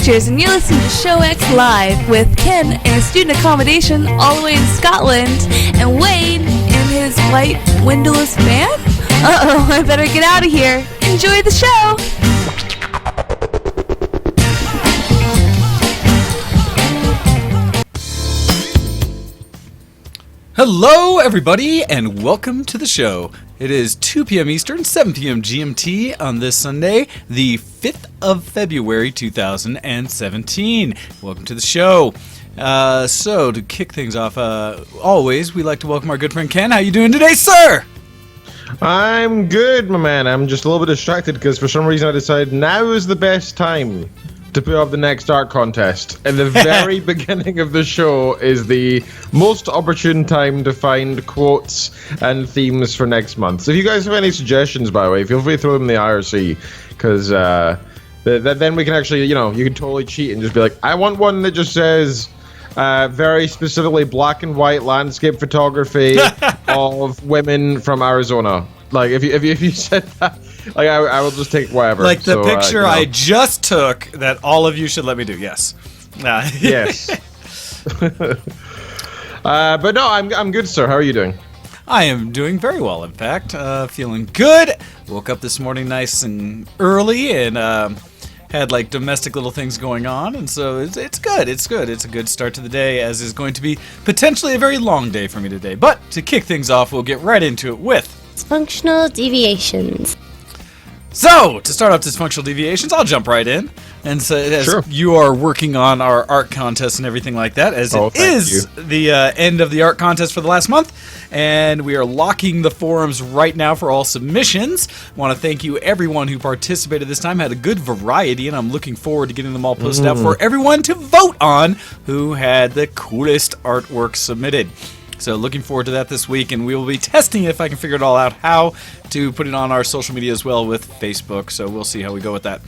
Features, and you're listening to Show X Live with Ken in a student accommodation all the way in Scotland, and Wade in his white windowless van? Uh-oh, I better get out of here. Enjoy the show! Hello, everybody, and welcome to the show. It is 2 p.m. Eastern, 7 p.m. GMT on this Sunday, the 5th of February, 2017. Welcome to the show. So, to kick things off, always, we'd like to welcome our good friend Ken. How you doing today, sir? I'm good, my man. I'm just a little bit distracted because for some reason I decided now is the best time to put up the next art contest. And the very beginning of the show is the most opportune time to find quotes and themes for next month. So if you guys have any suggestions, by the way, feel free to throw them in the IRC, because then we can actually, you can totally cheat and just be like, I want one that just says very specifically black and white landscape photography of women from Arizona. Like, if you said that, like, I will just take whatever. Like the picture I just took that all of you should let me do, yes. Yes. But no, I'm good, sir. How are you doing? I am doing very well, in fact. Feeling good. Woke up this morning nice and early and had like domestic little things going on, and so it's good. It's good. It's a good start to the day, as is going to be potentially a very long day for me today. But to kick things off, we'll get right into it with dysfunctional deviations. So, to start off dysfunctional deviations, I'll jump right in. And so, as Sure. you are working on our art contest and everything like that, as it is the end of the art contest for the last month, and we are locking the forums right now for all submissions. I want to thank you, everyone who participated this time. Had a good variety, and I'm looking forward to getting them all posted out for everyone to vote on who had the coolest artwork submitted. So looking forward to that this week, and we will be testing if I can figure it all out, how to put it on our social media as well with Facebook, so we'll see how we go with that.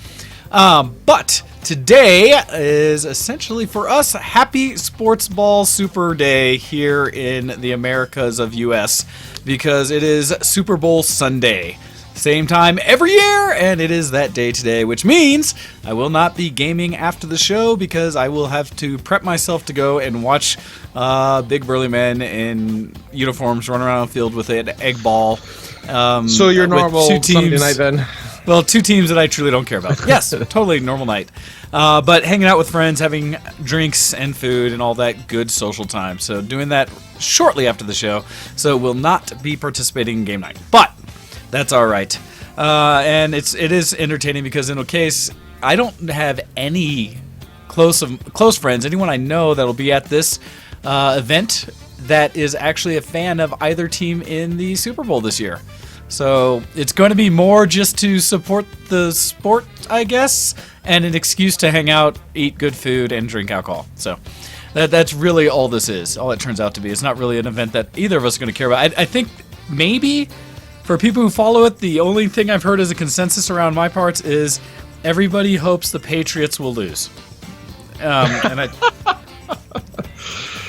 But today is essentially for us happy Sportsball Super Day here in the Americas of US, because it is Super Bowl Sunday. Same time every year, and it is that day today, which means I will not be gaming after the show because I will have to prep myself to go and watch big burly men in uniforms run around the field with an egg ball. So your normal Sunday night then? Well, two teams that I truly don't care about. Yes, totally normal night. But hanging out with friends, having drinks and food and all that good social time. So doing that shortly after the show. So will not be participating in game night. But that's all right. And it is entertaining because in a case, I don't have any close friends, anyone I know that'll be at this event that is actually a fan of either team in the Super Bowl this year. So it's going to be more just to support the sport, I guess, and an excuse to hang out, eat good food, and drink alcohol. So that's really all this is, all it turns out to be. It's not really an event that either of us are going to care about. I think maybe for people who follow it, the only thing I've heard as a consensus around my parts is everybody hopes the Patriots will lose. And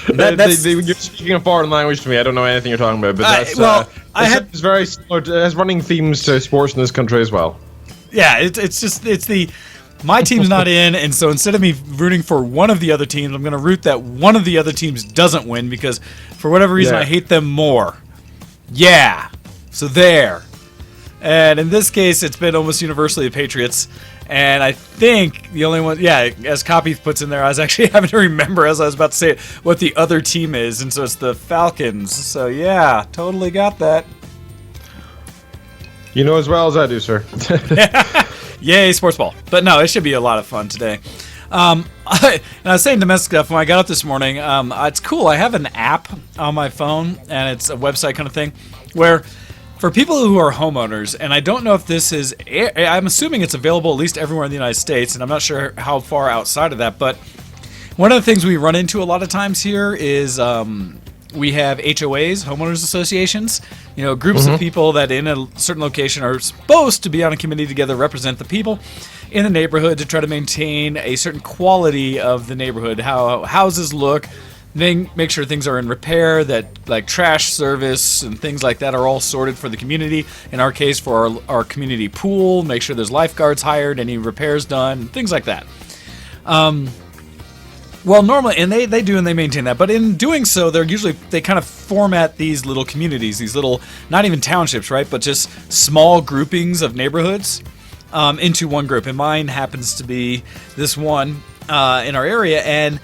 you're speaking a foreign language to me. I don't know anything you're talking about, but that's it's very similar. It has running themes to sports in this country as well. Yeah, my team's not in, and so instead of me rooting for one of the other teams, I'm going to root that one of the other teams doesn't win because for whatever reason I hate them more. Yeah. So there. And in this case, it's been almost universally the Patriots. And I think the only one, as Kopii puts in there, I was actually having to remember as I was about to say it, what the other team is. And so it's the Falcons. So yeah, totally got that. You know as well as I do, sir. Yay, Sportsball. But no, it should be a lot of fun today. And I was saying domestic stuff when I got up this morning. It's cool. I have an app on my phone, and it's a website kind of thing, where for people who are homeowners, and I don't know if this is, I'm assuming it's available at least everywhere in the United States, and I'm not sure how far outside of that, but one of the things we run into a lot of times here is we have HOAs, homeowners associations, groups of people that in a certain location are supposed to be on a committee together, represent the people in the neighborhood to try to maintain a certain quality of the neighborhood, how houses look, make sure things are in repair, that like trash service and things like that are all sorted for the community. In our case, for our community pool, make sure there's lifeguards hired, any repairs done, things like that. Well, normally, and they do and they maintain that, but in doing so, they kind of format these little communities, these little, not even townships, right, but just small groupings of neighborhoods into one group. And mine happens to be this one in our area, and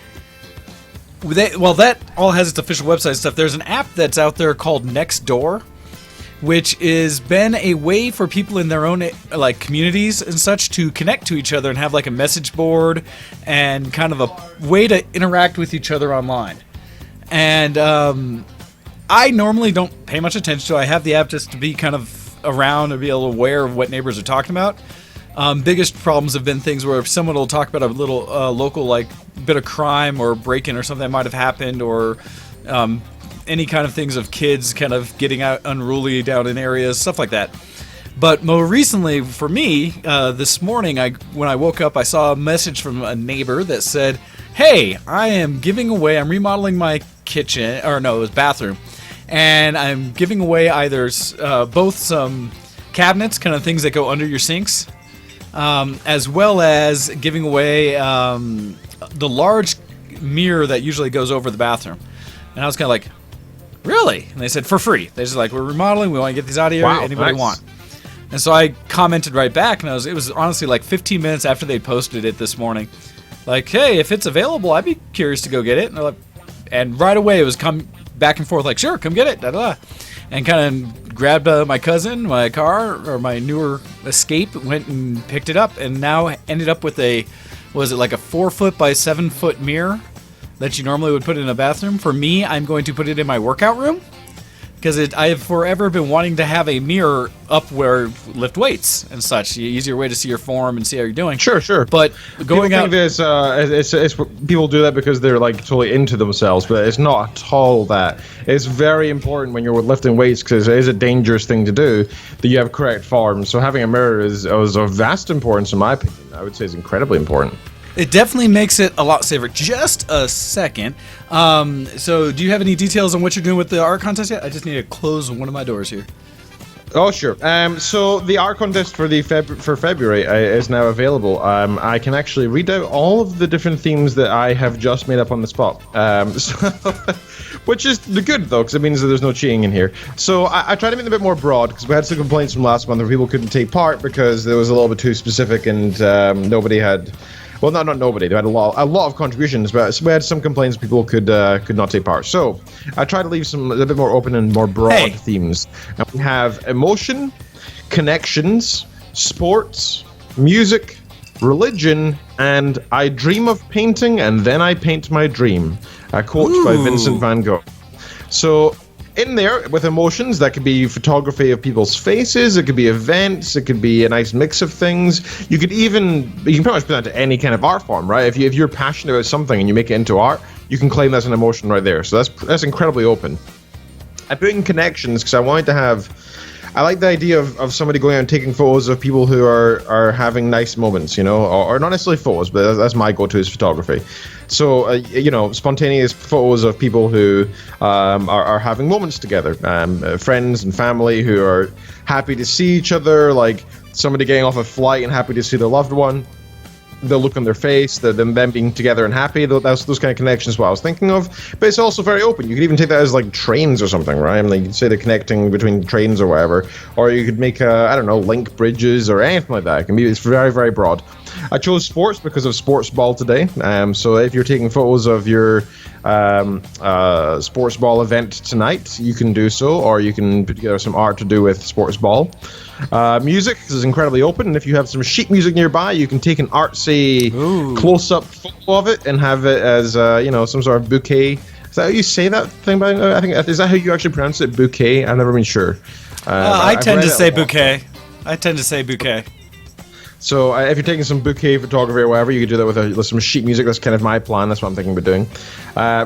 that all has its official website and stuff. There's an app that's out there called Nextdoor, which has been a way for people in their own like communities and such to connect to each other and have like a message board and kind of a way to interact with each other online. And I normally don't pay much attention to it. I have the app just to be kind of around and be a little aware of what neighbors are talking about. Biggest problems have been things where if someone will talk about a little local like bit of crime or break-in or something that might have happened, or any kind of things of kids kind of getting out unruly down in areas, stuff like that. But more recently, for me, this morning, when I woke up, I saw a message from a neighbor that said, "Hey, I'm remodeling my kitchen," or no, it was bathroom, and I'm giving away either both some cabinets, kind of things that go under your sinks, as well as giving away the large mirror that usually goes over the bathroom. And I was kind of like, really? And they said, for free. They just like, we're remodeling, we want to get these out of here. Wow, Anybody nice. want? And so I commented right back, and it was honestly like 15 minutes after they posted it this morning. Like, hey, if it's available, I'd be curious to go get it. And they're like, and right away it was come back and forth like, sure, come get it, da-da-da. And kind of grabbed my cousin, my car, or my newer Escape, went and picked it up, and now ended up with a 4-foot by 7-foot mirror that you normally would put in a bathroom. For me, I'm going to put it in my workout room, because I have forever been wanting to have a mirror up where lift weights and such. Easier way to see your form and see how you're doing. Sure. But going out, it's people do that because they're like totally into themselves, but it's not at all that. It's very important when you're lifting weights, because it is a dangerous thing to do, that you have correct form. So having a mirror is of vast importance, in my opinion. I would say it's incredibly important. it definitely makes it a lot safer. Just a second. So do you have any details on what you're doing with the art contest yet? I just need to close one of my doors here. Oh, sure. So the art contest for February is now available. I can actually read out all of the different themes that I have just made up on the spot. Which is good, though, because it means that there's no cheating in here. So I tried to make it a bit more broad, because we had some complaints from last month where people couldn't take part because it was a little bit too specific, and nobody had... Well, not nobody. They had a lot of contributions, but we had some complaints people could not take part. So I tried to leave a bit more open and more broad themes. And we have emotion, connections, sports, music, religion, and I dream of painting and then I paint my dream. A quote by Vincent van Gogh. So in there, with emotions, that could be photography of people's faces, it could be events, it could be a nice mix of things. You can pretty much put that to any kind of art form, right? If you're passionate about something and you make it into art, you can claim that's an emotion right there. So that's incredibly open. I put in connections because I like the idea of somebody going out and taking photos of people who are having nice moments, or not necessarily photos, but that's my go-to is photography. So, spontaneous photos of people who are having moments together, friends and family who are happy to see each other, like somebody getting off a flight and happy to see their loved one. The look on their face, them being together and happy, those kind of connections what I was thinking of. But it's also very open. You could even take that as like trains or something, right? I mean, like, you could say they're connecting between trains or whatever. Or you could make, link bridges or anything like that. It's very, very broad. I chose sports because of Sportsball today. So if you're taking photos of your Sportsball event tonight, you can do so, or you can put together some art to do with Sportsball. Music is incredibly open, and if you have some sheet music nearby, you can take an artsy close-up photo of it and have it as some sort of bouquet. Is that how you say that thing? I think is that how you actually pronounce it? Bouquet? I've never been sure. I tend to say bouquet. So if you're taking some bouquet photography or whatever, you could do that with some sheet music. That's kind of my plan. That's what I'm thinking about doing.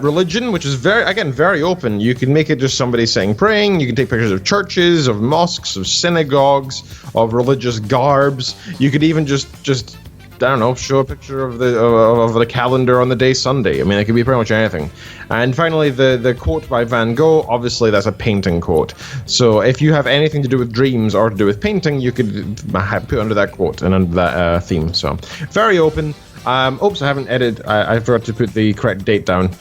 Religion, which is very open. You can make it just somebody saying praying. You can take pictures of churches, of mosques, of synagogues, of religious garbs. You could even just I don't know, show a picture of the calendar on the day Sunday. I mean, it could be pretty much anything. And finally, the quote by Van Gogh, obviously that's a painting quote. So if you have anything to do with dreams or to do with painting, you could put under that quote and under that theme. So very open. Oops, I haven't edited. I forgot to put the correct date down.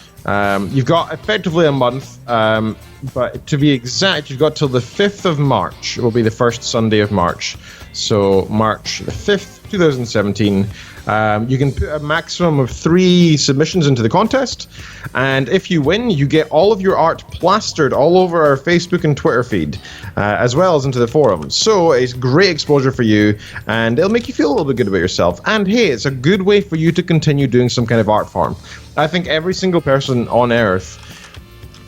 You've got effectively a month, but to be exact, you've got till the 5th of March. It will be the first Sunday of March. So March the 5th, 2017. You can put a maximum of 3 submissions into the contest, and if you win, you get all of your art plastered all over our Facebook and Twitter feed, as well as into the forums. So it's great exposure for you, and it'll make you feel a little bit good about yourself. And hey, it's a good way for you to continue doing some kind of art form. I think every single person on Earth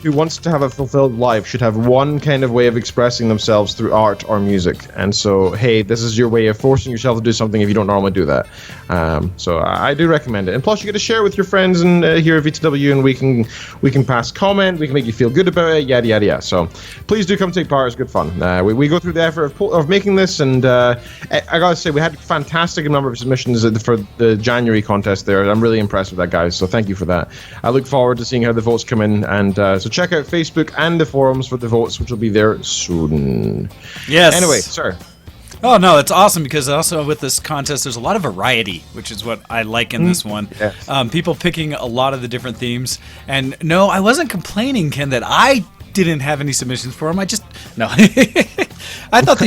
who wants to have a fulfilled life should have one kind of way of expressing themselves through art or music. And so, hey, this is your way of forcing yourself to do something if you don't normally do that. So I do recommend it. And plus, you get to share with your friends and here at VTW, and we can pass comment, we can make you feel good about it, yada, yada, yada. So please do come take part. It's good fun. We go through the effort of making this, and I gotta say, we had a fantastic number of submissions for the January contest there. I'm really impressed with that, guys. So thank you for that. I look forward to seeing how the votes come in, and so check out Facebook and the forums for the votes, which will be there soon. Yes. Anyway, sir. Oh, no, it's awesome because also with this contest, there's a lot of variety, which is what I like in this one. Yes. People picking a lot of the different themes. And no, I wasn't complaining, Ken, that I didn't have any submissions for them. I just, no. I thought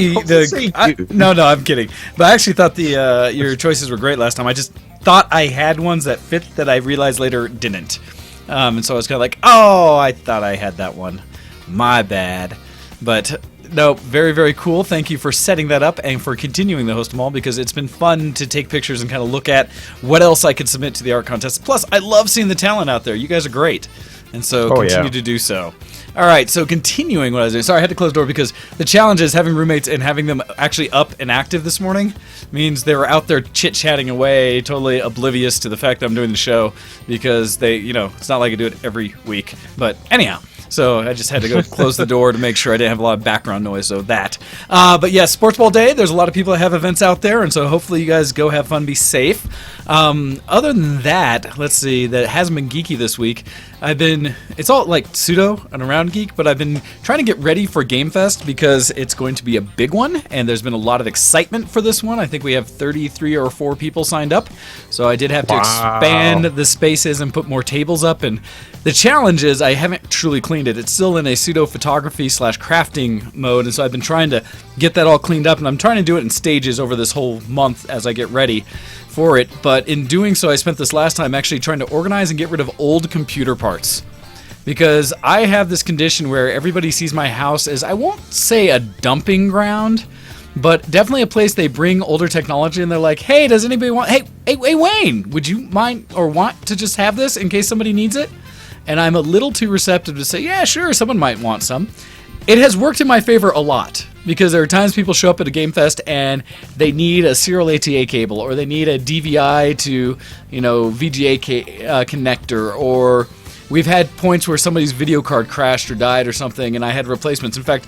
no, I'm kidding. But I actually thought your choices were great last time. I just thought I had ones that fit that I realized later didn't. And so I was kind of like, oh, I thought I had that one. My bad. But no, very, very cool. Thank you for setting that up and for continuing to host them all, because it's been fun to take pictures and kind of look at what else I could submit to the art contest. Plus, I love seeing the talent out there. You guys are great. And so continue to do so. All right, so continuing what I was doing. Sorry, I had to close the door because the challenge is having roommates and having them actually up and active this morning means they were out there chit-chatting away, totally oblivious to the fact that I'm doing the show, because they, it's not like I do it every week. But anyhow, so I just had to go close the door to make sure I didn't have a lot of background noise, so that. But yeah, Sportsball Day, there's a lot of people that have events out there, and so hopefully you guys go have fun, be safe. Other than that, let's see, that hasn't been geeky this week. It's all like pseudo and around geek, but I've been trying to get ready for Gamefest because it's going to be a big one, and there's been a lot of excitement for this one. I think we have 33 or 4 people signed up, so I did have to expand the spaces and put more tables up, and the challenge is I haven't truly cleaned it. It's still in a pseudo photography / crafting mode, and so I've been trying to get that all cleaned up, and I'm trying to do it in stages over this whole month as I get ready for it. But in doing so, I spent this last time actually trying to organize and get rid of old computer parts, because I have this condition where everybody sees my house as, I won't say a dumping ground, but definitely a place they bring older technology and they're like, hey, does anybody want, hey Wayne, would you mind or want to just have this in case somebody needs it? And I'm a little too receptive to say, yeah, sure, someone might want some. It has worked in my favor a lot, because there are times people show up at a Gamefest and they need a serial ATA cable, or they need a DVI to, VGA connector, or we've had points where somebody's video card crashed or died or something, and I had replacements. In fact,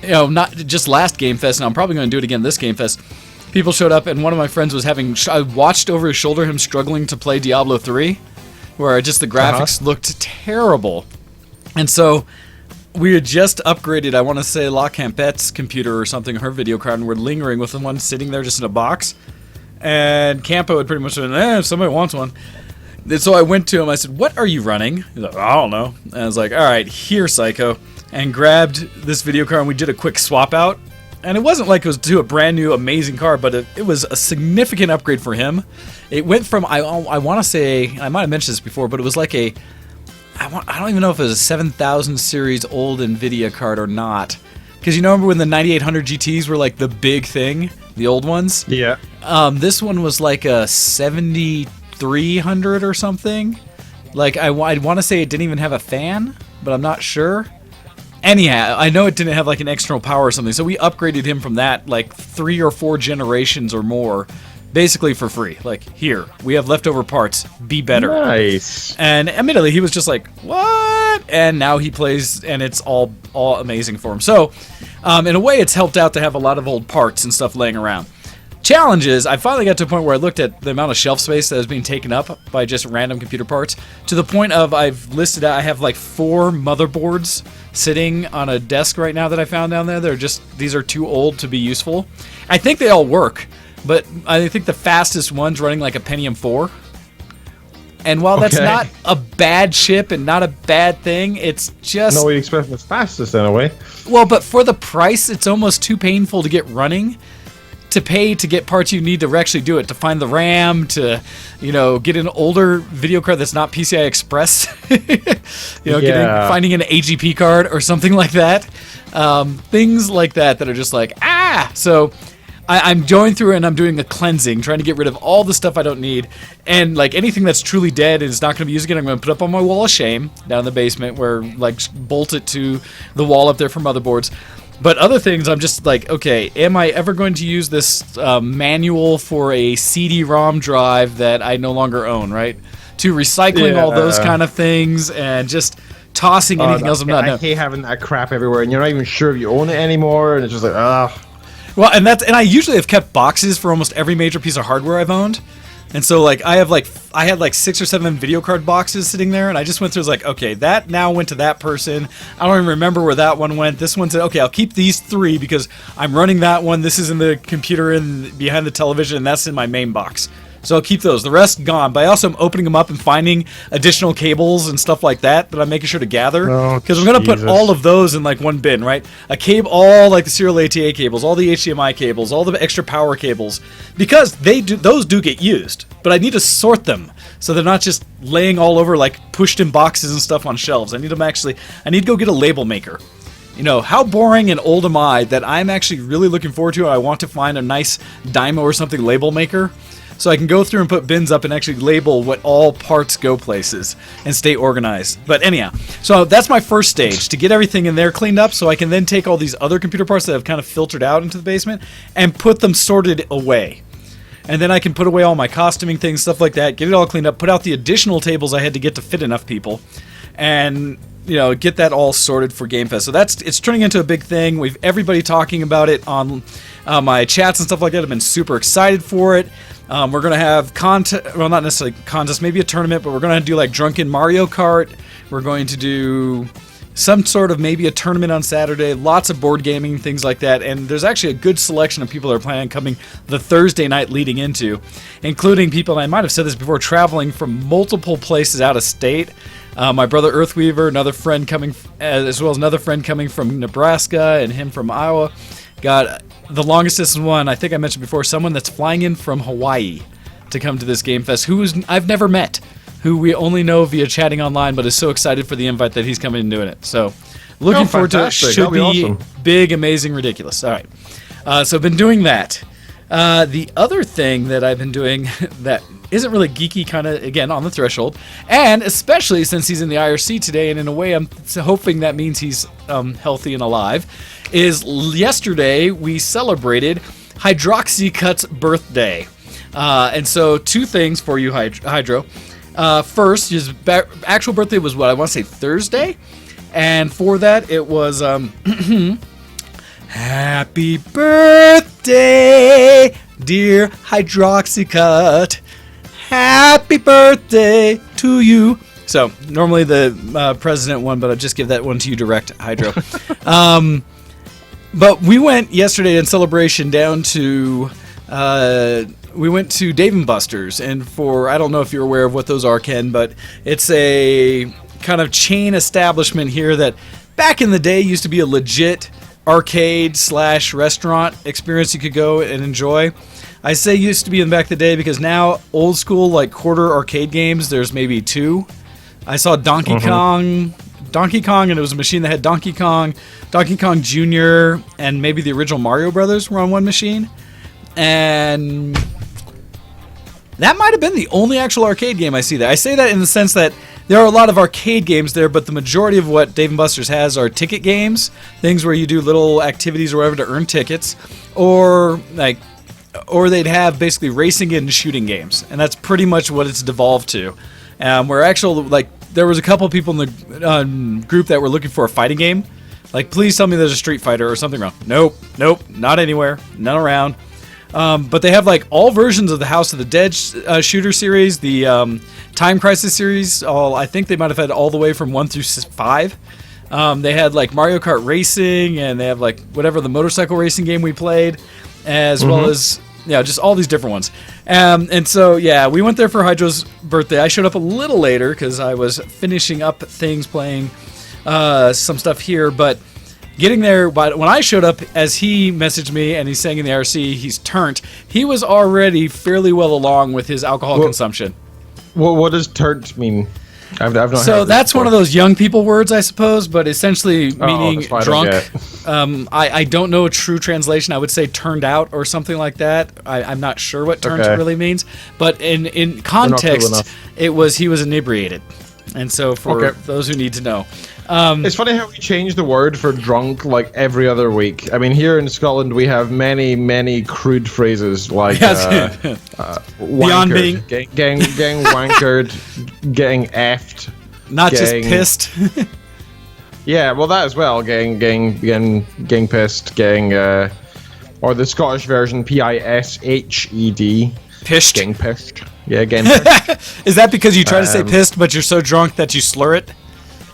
not just last Gamefest, and I'm probably going to do it again this Gamefest, people showed up and one of my friends was I watched over his shoulder him struggling to play Diablo III, where just the graphics looked terrible. And so we had just upgraded, I want to say, La Campette's computer or something, her video card, and we're lingering with the one sitting there just in a box. And Campo had pretty much said, if somebody wants one. And so I went to him, I said, what are you running? He's like, I don't know. And I was like, all right, here, psycho. And grabbed this video card, and we did a quick swap out. And it wasn't like it was to a brand new, amazing car, but it was a significant upgrade for him. It went from, I want to say, I might have mentioned this before, but it was like I don't even know if it was a 7000 series old NVIDIA card or not. Because you remember when the 9800 GTs were like the big thing, the old ones? Yeah. This one was like a 7300 or something. Like, I want to say it didn't even have a fan, but I'm not sure. Anyhow, I know it didn't have like an external power or something, so we upgraded him from that like 3 or 4 generations or more, basically for free. Like, here, we have leftover parts, be better. Nice. And admittedly, he was just like, what? And now he plays, and it's all amazing for him. So, in a way, it's helped out to have a lot of old parts and stuff laying around. Challenges, I finally got to a point where I looked at the amount of shelf space that was being taken up by just random computer parts, to the point of I've listed out, I have like 4 motherboards sitting on a desk right now that I found down there. These are too old to be useful. I think they all work, but I think the fastest one's running like a Pentium 4. And while that's not a bad chip and not a bad thing, it's just... No, we expect the fastest in a way. Well, but for the price, it's almost too painful to get running to pay to get parts you need to actually do it, to find the RAM, to, get an older video card that's not PCI Express, finding an AGP card or something like that. Things like that are just like, So I'm going through and I'm doing a cleansing, trying to get rid of all the stuff I don't need. And like anything that's truly dead and is not going to be used again, I'm going to put up on my wall of shame down in the basement where bolt it to the wall up there for motherboards. But other things, I'm just like, okay, am I ever going to use this manual for a CD-ROM drive that I no longer own, right? To recycling all those kind of things and just tossing anything else I'm not. I hate having that crap everywhere, and you're not even sure if you own it anymore, and it's just like, Well, and I usually have kept boxes for almost every major piece of hardware I've owned. And so I had 6 or 7 video card boxes sitting there, and I just went through, okay, that now went to that person. I don't even remember where that one went. This one said, okay, I'll keep these 3 because I'm running that one. This is in the computer behind the television, and that's in my main box. So I'll keep those. The rest gone. But I also am opening them up and finding additional cables and stuff like that I'm making sure to gather. Because I'm going to put all of those in one bin, right? A cable, all the serial ATA cables, all the HDMI cables, all the extra power cables. Because those do get used. But I need to sort them so they're not just laying all over pushed in boxes and stuff on shelves. I need to go get a label maker. How boring and old am I that I'm actually really looking forward to? I want to find a nice Dymo or something label maker. So I can go through and put bins up and actually label what all parts go places and stay organized. But anyhow, so that's my first stage, to get everything in there cleaned up so I can then take all these other computer parts that have kind of filtered out into the basement and put them sorted away. And then I can put away all my costuming things, stuff like that, get it all cleaned up, put out the additional tables I had to get to fit enough people, and get that all sorted for Gamefest. So it's turning into a big thing. We've everybody talking about it on my chats and stuff like that. I've been super excited for it. We're going to have not necessarily contest, maybe a tournament, but we're going to do Drunken Mario Kart. We're going to do some sort of maybe a tournament on Saturday, lots of board gaming, things like that. And there's actually a good selection of people that are planning on coming the Thursday night leading into, including people, and I might have said this before, traveling from multiple places out of state. My brother Earthweaver, another friend coming, as well as another friend coming from Nebraska and him from Iowa. Got the longest distance one, I think I mentioned before, someone that's flying in from Hawaii to come to this Game Fest, I've never met, who we only know via chatting online, but is so excited for the invite that he's coming and doing it. So looking forward to it. Should be awesome. Big, amazing, ridiculous. All right. So I've been doing that. The other thing that I've been doing that isn't really geeky, kind of, again, on the threshold, and especially since he's in the IRC today, and in a way I'm hoping that means he's healthy and alive, is yesterday we celebrated Hydroxycut's birthday. And so 2 things for you, Hydro. First, his actual birthday was what, I want to say Thursday? And for that, it was Happy birthday, dear Hydroxycut. Happy birthday to you. So, normally the president one, but I'll just give that one to you direct, Hydro. But we went yesterday in celebration down to... we went to Dave & Buster's, and I don't know if you're aware of what those are, Ken, but it's a kind of chain establishment here that back in the day used to be a legit arcade/restaurant experience you could go and enjoy. I say used to be in back of the day because now old school quarter arcade games, there's maybe 2. I saw Donkey Kong, and it was a machine that had Donkey Kong Jr., and maybe the original Mario Brothers were on one machine. And that might have been the only actual arcade game I see there. I say that in the sense that there are a lot of arcade games there, but the majority of what Dave & Buster's has are ticket games, things where you do little activities or whatever to earn tickets, or they'd have basically racing and shooting games, and that's pretty much what it's devolved to. Where actual there was a couple of people in the group that were looking for a fighting game, please tell me there's a Street Fighter or something wrong. Nope, not anywhere, none around. But they have all versions of the House of the Dead shooter series, the Time Crisis series. I think they might have had all the way from 1 through 5. They had Mario Kart Racing, and they have whatever the motorcycle racing game we played, as well as Yeah, just all these different ones. And so, yeah, we went there for Hydro's birthday. I showed up a little later because I was finishing up things, playing some stuff here. But getting there, when I showed up, as he messaged me and he's saying in the RC he's turnt, he was already fairly well along with his alcohol consumption. Well, what does turnt mean? I've not so heard that's one of those young people words, I suppose, but essentially meaning drunk. I don't know a true translation. I would say turned out or something like that. I'm not sure what turnt really means, but in context, it was he was inebriated, and so for those who need to know. It's funny how we change the word for drunk like every other week. I mean, here in Scotland, we have many crude phrases like beyond being getting wankered, getting effed, not just pissed. Yeah, well, that as well. Getting pissed, or the Scottish version, pished, pissed, getting pissed. Yeah, getting pissed. Is that because you try to say pissed, but you're so drunk that you slur it?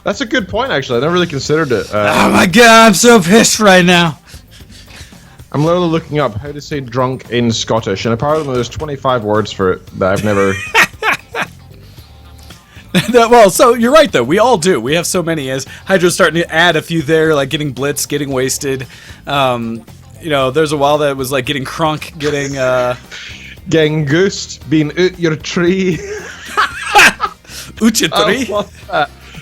That's a good point, actually. I never really considered it. Oh my god, I'm so pissed right now. I'm literally looking up how to say drunk in Scottish, and apparently there's 25 words for it that I've never... Well, so you're right, though. We all do. We have so many, as Hydro's starting to add a few there, like getting blitzed, getting wasted. There's a while that it was like getting crunk, getting... Getting goosed, being out your tree. Out your tree?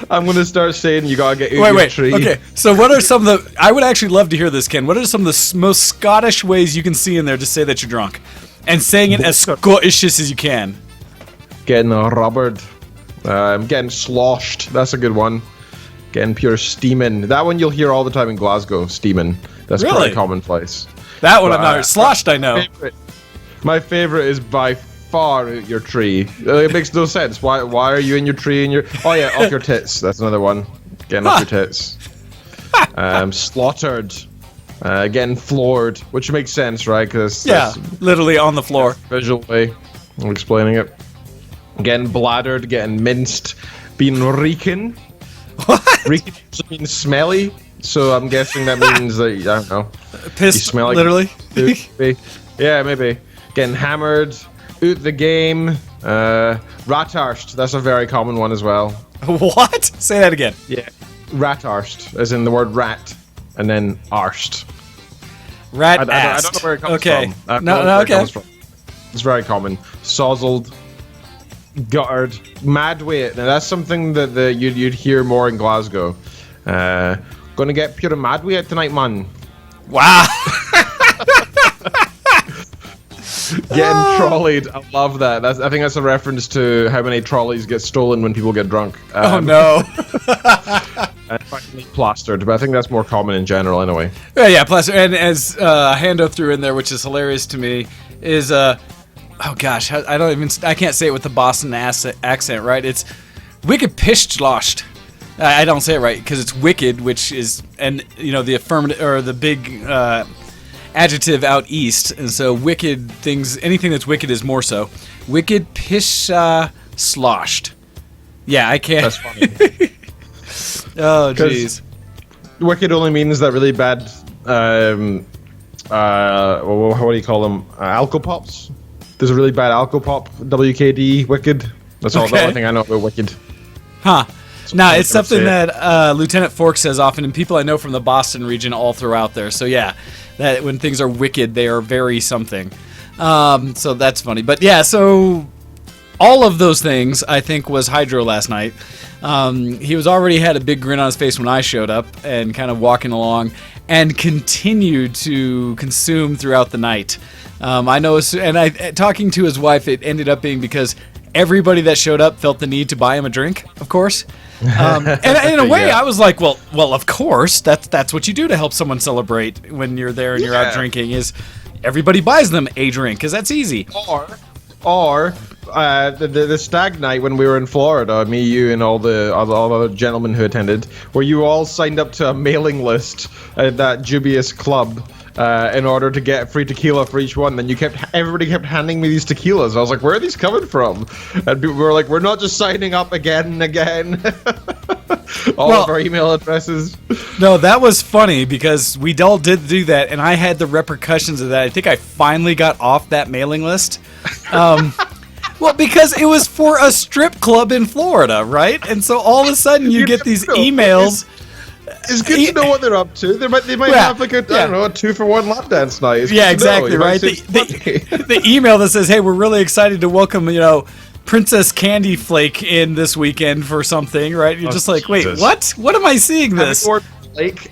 I'm going to start saying you gotta get out your tree. Okay, so what are some of the... I would actually love to hear this, Ken. What are some of the most Scottish ways you can see in there to say that you're drunk? And saying it as Scottish as you can. Getting rubbered. Getting sloshed. That's a good one. Getting pure steaming. That one you'll hear all the time in Glasgow, steaming. That's quite commonplace. That one I've not heard. Sloshed, I know. My favorite is by far out your tree. It makes no sense. Why are you in your tree? Off your tits. That's another one. Getting off your tits. Slaughtered. Getting floored, which makes sense, right? Because literally on the floor. Visual way of explaining it. Getting bladdered, getting minced, being reeking. What? Reeking means smelly, so I'm guessing that means that, I don't know. Pissed, you smell like literally? Yeah, maybe. Getting hammered, out the game, rat-arsed. That's a very common one as well. What? Say that again. Yeah. Rat-arsed, as in the word rat, and then arsed. Rat-arsed. I don't know where it comes from. Okay. It's very common. Sozzled. Guttered, mad weight. Now that's something that you'd hear more in Glasgow. Gonna get pure mad weight tonight, man. Wow. Getting trolleyed. I love that. I think that's a reference to how many trolleys get stolen when people get drunk. Oh no. And finally plastered, but I think that's more common in general anyway. Yeah, plastered. And as Hando threw in there, which is hilarious to me, is oh gosh, I can't say it with the Boston accent, right? It's wicked pischt-loshed. I don't say it right because it's wicked, which is, and the affirmative or the big adjective out east, and so wicked things, anything that's wicked is more so. Wicked sloshed. Yeah, I can't. That's funny. Oh jeez. Wicked only means that really bad. What do you call them? Alcopops. There's a really bad Alcopop, WKD, Wicked. That's all the only thing I know about Wicked. Huh. It's something that Lieutenant Fork says often, and people I know from the Boston region all throughout there. So yeah, that when things are wicked, they are very something. So that's funny. But yeah, so all of those things, I think, was Hydro last night. He was already had a big grin on his face when I showed up and kind of walking along, and continued to consume throughout the night. I know, and talking to his wife, it ended up being because everybody that showed up felt the need to buy him a drink, of course. And in a way, I was like, well, of course, that's what you do to help someone celebrate when you're there and you're out drinking, is everybody buys them a drink, because that's easy. Or the stag night when we were in Florida, me, you, and all the other gentlemen who attended, where you all signed up to a mailing list at that dubious club in order to get free tequila for each one. Then everybody kept handing me these tequilas. I was like, where are these coming from? And people were like, we're not just signing up again and again. All of our email addresses. No, that was funny because we all did do that, and I had the repercussions of that. I think I finally got off that mailing list. Well, because it was for a strip club in Florida, right? And so all of a sudden you get these emails. It's good to know what they're up to. They might have like a I don't know, a 2-for-1 lap dance night. It's Exactly, right? The email that says, "Hey, we're really excited to welcome, Princess Candy Flake in this weekend for something," right? You're just like, wait, what? What am I seeing this?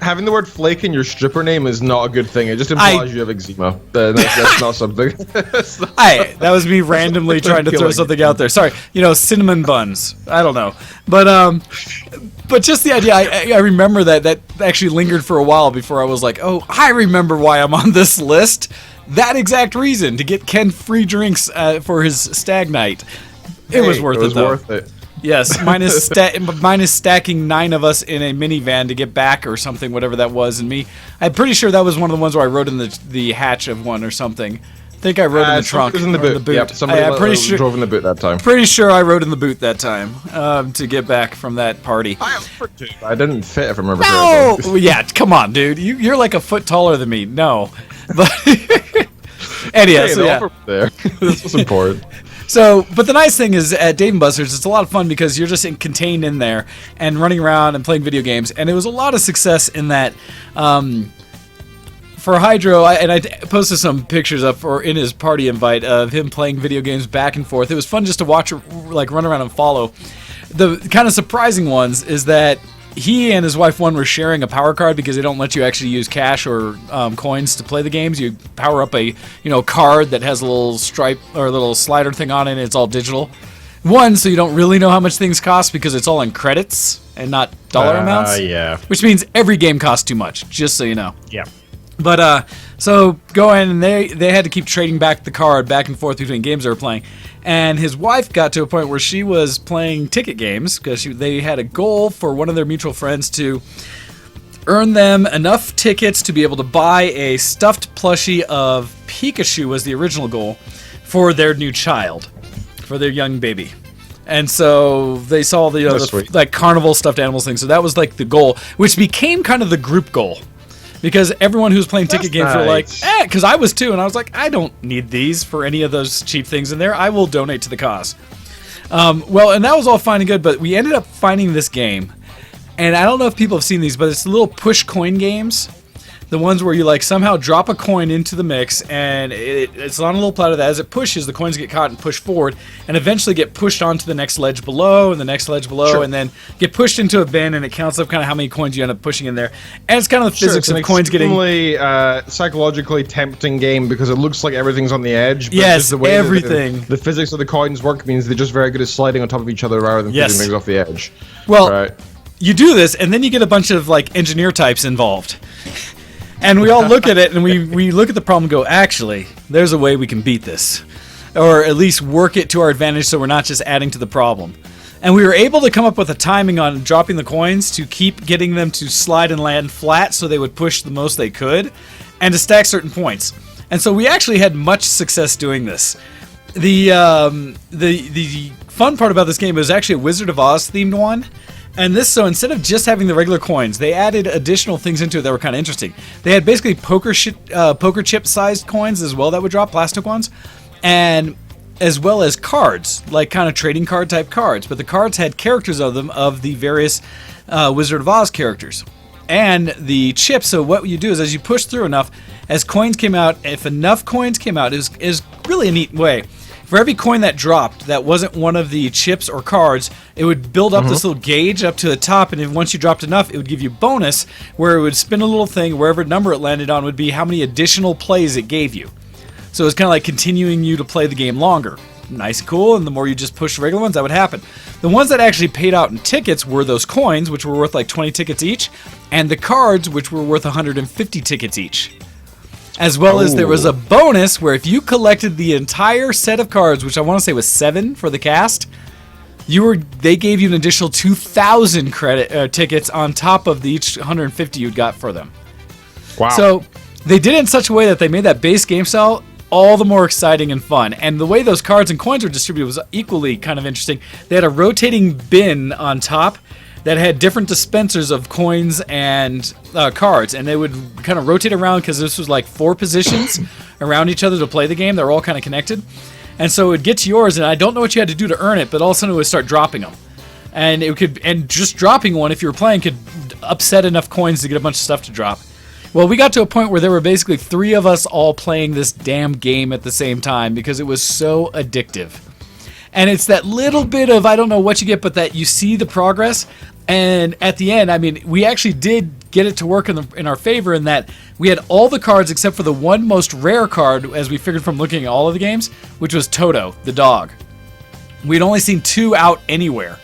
Having the word flake in your stripper name is not a good thing. It just implies you have eczema. That's not something. That was me randomly trying to throw something out there. Sorry, cinnamon buns. I don't know, but just the idea. I remember that actually lingered for a while before I was like, oh, I remember why I'm on this list. That exact reason, to get Ken free drinks for his stag night. It was worth it, though. Worth it. Yes, minus stacking 9 of us in a minivan to get back or something, whatever that was, and me. I'm pretty sure that was one of the ones where I rode in the hatch of one or something. I think I rode in the trunk. Was in the boot. Yep, somebody drove in the boot that time. Pretty sure I rode in the boot that time to get back from that party. I didn't fit, if I remember correctly. No! Yeah, come on, dude. You're like a foot taller than me. No. But anyhow, so yeah. There. This was important. So, but the nice thing is at Dave & Buster's, it's a lot of fun because you're just contained in there and running around and playing video games. And it was a lot of success in that. For Hydro, I posted some pictures up in his party invite of him playing video games back and forth. It was fun just to watch, like, run around and follow. The kind of surprising ones is that he and his wife, were sharing a power card because they don't let you actually use cash or coins to play the games. You power up a card that has a little stripe or a little slider thing on it, and it's all digital. One, so you don't really know how much things cost because it's all in credits and not dollar amounts. Yeah. Which means every game costs too much, just so you know. Yeah. But so go in and they had to keep trading back the card back and forth between games they were playing. And his wife got to a point where she was playing ticket games because they had a goal for one of their mutual friends to earn them enough tickets to be able to buy a stuffed plushie of Pikachu was the original goal for their new child, for their young baby. And so they saw the like carnival stuffed animals thing. So that was like the goal, which became kind of the group goal. Because everyone who's playing ticket games were like, because I was too, and I was like, I don't need these for any of those cheap things in there. I will donate to the cause. Well, and that was all fine and good, but we ended up finding this game. And I don't know if people have seen these, but it's the little push coin games. The ones where you like somehow drop a coin into the mix, and it's on a little platter that as it pushes, the coins get caught and pushed forward, and eventually get pushed onto the next ledge below, and the next ledge below, and then get pushed into a bin, and it counts up kind of how many coins you end up pushing in there. And it's kind of the physics of coins getting... psychologically tempting game because it looks like everything's on the edge. But yes, just the way everything. The physics of the coins work means they're just very good at sliding on top of each other rather than picking things off the edge. Well, you do this, and then you get a bunch of like engineer types involved. And we all look at it, and we look at the problem and go, actually, there's a way we can beat this. Or at least work it to our advantage so we're not just adding to the problem. And we were able to come up with a timing on dropping the coins to keep getting them to slide and land flat so they would push the most they could, and to stack certain points. And so we actually had much success doing this. The fun part about this game was actually a Wizard of Oz themed one. And so instead of just having the regular coins, they added additional things into it that were kind of interesting. They had basically poker chip sized coins as well that would drop, plastic ones, and as well as cards, like kind of trading card type cards. But the cards had characters of them of the various Wizard of Oz characters. And the chips, so what you do is as you push through enough, as coins came out, if enough coins came out, is really a neat way. For every coin that dropped that wasn't one of the chips or cards, it would build up this little gauge up to the top, and once you dropped enough, it would give you bonus, where it would spin a little thing, wherever number it landed on would be how many additional plays it gave you. So it was kind of like continuing you to play the game longer. Nice and cool, and the more you just push the regular ones, that would happen. The ones that actually paid out in tickets were those coins, which were worth like 20 tickets each, and the cards, which were worth 150 tickets each. As well as there was a bonus where if you collected the entire set of cards, which I want to say was 7 for the cast, they gave you an additional 2,000 tickets on top of the each 150 you got for them. Wow. So they did it in such a way that they made that base game style all the more exciting and fun. And the way those cards and coins were distributed was equally kind of interesting. They had a rotating bin on top that had different dispensers of coins and cards, and they would kind of rotate around because this was like 4 positions around each other to play the game. They were all kind of connected. And so it would get to yours, and I don't know what you had to do to earn it, but all of a sudden it would start dropping them. And just dropping one, if you were playing, could upset enough coins to get a bunch of stuff to drop. Well, we got to a point where there were basically 3 of us all playing this damn game at the same time because it was so addictive. And it's that little bit of, I don't know what you get, but that you see the progress. And at the end, I mean, we actually did get it to work in our favor in that we had all the cards except for the one most rare card, as we figured from looking at all of the games, which was Toto, the dog. We'd only seen 2 out anywhere.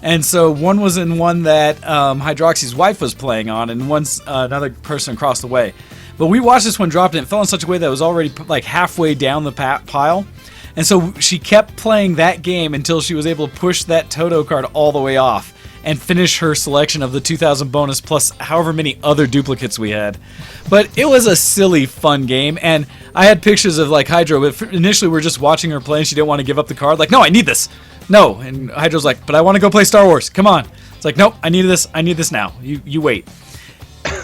And so one was in one that Hydroxy's wife was playing on, and one's another person across the way. But we watched this one drop, and it fell in such a way that it was already like halfway down the pile. And so she kept playing that game until she was able to push that Toto card all the way off and finish her selection of the 2,000 bonus plus however many other duplicates we had. But it was a silly, fun game, and I had pictures of like Hydro, but initially we were just watching her play and she didn't want to give up the card. Like, no, I need this. No, and Hydro's like, but I want to go play Star Wars. Come on. It's like, nope, I need this now. You wait.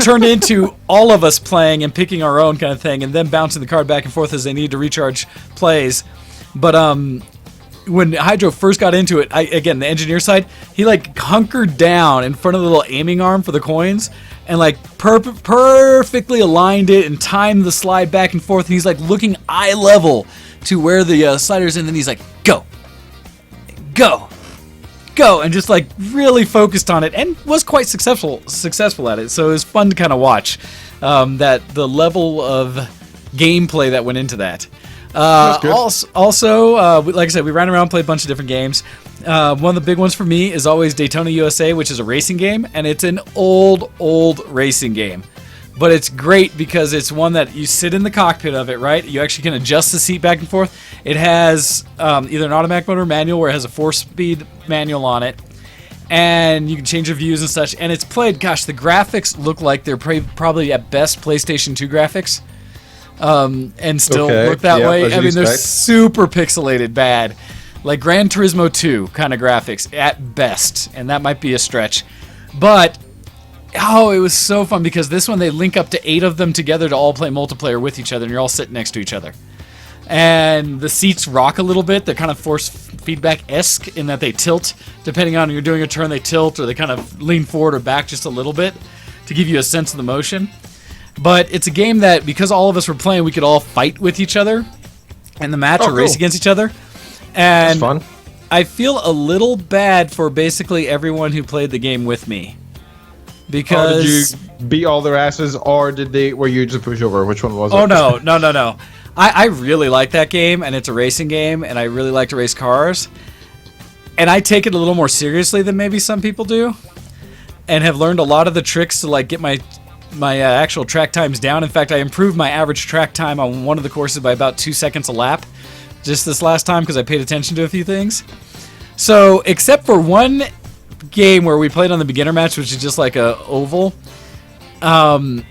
Turned into all of us playing and picking our own kind of thing and then bouncing the card back and forth as they need to recharge plays. But when Hydro first got into it, again, the engineer side, he like hunkered down in front of the little aiming arm for the coins and like perfectly aligned it and timed the slide back and forth. And he's like looking eye level to where the slider's in, and then he's like, go, and just like really focused on it and was quite successful at it. So it was fun to kind of watch that the level of gameplay that went into that. Also, like I said, we ran around, played a bunch of different games. One of the big ones for me is always Daytona USA, which is a racing game, and it's an old racing game. But it's great because it's one that you sit in the cockpit of it, right? You actually can adjust the seat back and forth. It has either an automatic mode or manual, where it has a 4-speed manual on it. And you can change your views and such. And it's played, gosh, the graphics look like they're probably at best PlayStation 2 graphics. And still look that way. I mean, they're super pixelated bad. Like Gran Turismo 2 kind of graphics at best. And that might be a stretch. But it was so fun because this one they link up to 8 of them together to all play multiplayer with each other, and you're all sitting next to each other. And the seats rock a little bit. They're kind of force feedback-esque in that they tilt. Depending on you're doing a turn, they tilt, or they kind of lean forward or back just a little bit to give you a sense of the motion. But it's a game that, because all of us were playing, we could all fight with each other in the match or race against each other. And that's fun. I feel a little bad for basically everyone who played the game with me. Because did you beat all their asses, or were you just a pushover? Which one was it? Oh, no. I really like that game, and it's a racing game, and I really like to race cars. And I take it a little more seriously than maybe some people do, and have learned a lot of the tricks to like get my actual track times down. In fact, I improved my average track time on one of the courses by about 2 seconds a lap just this last time because I paid attention to a few things. So, except for one game where we played on the beginner match, which is just like a oval, I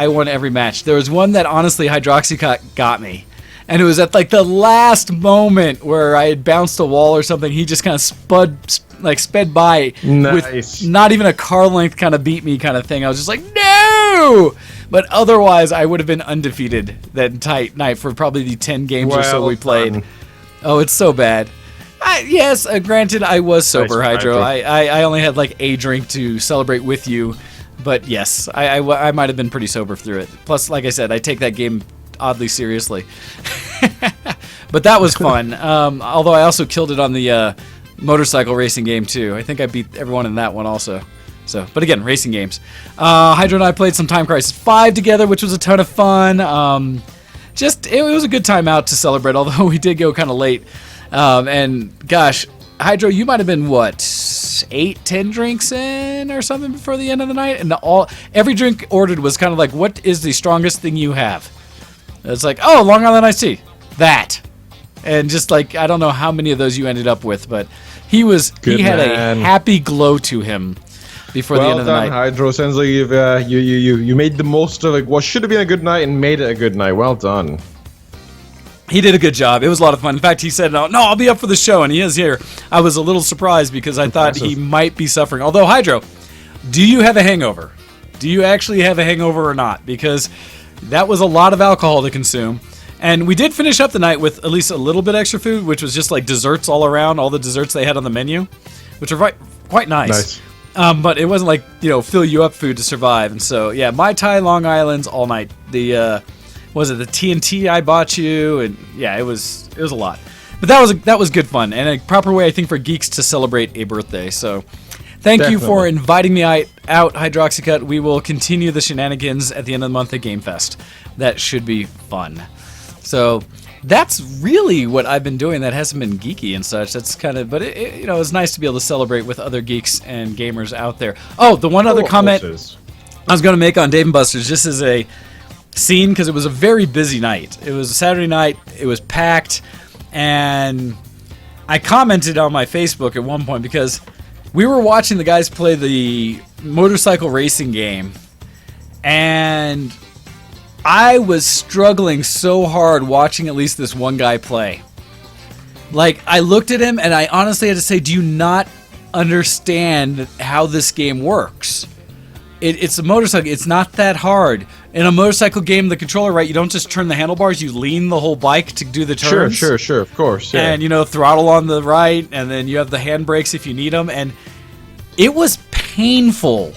won every match. There was one that honestly Hydroxycut got me, and it was at like the last moment where I had bounced a wall or something. He just kind of sped by with not even a car length, kind of beat me kind of thing. I was just like, no! But otherwise, I would have been undefeated that night for probably the 10 games or so we played. Oh, it's so bad. Yes, granted, I was sober, Hydro. I only had like a drink to celebrate with you. But yes, I might have been pretty sober through it. Plus, like I said, I take that game oddly seriously. But that was fun. Although I also killed it on the motorcycle racing game too. I think I beat everyone in that one also. So, but again, racing games. Hydro and I played some Time Crisis 5 together, which was a ton of fun. It was a good time out to celebrate, although we did go kind of late. And gosh, Hydro, you might have been what, 8-10 drinks in or something before the end of the night, and every drink ordered was kind of like, what is the strongest thing you have? It's like, oh, Long Island iced tea, that, and just like I don't know how many of those you ended up with, but he had a happy glow to him before the end of the night. Hydro. Sounds like you made the most of what should have been a good night and made it a good night. Well done. He did a good job. It was a lot of fun. In fact, he said, no, I'll be up for the show, and he is here. I was a little surprised because I thought he might be suffering. Although, Hydro, do you have a hangover? Do you actually have a hangover or not? Because that was a lot of alcohol to consume. And we did finish up the night with at least a little bit extra food, which was just like desserts all around, all the desserts they had on the menu, which are quite nice. But it wasn't like, fill you up food to survive. And so, yeah, Mai Tai Long Island's all night. The TNT I bought you? And yeah, it was a lot. But that was good fun and a proper way, I think, for geeks to celebrate a birthday. So thank you for inviting me out, Hydroxycut. We will continue the shenanigans at the end of the month at Gamefest. That should be fun. So that's really what I've been doing that hasn't been geeky and such. That's kind of, but it's nice to be able to celebrate with other geeks and gamers out there. Oh, the one other comment I was going to make on Dave & Buster's, just as a scene, because it was a very busy night. It was a Saturday night. It was packed, and I commented on my Facebook at one point because we were watching the guys play the motorcycle racing game, and I was struggling so hard watching at least this one guy play. Like, I looked at him, and I honestly had to say, do you not understand how this game works? It's a motorcycle. It's not that hard. In a motorcycle game, the controller, right, you don't just turn the handlebars, you lean the whole bike to do the turns. Sure, of course. Yeah. And, throttle on the right, and then you have the handbrakes if you need them. And it was painful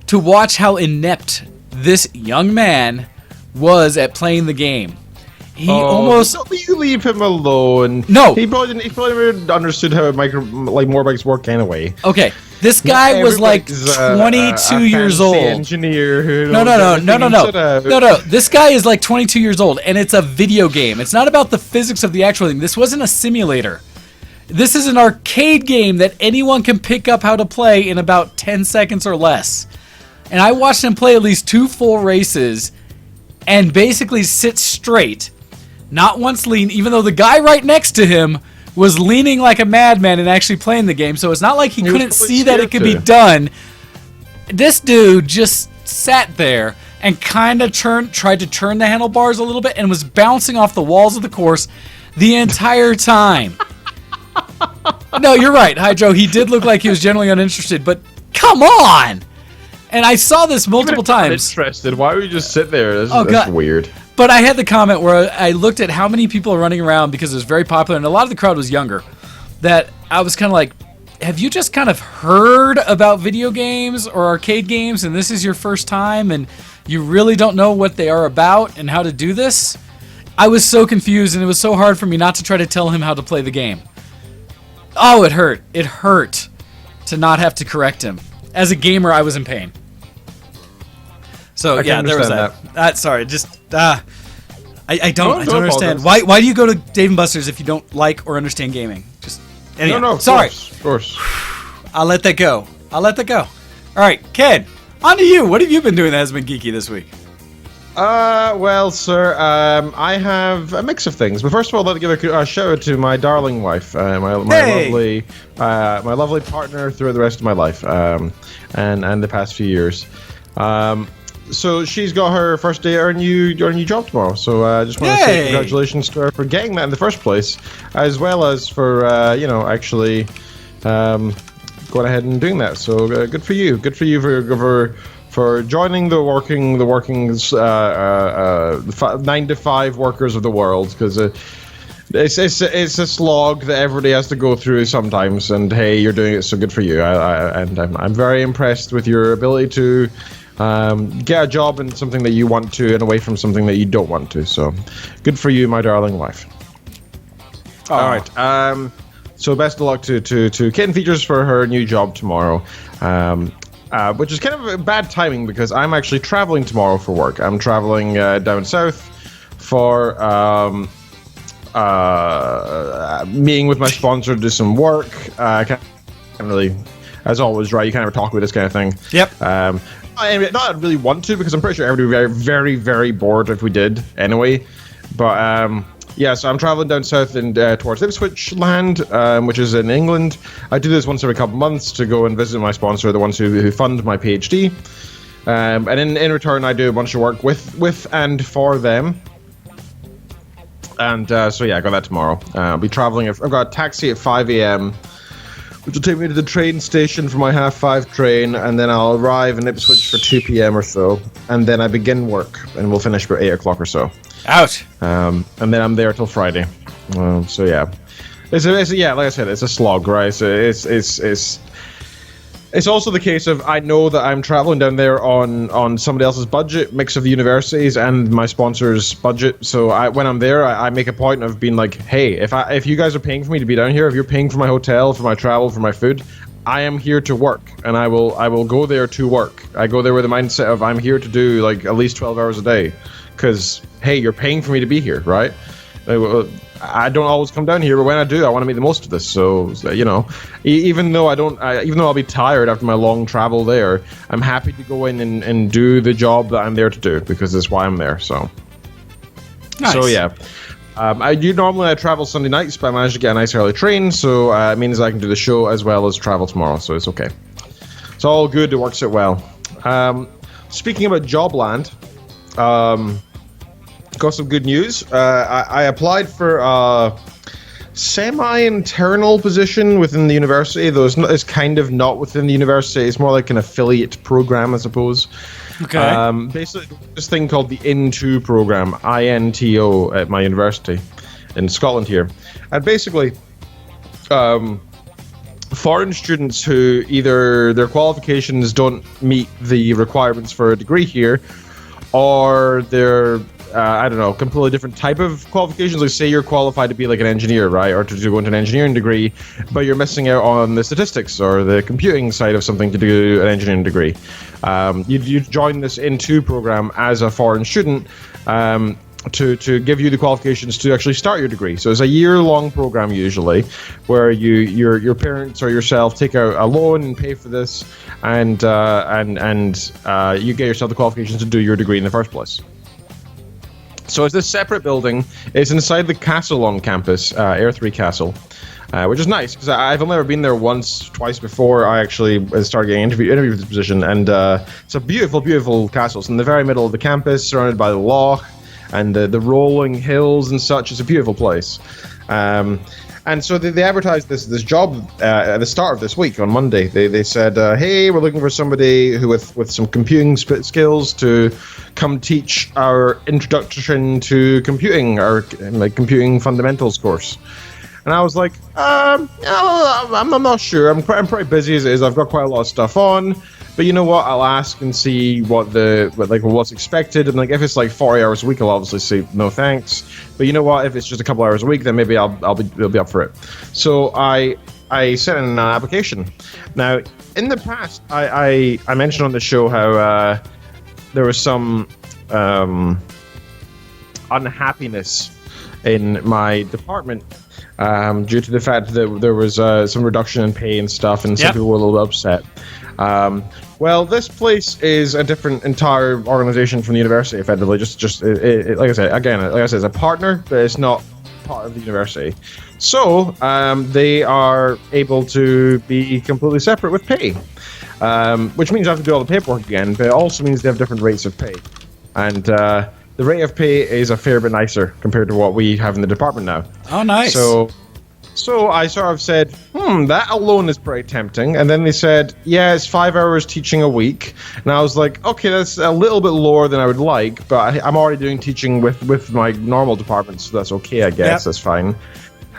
to watch how inept this young man was at playing the game. He almost... You leave him alone. No. He probably never understood how motorbikes work anyway. Okay. This guy was like 22 years old. Engineer who No. This guy is like 22 years old, and it's a video game. It's not about the physics of the actual thing. This wasn't a simulator. This is an arcade game that anyone can pick up how to play in about 10 seconds or less. And I watched him play at least 2 full races and basically sit straight, not once lean, even though the guy right next to him was leaning like a madman and actually playing the game. So it's not like he couldn't see that it could be done. This dude just sat there and kind of tried to turn the handlebars a little bit and was bouncing off the walls of the course the entire time. No, you're right, Hydro. He did look like he was generally uninterested, but come on! And I saw this multiple times. Interested? Why would you just sit there? That's weird. But I had the comment where I looked at how many people are running around because it was very popular, and a lot of the crowd was younger, that I was kind of like, have you just kind of heard about video games or arcade games, and this is your first time, and you really don't know what they are about and how to do this? I was so confused, and it was so hard for me not to try to tell him how to play the game. Oh, it hurt. It hurt to not have to correct him. As a gamer, I was in pain. So yeah, there was that. Sorry, just I don't understand. Why do you go to Dave & Buster's if you don't like or understand gaming? Just anyhow. No, sorry. Of course. I'll let that go. All right, Ken, on to you. What have you been doing that has been geeky this week? Well, sir, I have a mix of things. But first of all, I'd like to give a shout out to my darling wife, my lovely partner throughout the rest of my life, and the past few years. So she's got her first day at her new job tomorrow. So I just want to say congratulations to her for getting that in the first place, as well as for actually going ahead and doing that. So good for you. Good for you for joining the working 9 to 5 workers of the world, because it's a slog that everybody has to go through sometimes. And hey, you're doing it, so good for you. I'm very impressed with your ability to get a job in something that you want to and away from something that you don't want to. So good for you, my darling wife. All right. So best of luck to Kitten Features for her new job tomorrow. Which is kind of bad timing because I'm actually traveling tomorrow for work. I'm traveling down south for meeting with my sponsor to do some work. Can't really, as always, right? You can't ever talk about this kind of thing. Yep. Not really want to, because I'm pretty sure everybody would be very, very, very bored if we did anyway. But yeah, so I'm traveling down south and towards Ipswich land, which is in England. I do this once every couple months to go and visit my sponsor, the ones who fund my PhD. And in return, I do a bunch of work with and for them. And so yeah, I got that tomorrow. I'll be traveling. I've got a taxi at 5 a.m., which will take me to the train station for my 5:30 train, and then I'll arrive in Ipswich for 2 p.m. or so, and then I begin work, and we'll finish about 8 o'clock or so. Ouch. And then I'm there till Friday. So yeah, it's like I said, it's a slog, right? So it's also the case of I know that I'm traveling down there on somebody else's budget, mix of the universities and my sponsor's budget. So when I'm there, I make a point of being like, hey, if you guys are paying for me to be down here, if you're paying for my hotel, for my travel, for my food, I am here to work, and I will go there to work. I go there with the mindset of I'm here to do like at least 12 hours a day, because hey, you're paying for me to be here, right? I don't always come down here, but when I do, I want to make the most of this. So you know, even though I'll be tired after my long travel there, I'm happy to go in and do the job that I'm there to do, because that's why I'm there. So, nice. So yeah, I normally travel Sunday nights, but I managed to get a nice early train, so it means I can do the show as well as travel tomorrow. So it's okay. It's all good. It works out well. Speaking about Jobland, got some good news. I applied for a semi-internal position within the university, though it's kind of not within the university. It's more like an affiliate program, I suppose. Okay. Basically, this thing called the INTO program, INTO, at my university in Scotland here. And basically, foreign students who either their qualifications don't meet the requirements for a degree here, or they're completely different type of qualifications. Like say you're qualified to be like an engineer, right? Or to go into an engineering degree, but you're missing out on the statistics or the computing side of something to do an engineering degree. You join this INTO program as a foreign student to give you the qualifications to actually start your degree. So it's a year-long program usually, where your parents or yourself take out a loan and pay for this, and you get yourself the qualifications to do your degree in the first place. So it's this separate building. It's inside the castle on campus, Air 3 Castle, which is nice because I've only ever been there twice before I actually started getting interviewed for this position. And it's a beautiful, beautiful castle. It's in the very middle of the campus, surrounded by the loch and the rolling hills and such. It's a beautiful place. And so they advertised this job at the start of this week on Monday. They said, hey, we're looking for somebody who with some computing skills to come teach our introduction to computing, our computing fundamentals course. And I was like, I'm not sure. I'm pretty busy as it is. I've got quite a lot of stuff on. But you know what? I'll ask and see what's expected. And like if it's like 40 hours a week, I'll obviously say no thanks. But you know what? If it's just a couple hours a week, then maybe I'll be up for it. So I sent in an application. Now in the past, I mentioned on the show how there was some unhappiness in my department due to the fact that there was some reduction in pay and stuff, and some people were a little bit upset. Well, this place is a different entire organization from the university, effectively. Just like I said, it's a partner, but it's not part of the university. So they are able to be completely separate with pay, which means I have to do all the paperwork again, but it also means they have different rates of pay. And the rate of pay is a fair bit nicer compared to what we have in the department now. Oh, nice. So I sort of said, that alone is pretty tempting. And then they said, yeah, it's 5 hours teaching a week. And I was like, okay, that's a little bit lower than I would like, but I'm already doing teaching with my normal department, so that's okay, I guess. Yep. That's fine.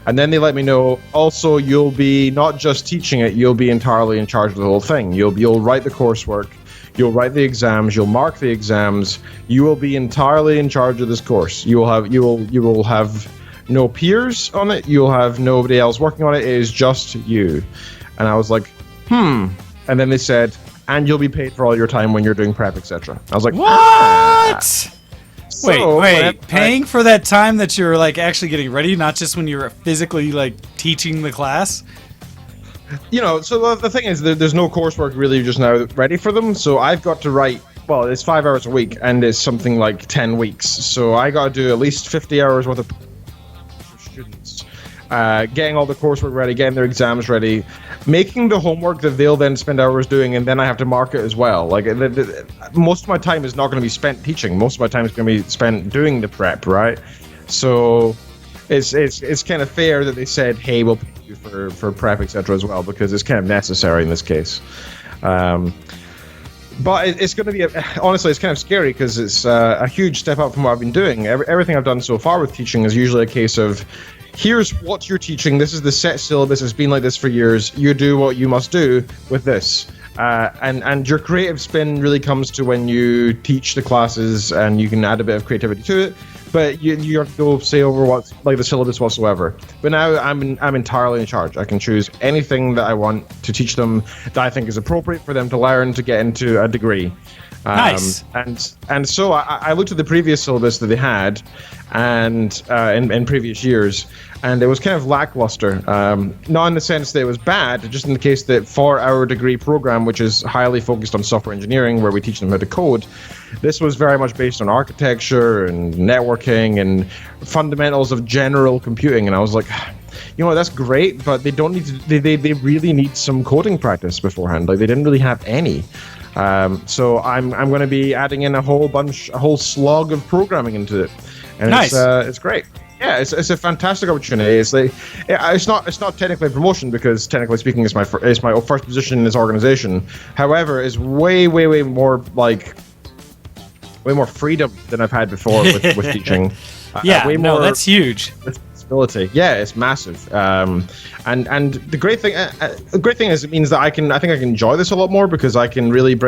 And then they let me know, also, you'll be not just teaching it, you'll be entirely in charge of the whole thing. You'll write the coursework, you'll write the exams, you'll mark the exams, you will be entirely in charge of this course. You will have no peers on it, you'll have nobody else working on it, it is just you. And I was like, And then they said, and you'll be paid for all your time when you're doing prep, etc. I was like, what? Wait, paying for that time that you're like actually getting ready, not just when you're physically like teaching the class? You know, so the thing is, there's no coursework really just now ready for them, so I've got to write, well, it's 5 hours a week, and it's something like 10 weeks, so I got to do at least 50 hours worth of students, getting all the coursework ready, getting their exams ready, making the homework that they'll then spend hours doing, and then I have to mark it as well. Like, most of my time is not going to be spent teaching. Most of my time is going to be spent doing the prep, right? So it's kind of fair that they said, hey, we'll pay you for prep, etc. as well, because it's kind of necessary in this case. But it's going to be, honestly, it's kind of scary because it's a huge step up from what I've been doing. Everything I've done so far with teaching is usually a case of, here's what you're teaching, this is the set syllabus, it's been like this for years, you do what you must do with this. And your creative spin really comes to when you teach the classes and you can add a bit of creativity to it. But you have to go say over what's like the syllabus whatsoever. But now I'm entirely in charge. I can choose anything that I want to teach them that I think is appropriate for them to learn to get into a degree. Nice. And so I looked at the previous syllabus that they had, and in previous years, and it was kind of lackluster. Not in the sense that it was bad, just in the case that for our degree program, which is highly focused on software engineering, where we teach them how to code, this was very much based on architecture and networking and fundamentals of general computing. And I was like, you know, that's great, but they don't need to. They really need some coding practice beforehand. Like, they didn't really have any. So I'm going to be adding in a whole slug of programming into it, and nice. It's great. Yeah, it's a fantastic opportunity. It's like, it's not technically a promotion, because technically speaking, it's my first position in this organization. However, it's way more freedom than I've had before with teaching. That's huge. Responsibility. Yeah, it's massive. And the great thing is, it means that I think I can enjoy this a lot more, because I can really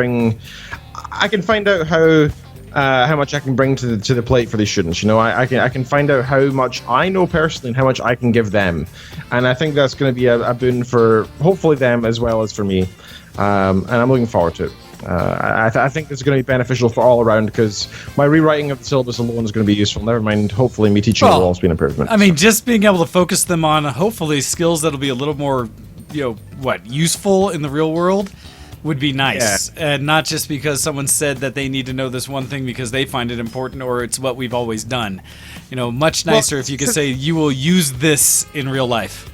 I can find out how much I can bring to the plate for these students. You know, I can find out how much I know personally and how much I can give them, and I think that's going to be a boon for hopefully them as well as for me. And I'm looking forward to it. I think it's going to be beneficial for all around, because my rewriting of the syllabus alone is going to be useful. Never mind, hopefully, me teaching will also be an improvement. I mean, just being able to focus them on hopefully skills that'll be a little more, useful in the real world would be nice. Yeah. And not just because someone said that they need to know this one thing because they find it important, or it's what we've always done. Much nicer if you could say you will use this in real life.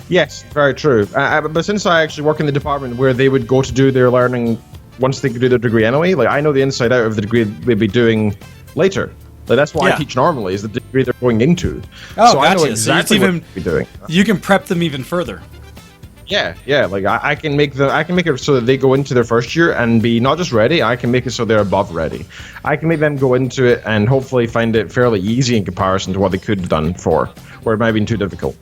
Yes, very true. But since I actually work in the department where they would go to do their learning once they could do their degree anyway, like, I know the inside out of the degree they'd be doing later. Like, that's what I teach normally, is the degree they're going into. Oh, so gotcha. I know exactly what they'd be doing. You can prep them even further. Yeah. Like, I can make it so that they go into their first year and be not just ready. I can make it so they're above ready. I can make them go into it and hopefully find it fairly easy in comparison to what they could have done where it might have been too difficult.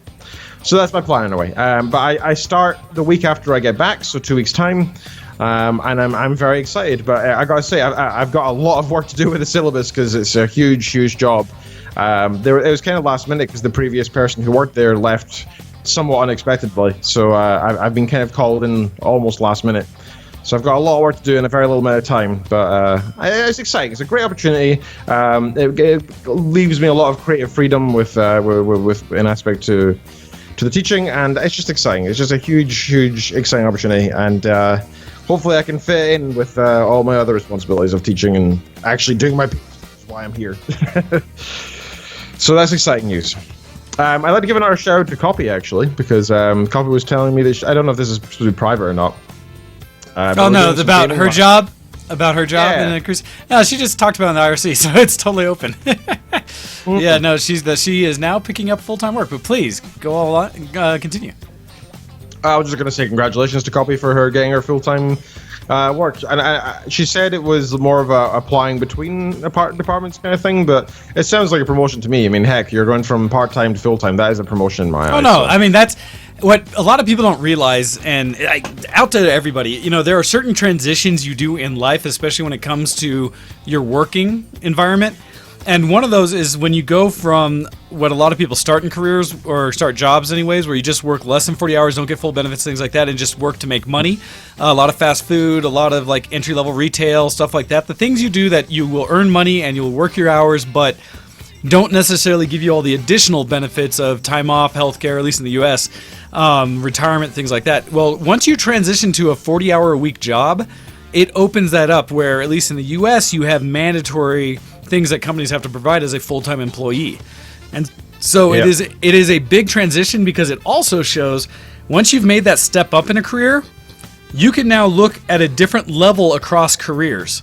So that's my plan anyway. But I start the week after I get back, so 2 weeks' time, and I'm very excited. But I gotta say, I've got a lot of work to do with the syllabus, because it's a huge job. It was kind of last minute, because the previous person who worked there left somewhat unexpectedly. So I've been kind of called in almost last minute. So I've got a lot of work to do in a very little amount of time, but it's exciting. It's a great opportunity. It leaves me a lot of creative freedom with an aspect to the teaching, and it's just exciting. It's just a huge exciting opportunity, and hopefully I can fit in with all my other responsibilities of teaching and actually doing my PhD. That's why I'm here. So that's exciting news. I'd like to give another shout out to Kopii, actually, because Kopii was telling me that I don't know if this is supposed to be private or not. It's about her job. About her job in the cruise. No, she just talked about it in the IRC, so it's totally open. Yeah, no, she is now picking up full-time work. But please go continue. I was just going to say congratulations to Kopii for her getting her full-time work. And she said it was more of a applying between departments kind of thing, but it sounds like a promotion to me. I mean, heck, you're going from part-time to full-time. That is a promotion in my eyes. Oh, no, so. I mean, that's what a lot of people don't realize, and out to everybody, there are certain transitions you do in life, especially when it comes to your working environment. And one of those is when you go from what a lot of people start in careers, or start jobs anyways, where you just work less than 40 hours, don't get full benefits, things like that, and just work to make money. A lot of fast food, a lot of like entry-level retail, stuff like that. The things you do that you will earn money and you'll work your hours, but don't necessarily give you all the additional benefits of time off, healthcare, at least in the U.S., retirement, things like that. Well, once you transition to a 40-hour-a-week job, it opens that up where, at least in the U.S., you have mandatory things that companies have to provide as a full-time employee. And so it is a big transition, because it also shows once you've made that step up in a career, you can now look at a different level across careers.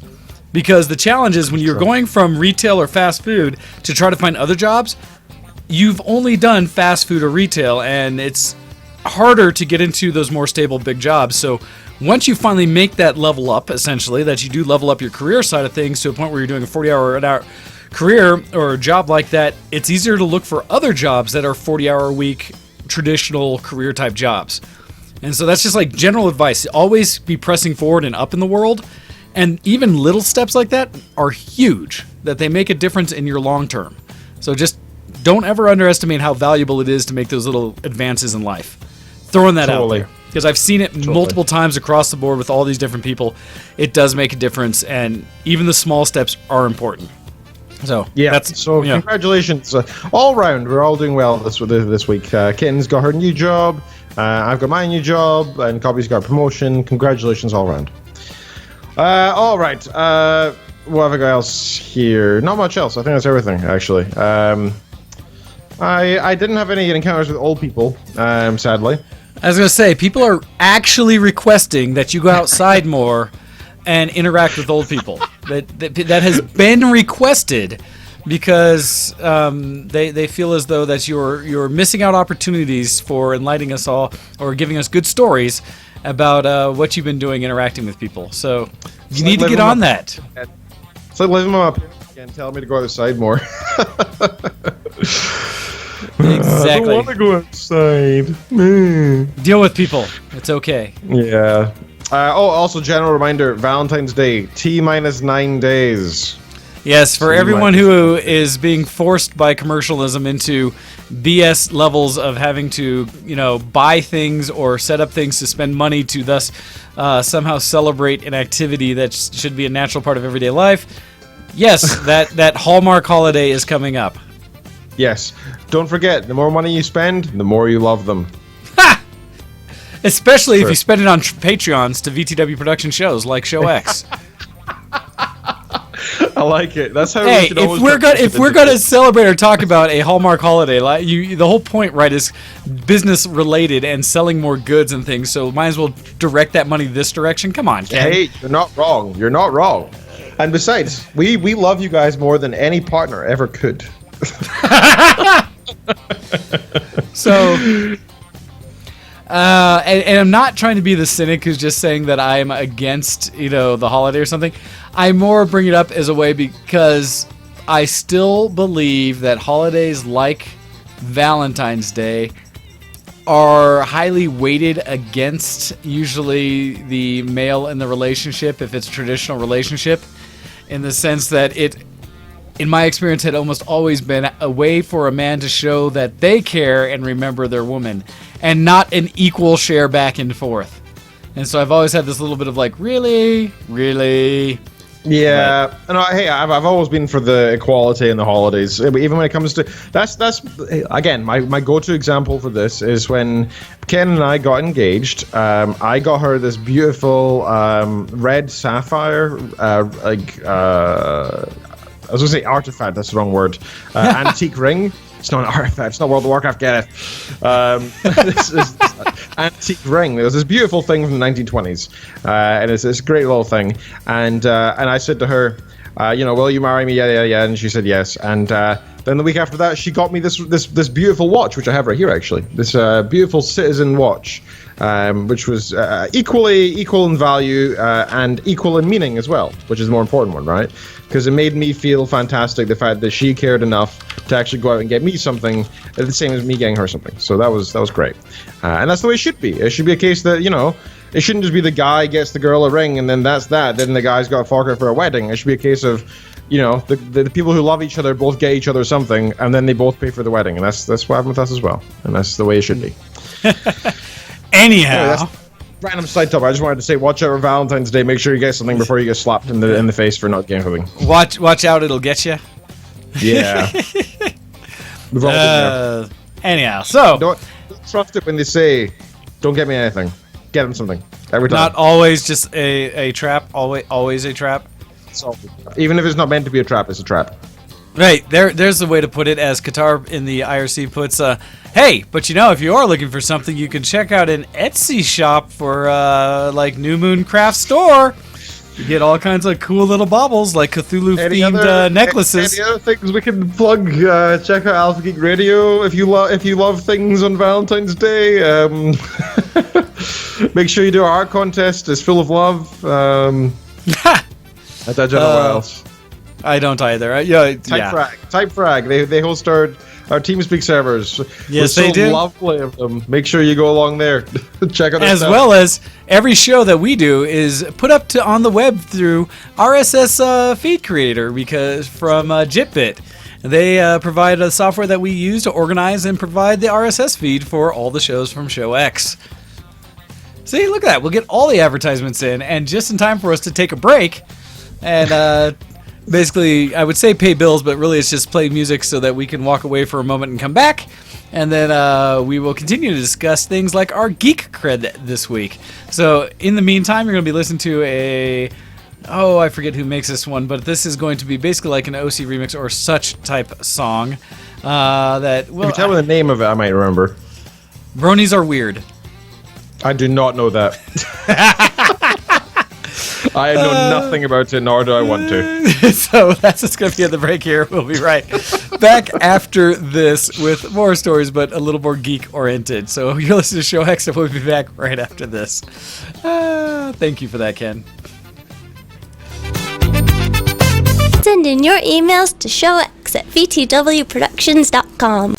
Because the challenge is when you're going from retail or fast food to try to find other jobs, you've only done fast food or retail, and it's harder to get into those more stable big jobs. So once you finally make that level up, essentially, that you do level up your career side of things to a point where you're doing a 40-hour an hour career or a job like that, it's easier to look for other jobs that are 40-hour a week, traditional career type jobs. And so that's just like general advice. Always be pressing forward and up in the world. And even little steps like that are huge, that they make a difference in your long term. So just don't ever underestimate how valuable it is to make those little advances in life. Throwing that out there. Because I've seen it multiple times across the board with all these different people. It does make a difference, and even the small steps are important. So yeah, congratulations all round. We're all doing well this week. Kitten's got her new job. I've got my new job, and Kopie's got a promotion. Congratulations all round. All right. What have I got else here? Not much else. I think that's everything, actually. I didn't have any encounters with old people, sadly. I was going to say, people are actually requesting that you go outside more and interact with old people. That has been requested because they feel as though that you're missing out opportunities for enlightening us all or giving us good stories about what you've been doing interacting with people. So you need to get on that. It's like living with my parents again, telling me to go outside more. Exactly. I don't want to go outside. Deal with people. It's okay. Yeah. Also, general reminder, Valentine's Day, T-9 days. Yes, for everyone who is being forced by commercialism into BS levels of having to, buy things or set up things to spend money to thus somehow celebrate an activity that should be a natural part of everyday life. Yes, that Hallmark holiday is coming up. Yes. Don't forget, the more money you spend, the more you love them. Ha! Especially if you spend it on Patreons to VTW production shows like Show X. I like it. That's how hey, we should always if we're gonna celebrate or talk about a Hallmark holiday, the whole point, right, is business related and selling more goods and things. So might as well direct that money this direction. Come on, Ken. Hey, you're not wrong. You're not wrong. And besides, we love you guys more than any partner ever could. So, and I'm not trying to be the cynic who's just saying that I'm against, the holiday or something. I more bring it up as a way because I still believe that holidays like Valentine's Day are highly weighted against usually the male in the relationship, if it's a traditional relationship, in the sense that it, in my experience, had almost always been a way for a man to show that they care and remember their woman, and not an equal share back and forth. And so I've always had this little bit of like, really? Yeah, and hey, I've always been for the equality in the holidays. Even when it comes to that's again my go-to example for this is when Ken and I got engaged. I got her this beautiful red sapphire, I was going to say artifact, that's the wrong word. Antique ring. It's not an artifact, it's not World of Warcraft, get it. This is antique ring. It was this beautiful thing from the 1920s. And it's this great little thing. And I said to her, will you marry me? Yeah. And she said yes. And then the week after that, she got me this beautiful watch, which I have right here, actually. This beautiful Citizen watch. Which was equal in value and equal in meaning as well, which is the more important one, right? Because it made me feel fantastic, the fact that she cared enough to actually go out and get me something the same as me getting her something. So that was great. And that's the way it should be. It should be a case that, it shouldn't just be the guy gets the girl a ring and then that's that. Then the guy's got to fork her for a wedding. It should be a case of, the people who love each other both get each other something and then they both pay for the wedding. And that's what happened with us as well. And that's the way it should be. Anyhow, that's random side topic. I just wanted to say, watch out for Valentine's Day. Make sure you get something before you get slapped in the face for not getting something. Watch out, it'll get you. Yeah. We've all been there. Anyhow, so don't trust it when they say, "Don't get me anything." Get them something every time. Not always just a trap. Always a trap. Even if it's not meant to be a trap, it's a trap. Right, there's the way to put it, as Qatar in the IRC puts, hey, but if you are looking for something, you can check out an Etsy shop for, New Moon Craft Store. You get all kinds of cool little baubles like Cthulhu-themed necklaces. Any other things we can plug? Check out Alpha Geek Radio if you love things on Valentine's Day. Make sure you do our art contest. It's full of love. I don't know what else. I don't either. Type Frag. They host our TeamSpeak servers. Yes, We're they do. Lovely of them. Make sure you go along there. Check out their As stuff. well as every show that we do is put up on the web through RSS feed creator because from Jitbit. They provide a software that we use to organize and provide the RSS feed for all the shows from Show X. See, look at that. We'll get all the advertisements in, and just in time for us to take a break. And basically, I would say pay bills, but really it's just play music so that we can walk away for a moment and come back. And then we will continue to discuss things like our geek cred this week. So in the meantime, you're going to be listening to I forget who makes this one, but this is going to be basically like an OC remix or such type song. If you tell me the name of it, I might remember. Bronies Are Weird. I do not know that. I know nothing about it, nor do I want to. So that's just going to be at the break here. We'll be right back after this with more stories, but a little more geek-oriented. So you're listening to Show X, and we'll be back right after this. Thank you for that, Ken. Send in your emails to showx@vtwproductions.com.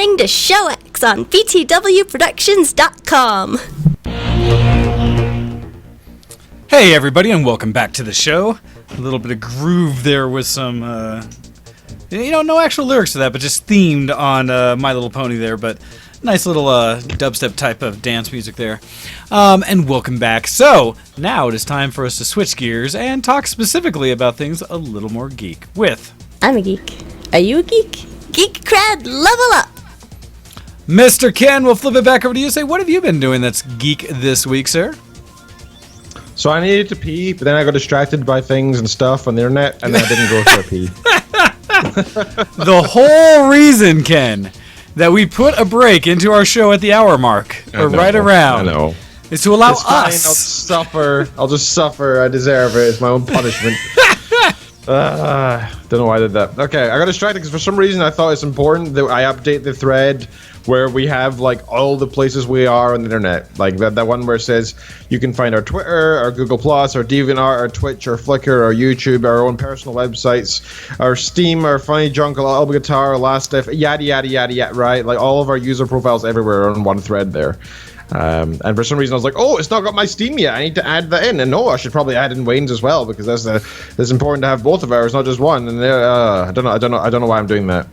listening to Show X on btwproductions.com. Hey everybody, and welcome back to the show. A little bit of groove there with some, no actual lyrics to that, but just themed on My Little Pony there, but nice little dubstep type of dance music there. And welcome back. So, now it is time for us to switch gears and talk specifically about things a little more geek with... I'm a geek. Are you a geek? Geek cred, level up! Mr. Ken, we'll flip it back over to you. Say, what have you been doing that's geek this week, sir? So I needed to pee, but then I got distracted by things and stuff on the internet, and then I didn't go for a pee. The whole reason, Ken, that we put a break into our show at the hour mark, or right around, is to allow it's fine, us. I'll just suffer. I deserve it. It's my own punishment. Don't know why I did that. Okay, I got distracted because for some reason I thought it's important that I update the thread where we have like all the places we are on the internet. Like that one where it says you can find our Twitter, our Google Plus, our DeviantArt, our Twitch, our Flickr, our YouTube, our own personal websites, our Steam, our Funny Junk, our Elbow Guitar, our Last Stuff, yada yada yada yada. Right, like all of our user profiles everywhere are on one thread there. And for some reason I was like, oh, it's not got my Steam yet. I need to add that in. And no, I should probably add in Wayne's as well because that's important to have both of ours, not just one. And I don't know why I'm doing that.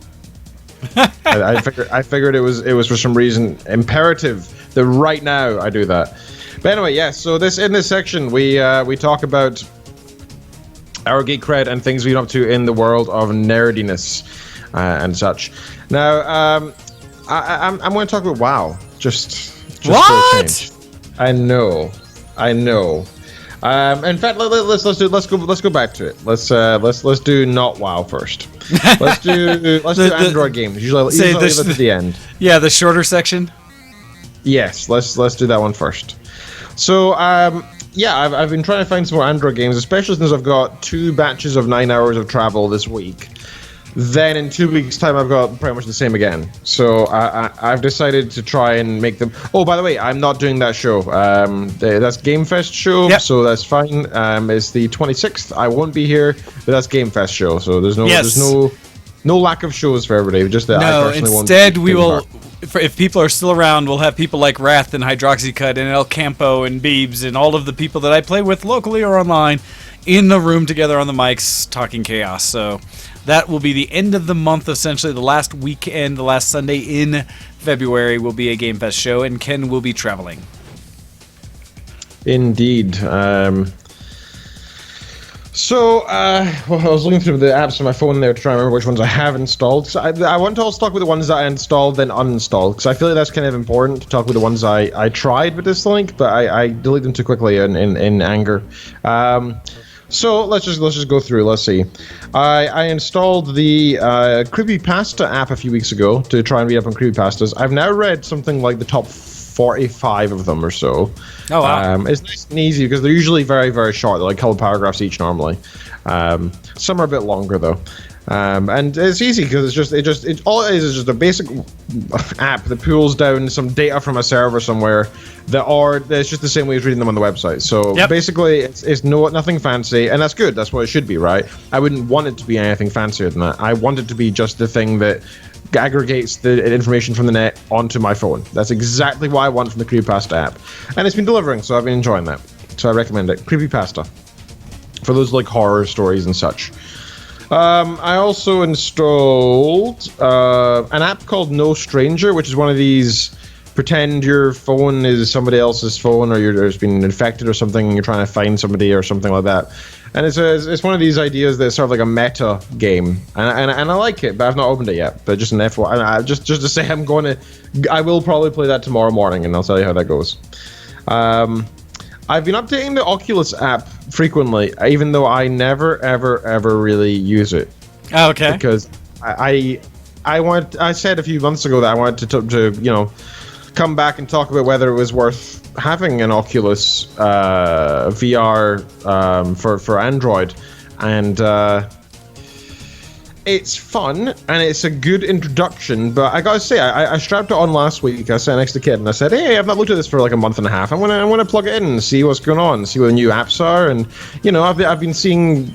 I figured it was for some reason imperative that right now I do that. But anyway, yes. So in this section we talk about our geek cred and things we've been up to in the world of nerdiness and such. Now I'm going to talk about WoW. Just what? For a change. I know. In fact, let's go back to it. Let's do not WoW first. Let's do Android games. Usually leave it to the end. Yeah, the shorter section. Yes, let's do that one first. So I've been trying to find some more Android games, especially since I've got 2 batches of 9 hours of travel this week. Then in 2 weeks' time, I've got pretty much the same again. So I've decided to try and make them. Oh, by the way, I'm not doing that show. That's Gamefest show, yep. So that's fine. It's the 26th. I won't be here, but that's Gamefest show. So there's no lack of shows for everybody. Just that I personally won't. Instead, we will. If people are still around, we'll have people like Wrath and Hydroxycut and El Campo and Beebs and all of the people that I play with locally or online in the room together on the mics talking chaos. So that will be the end of the month, essentially. The last weekend, the last Sunday in February will be a Game Fest show, and Ken will be traveling. Indeed. So, I was looking through the apps on my phone there to try and remember which ones I have installed. So I want to talk with the ones that I installed then uninstalled, because I feel like that's kind of important to talk with the ones I tried with this link, but I deleted them too quickly in anger. So let's just go through. Let's see. I installed the Creepypasta app a few weeks ago to try and read up on creepypastas. I've now read something like the top 45 of them or so. Oh wow! It's nice and easy because they're usually very, very short. They're like a couple paragraphs each normally. Some are a bit longer though. And it's easy because all it is just a basic app that pulls down some data from a server somewhere that's just the same way as reading them on the website. So basically it's nothing fancy, and that's good. That's what it should be, right? I wouldn't want it to be anything fancier than that. I want it to be just the thing that aggregates the information from the net onto my phone. That's exactly what I want from the Creepypasta app. And it's been delivering, so I've been enjoying that. So I recommend it. Creepypasta. For those like horror stories and such. I also installed an app called No Stranger, which is one of these pretend your phone is somebody else's phone, or it's been infected or something, and you're trying to find somebody or something like that. And it's one of these ideas that's sort of like a meta game, and I like it, but I've not opened it yet. But just an FYI, just to say, I will probably play that tomorrow morning, and I'll tell you how that goes. I've been updating the Oculus app frequently, even though I never, ever really use it. Oh, okay. Because I said a few months ago that I wanted to come back and talk about whether it was worth having an Oculus VR for Android, and it's fun and it's a good introduction. But I gotta say, I strapped it on last week. I sat next to Kitten and I said, "Hey, I've not looked at this for like a month and a half. I want to plug it in and see what's going on, see what the new apps are." And I've been seeing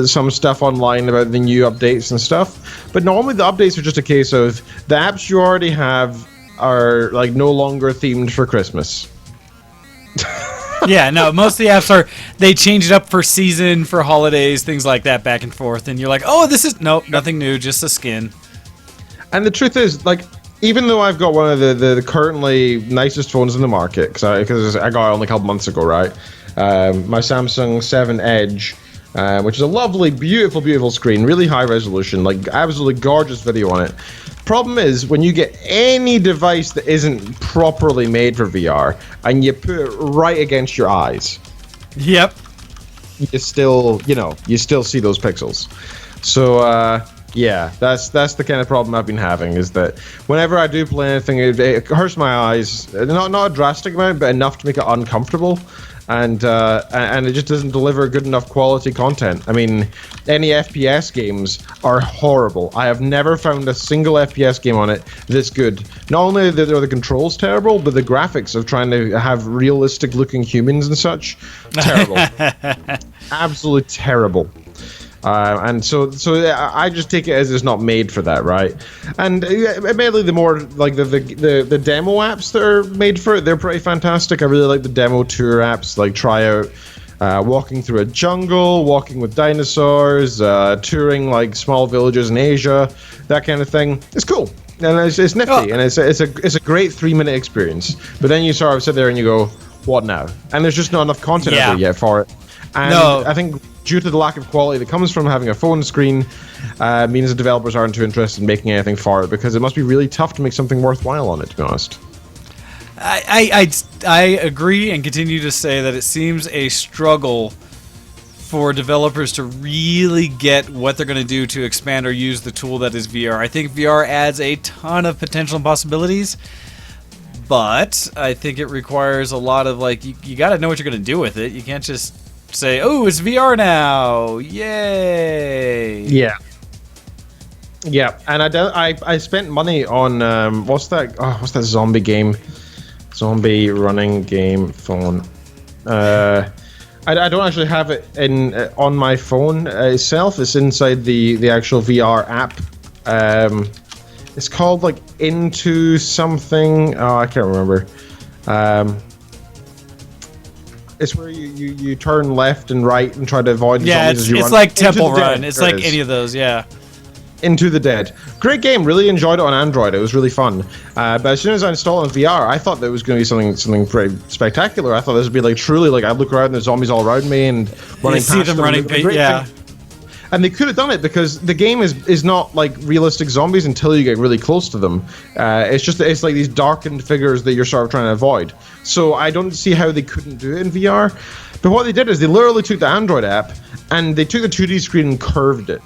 some stuff online about the new updates and stuff. But normally the updates are just a case of the apps you already have are like no longer themed for Christmas. Yeah, no, most of the apps they change it up for season, for holidays, things like that, back and forth. And you're like, oh, this is, nope, nothing new, just a skin. And the truth is, like, even though I've got one of the currently nicest phones in the market, because I got it only a couple months ago, right? My Samsung 7 Edge, which is a lovely, beautiful screen, really high resolution, like absolutely gorgeous video on it. Problem is, when you get any device that isn't properly made for VR and you put it right against your eyes, yep, you still see those pixels. So yeah, that's the kind of problem I've been having, is that whenever I do play anything, it hurts my eyes. Not a drastic amount, but enough to make it uncomfortable. And it just doesn't deliver good enough quality content. I mean, any FPS games are horrible. I have never found a single FPS game on it this good. Not only are the controls terrible, but the graphics of trying to have realistic looking humans and such, terrible. Absolutely terrible. And so I just take it as it's not made for that, right? And admittedly, the more like the demo apps that are made for it, they're pretty fantastic. I really like the demo tour apps, like try out walking through a jungle, walking with dinosaurs, touring like small villages in Asia, that kind of thing. It's cool. And it's nifty, and it's a great 3-minute experience. But then you sort of sit there and you go, what now? And there's just not enough content out there yet for it. And I think due to the lack of quality that comes from having a phone screen, means the developers aren't too interested in making anything for it, because it must be really tough to make something worthwhile on it, to be honest. I agree and continue to say that it seems a struggle for developers to really get what they're going to do to expand or use the tool that is VR. I think VR adds a ton of potential and possibilities, but I think it requires a lot of, like, you got to know what you're going to do with it. You can't just say, oh, it's VR now, yay. Yeah, and I spent money on what's that zombie game, zombie running game phone. I don't actually have it on my phone itself. It's inside the actual VR app. It's called like Into something. Oh, I can't remember. It's where you turn left and right and try to avoid the zombies as you run. It's like Temple Run. It's like any of those, yeah. Into the Dead. Great game. Really enjoyed it on Android. It was really fun. But as soon as I installed it on VR, I thought that it was going to be something pretty spectacular. I thought this would be like truly like I'd look around and there's zombies all around me and running past see them running, yeah. And they could have done it because the game is not like realistic zombies until you get really close to them. It's like these darkened figures that you're sort of trying to avoid. So I don't see how they couldn't do it in VR. But what they did is they literally took the Android app and they took the 2D screen and curved it.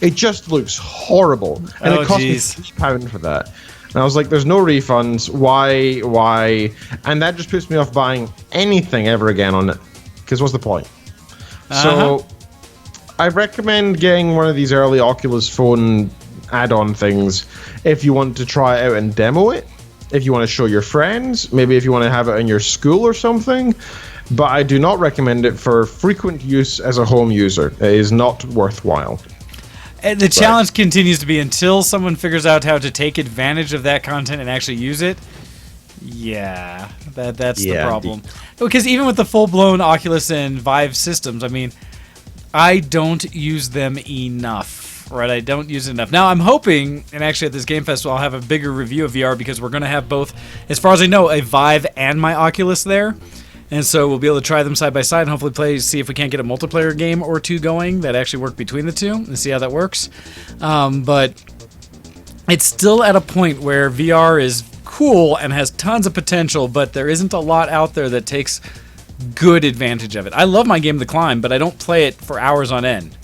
It just looks horrible. And it cost me £3 for that. And I was like, there's no refunds. Why? And that just puts me off buying anything ever again on it. Because what's the point? So I recommend getting one of these early Oculus phone add-on things if you want to try it out and demo it. If you want to show your friends. Maybe if you want to have it in your school or something. But I do not recommend it for frequent use as a home user. It is not worthwhile. And the challenge continues to be until someone figures out how to take advantage of that content and actually use it. Yeah, that's the problem. Because even with the full-blown Oculus and Vive systems, I mean, I don't use them enough, right? I don't use it enough. Now, I'm hoping, and actually at this Gamefest, I'll have a bigger review of VR because we're going to have both, as far as I know, a Vive and my Oculus there. And so we'll be able to try them side by side and hopefully see if we can't get a multiplayer game or two going that actually work between the two and see how that works. But it's still at a point where VR is cool and has tons of potential, but there isn't a lot out there that takes good advantage of it. I love my game The Climb, but I don't play it for hours on end.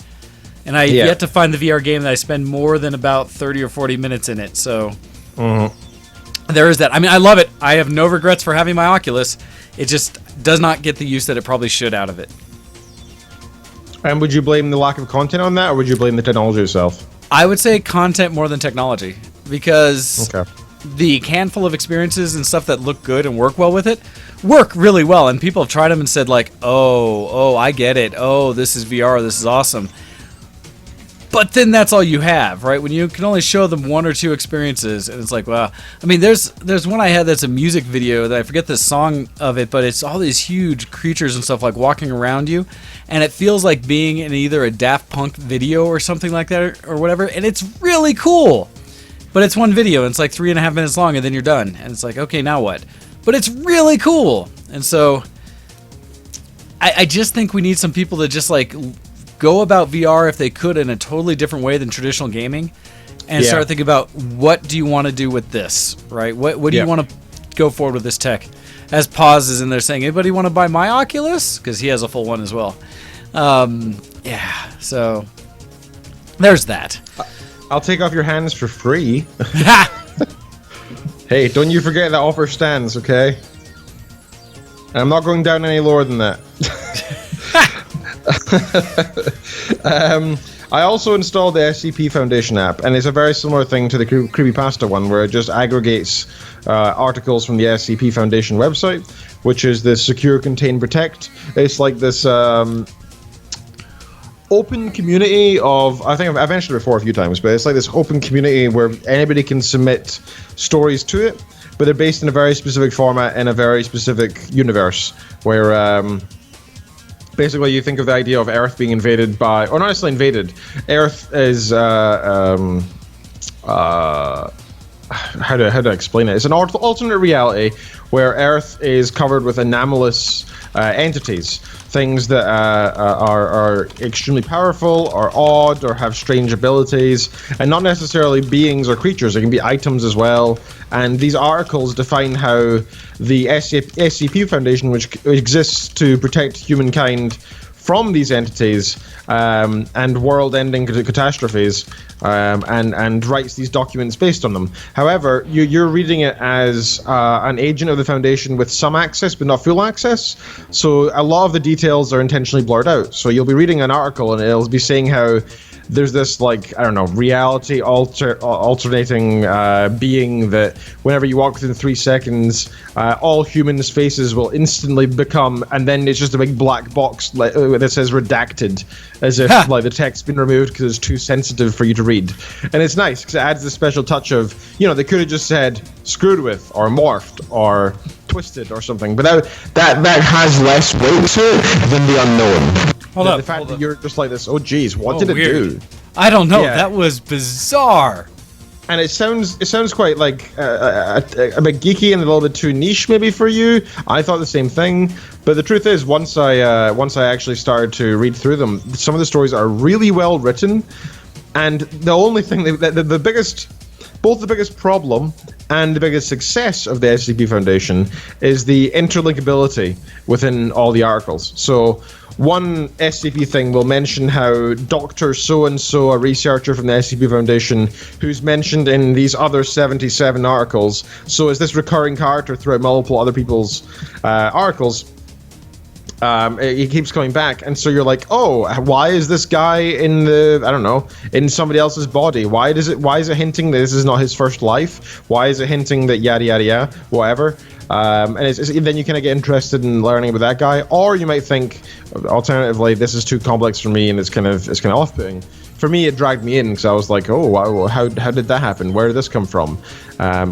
And I yet to find the VR game that I spend more than about 30 or 40 minutes in it. So there is that. I mean, I love it. I have no regrets for having my Oculus. It just does not get the use that it probably should out of it. And would you blame the lack of content on that, or would you blame the technology itself? I would say content more than technology, because the handful of experiences and stuff that look good and work well with it work really well, and people have tried them and said like, oh, I get it. Oh, this is VR. This is awesome. But then that's all you have, right? When you can only show them one or two experiences, and it's like, wow. I mean, there's one I had that's a music video that I forget the song of it, but it's all these huge creatures and stuff like walking around you, and it feels like being in either a Daft Punk video or something like that or whatever, and it's really cool. But it's one video, and it's like 3.5 minutes long, and then you're done. And it's like, okay, now what? But it's really cool. And so I just think we need some people to just like go about VR if they could in a totally different way than traditional gaming, and start thinking about what do you want to do with this, right? What do you want to go forward with this tech? As Pause is in there saying, anybody want to buy my Oculus? Because he has a full one as well. So there's that. I'll take off your hands for free. Hey, don't you forget that offer stands, okay? I'm not going down any lower than that. I also installed the SCP Foundation app, and it's a very similar thing to the Creepypasta one, where it just aggregates articles from the SCP Foundation website, which is the Secure, Contain, Protect. It's like this open community of, I think I've mentioned it before a few times, but it's like this open community where anybody can submit stories to it, but they're based in a very specific format in a very specific universe, where basically you think of the idea of Earth being invaded by, or not necessarily invaded, Earth is, how do I explain it? It's an alternate reality where Earth is covered with anomalous entities, things that are extremely powerful, or odd, or have strange abilities, and not necessarily beings or creatures. It can be items as well. And these articles define how the SCP Foundation, which exists to protect humankind from these entities and world-ending catastrophes, and writes these documents based on them. However, you're reading it as an agent of the Foundation with some access, but not full access. So a lot of the details are intentionally blurred out. So you'll be reading an article, and it'll be saying how there's this, like, I don't know, reality alternating being that whenever you walk within 3 seconds, all humans' faces will instantly become, and then it's just a big black box that says redacted, as if like the text's been removed because it's too sensitive for you to read. And it's nice because it adds the special touch of, you know, they could have just said screwed with or morphed or twisted or something, but that has less weight to it than the unknown. The fact that you're just like this, oh geez, what did it do? I don't know. Yeah. That was bizarre. And it sounds quite like a bit geeky and a little bit too niche maybe for you. I thought the same thing, but the truth is, once I actually started to read through them, some of the stories are really well written, and the only thing the biggest problem and the biggest success of the SCP Foundation is the interlinkability within all the articles. So one SCP thing will mention how Dr. So-and-so, a researcher from the SCP Foundation, who's mentioned in these other 77 articles, so is this recurring character throughout multiple other people's articles. He keeps coming back, and so you're like, oh, why is this guy in in somebody else's body? Why is it hinting that this is not his first life? Why is it hinting that yada yada yada, whatever? And then you kind of get interested in learning about that guy, or you might think, alternatively, this is too complex for me and it's kind of off-putting. For me, it dragged me in because I was like, oh, wow, how did that happen? Where did this come from?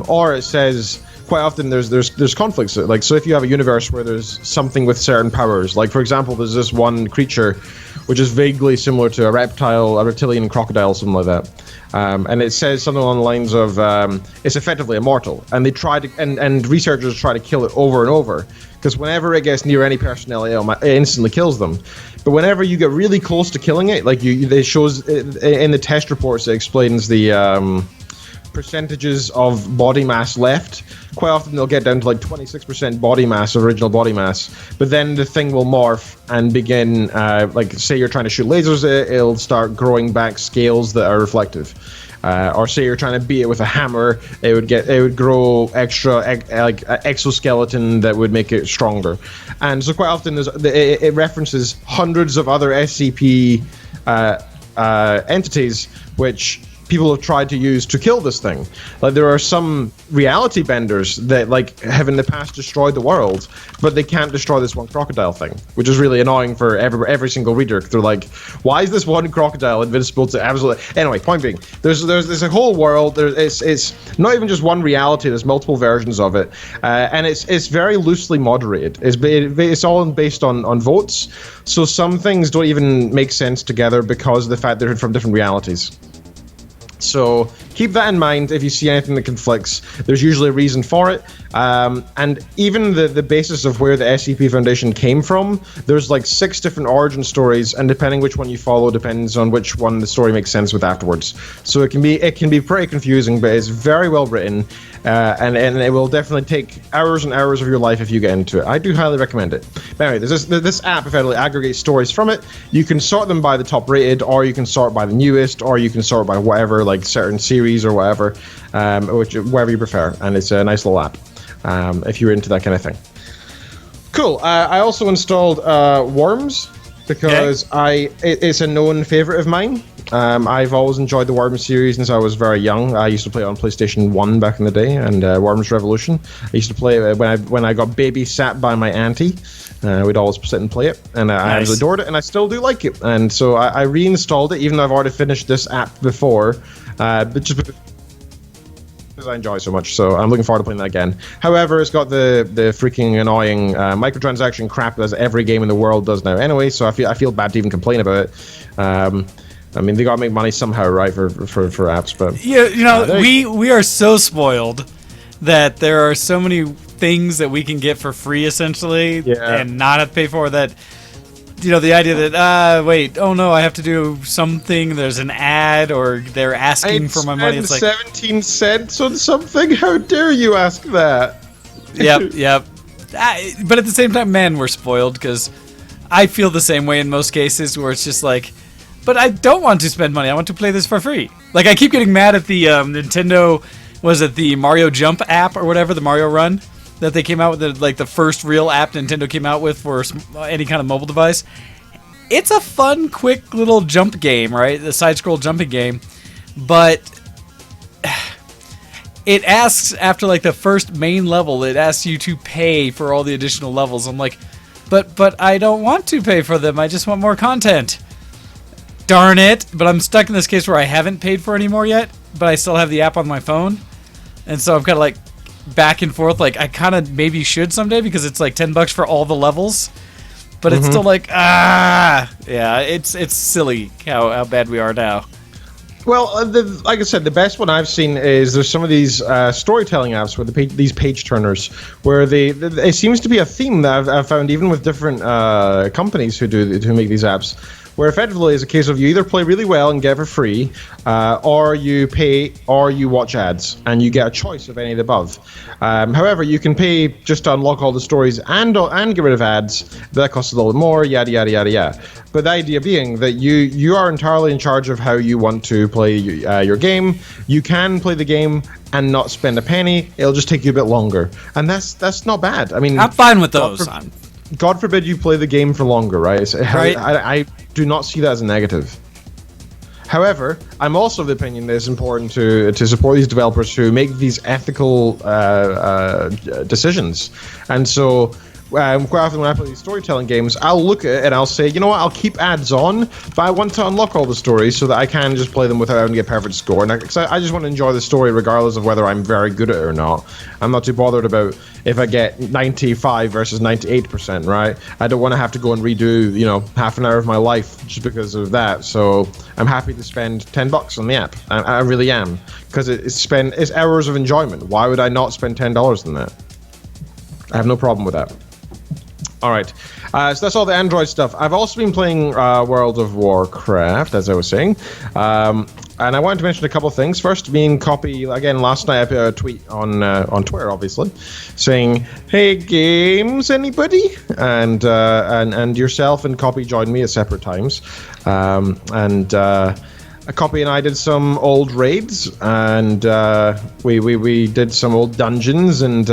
Or it says, quite often there's conflicts. Like, so if you have a universe where there's something with certain powers, like for example, there's this one creature which is vaguely similar to a reptilian crocodile, something like that. And it says something along the lines of it's effectively immortal, and they try to and researchers try to kill it over and over, because whenever it gets near any personnel, it instantly kills them. But whenever you get really close to killing it, like it shows in the test reports, it explains the percentages of body mass left. Quite often they'll get down to like 26% body mass, original body mass, but then the thing will morph and begin, like say you're trying to shoot lasers, it'll start growing back scales that are reflective. Or say you're trying to beat it with a hammer, it would grow extra like exoskeleton that would make it stronger. And so quite often it references hundreds of other SCP entities which people have tried to use to kill this thing. Like, there are some reality benders that, like, have in the past destroyed the world, but they can't destroy this one crocodile thing, which is really annoying for every single reader. They're like, why is this one crocodile invincible to absolutely... Anyway, point being, there's a whole world. It's not even just one reality. There's multiple versions of it, and it's very loosely moderated. It's all based on votes, so some things don't even make sense together because of the fact they're from different realities. So keep that in mind. If you see anything that conflicts, there's usually a reason for it. And even the basis of where the SCP Foundation came from, there's like 6 different origin stories, and depending which one you follow depends on which one the story makes sense with afterwards. So it can be pretty confusing, but it's very well written, and it will definitely take hours and hours of your life if you get into it. I do highly recommend it. But anyway, there's this app effectively aggregates stories from it. You can sort them by the top rated, or you can sort by the newest, or you can sort by whatever, like certain series or whatever, wherever you prefer. And it's a nice little app if you're into that kind of thing. Cool. I also installed Worms because it's a known favorite of mine. I've always enjoyed the Worms series since I was very young. I used to play it on PlayStation 1 back in the day, and Worms Revolution. I used to play it when I got babysat by my auntie. We'd always sit and play it, and I adored it, and I still do like it. And so I reinstalled it, even though I've already finished this app before, but just because I enjoy it so much. So I'm looking forward to playing that again. However, it's got the freaking annoying microtransaction crap as every game in the world does now anyway, so I feel bad to even complain about it. I mean, they gotta make money somehow, right, for apps, but... Yeah, we are so spoiled that there are so many things that we can get for free, essentially, and not have to pay for that. The idea that, wait, oh no, I have to do something, there's an ad, or they're asking for my money. It's like 17 cents on something? How dare you ask that? Yep. But at the same time, man, we're spoiled, because I feel the same way in most cases, where it's just like, but I don't want to spend money, I want to play this for free. Like, I keep getting mad at the Nintendo, was it the Mario Jump app, or whatever, the Mario Run? That they came out with, the first real app Nintendo came out with for any kind of mobile device. It's a fun, quick little jump game, right? The side-scroll jumping game. But it asks, after the first main level, it asks you to pay for all the additional levels. I'm like, but I don't want to pay for them. I just want more content. Darn it. But I'm stuck in this case where I haven't paid for any more yet, but I still have the app on my phone. And so I'm kind of back and forth, I kind of maybe should someday, because it's $10 for all the levels, but it's still it's silly how bad we are now. Well, like I said, the best one I've seen is there's some of these storytelling apps with these page turners, where it seems to be a theme that I've found even with different companies who make these apps, where effectively it's a case of you either play really well and get it for free, or you pay, or you watch ads, and you get a choice of any of the above. However, you can pay just to unlock all the stories and get rid of ads. That costs a little bit more, yada yada yada yada. But the idea being that you are entirely in charge of how you want to play your game. You can play the game and not spend a penny. It'll just take you a bit longer, and that's not bad. I mean, I'm fine with those. God forbid you play the game for longer, right? I do not see that as a negative. However, I'm also of the opinion that it's important to support these developers who make these ethical decisions. And so quite often when I play these storytelling games, I'll look at it and I'll say, you know what, I'll keep ads on, but I want to unlock all the stories so that I can just play them without having to get a perfect score. And I just want to enjoy the story regardless of whether I'm very good at it or not. I'm not too bothered about if I get 95 versus 98%, right? I don't want to have to go and redo, half an hour of my life just because of that. So I'm happy to spend $10 on the app. I really am, because it's hours of enjoyment. Why would I not spend $10 on that? I have no problem with that. All right, so that's all the Android stuff. I've also been playing World of Warcraft, as I was saying, and I wanted to mention a couple of things. First, being Kopii, again, last night I put a tweet on Twitter, obviously, saying, "Hey, games, anybody?" And yourself and Kopii joined me at separate times, and Kopii and I did some old raids, and we did some old dungeons, and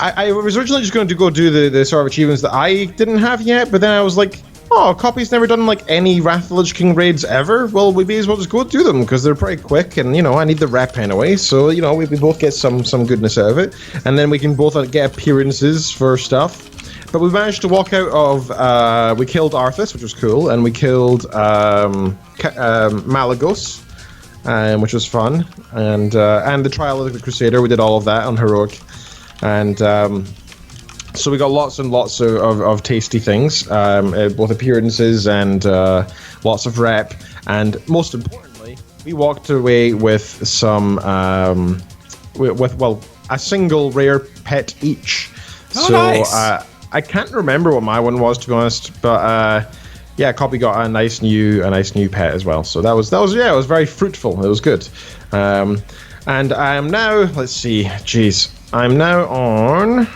I was originally just going to go do the sort of achievements that I didn't have yet, but then I was like, oh, Kopie's never done like any Wrath of the Lich King raids ever. Well, we may as well just go do them because they're pretty quick, and I need the rep anyway. So we both get some goodness out of it, and then we can both get appearances for stuff. But we managed to walk out of. We killed Arthas, which was cool, and we killed Malagos, which was fun, and the Trial of the Crusader. We did all of that on heroic, and. So we got lots and lots of tasty things, both appearances and lots of rep, and most importantly, we walked away with some, with a single rare pet each. Oh, so nice. I can't remember what my one was, to be honest, but yeah, Kopii got a nice new pet as well. So that was it was very fruitful. It was good, and I am now. Let's see, I'm now on.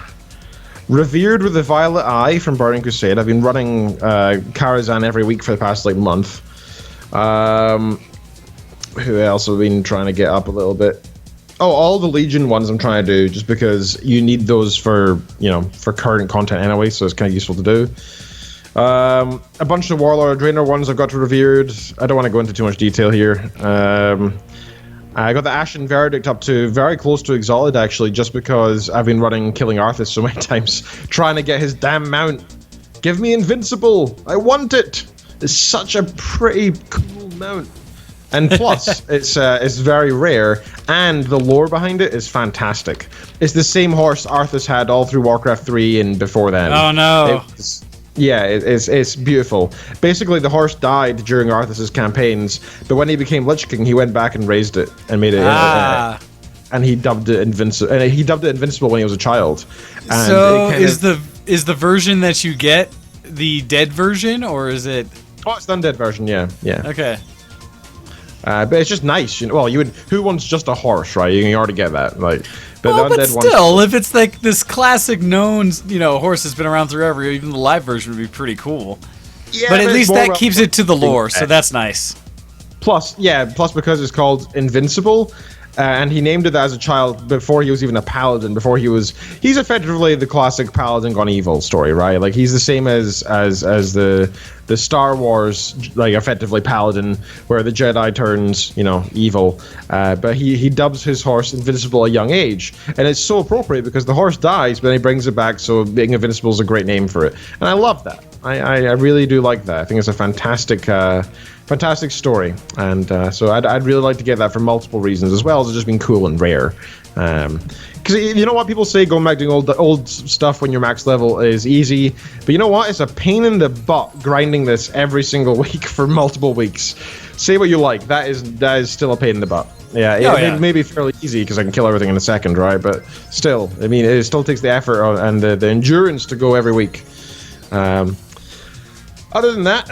Revered with the Violet Eye from Burning Crusade. I've been running Karazhan every week for the past month. Who else have been trying to get up a little bit? Oh, all the Legion ones I'm trying to do, just because you need those for current content anyway, so it's kind of useful to do. A bunch of Warlord Draenor ones I've got to Revered. I don't want to go into too much detail here. I got the Ashen Verdict up to very close to Exalted, actually, just because I've been running Killing Arthas so many times, trying to get his damn mount. Give me Invincible! I want it! It's such a pretty cool mount. And plus, it's very rare, and the lore behind it is fantastic. It's the same horse Arthas had all through Warcraft 3 and before then. Oh no! It's beautiful. Basically, the horse died during Arthas' campaigns, but when he became Lich King, he went back and raised it and made it. And he dubbed it Invincible. And he dubbed it Invincible when he was a child. And so is the version that you get the dead version, or is it? Oh, it's the undead version. Yeah. Okay. But it's just nice. Well, who wants just a horse, right? You can already get that. But still, if it's like this classic known, horse has been around forever, even the live version would be pretty cool. Yeah, but at least that keeps it to the lore, so that's nice. Plus because it's called Invincible, and he named it that as a child before he was even a paladin. He's effectively the classic paladin gone evil story, right? Like he's the same as the Star Wars, effectively paladin, where the Jedi turns, evil. But he dubs his horse Invincible at a young age, and it's so appropriate because the horse dies, but then he brings it back. So being Invincible is a great name for it, and I love that. I really do like that. I think it's a fantastic story, and so I'd really like to get that for multiple reasons, as well as it just being cool and rare. Because you know what people say, going back doing old stuff when you're max level is easy, but you know what? It's a pain in the butt grinding this every single week for multiple weeks. Say what you like, that is still a pain in the butt. Yeah, it may be fairly easy because I can kill everything in a second, right? But still, I mean, it still takes the effort and the endurance to go every week. Other than that,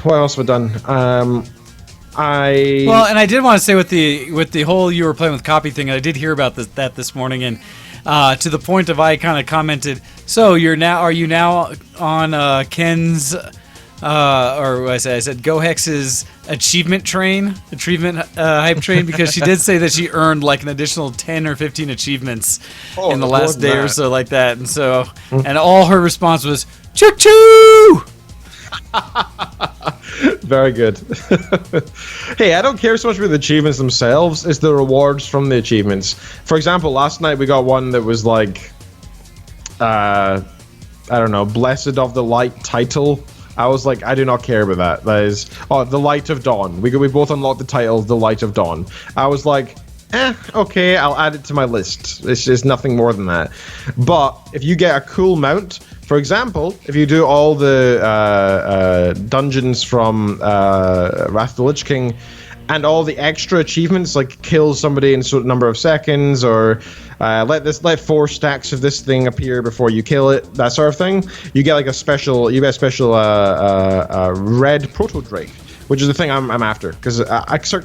what else have I done? And I did want to say with the whole you were playing with Kopii thing, I did hear about that this morning, and to the point of I kind of commented. So are you now on Ken's I said GoHex's achievement hype train, because she did say that she earned like an additional 10 or 15 achievements in the last day or so, like that, and so and all her response was choo choo. Very good. Hey, I don't care so much about the achievements themselves, it's the rewards from the achievements. For example, last night we got one that was like I don't know, Blessed of the Light title. I was like, I do not care about that. That is the Light of Dawn. We both unlocked the title, the Light of Dawn. I was like, okay, I'll add it to my list. It's just nothing more than that. But if you get a cool mount, for example, if you do all the dungeons from Wrath of the Lich King and all the extra achievements, like kill somebody in a certain number of seconds, or let 4 stacks of this thing appear before you kill it, that sort of thing, you get a special red proto drake, which is the thing I'm after, because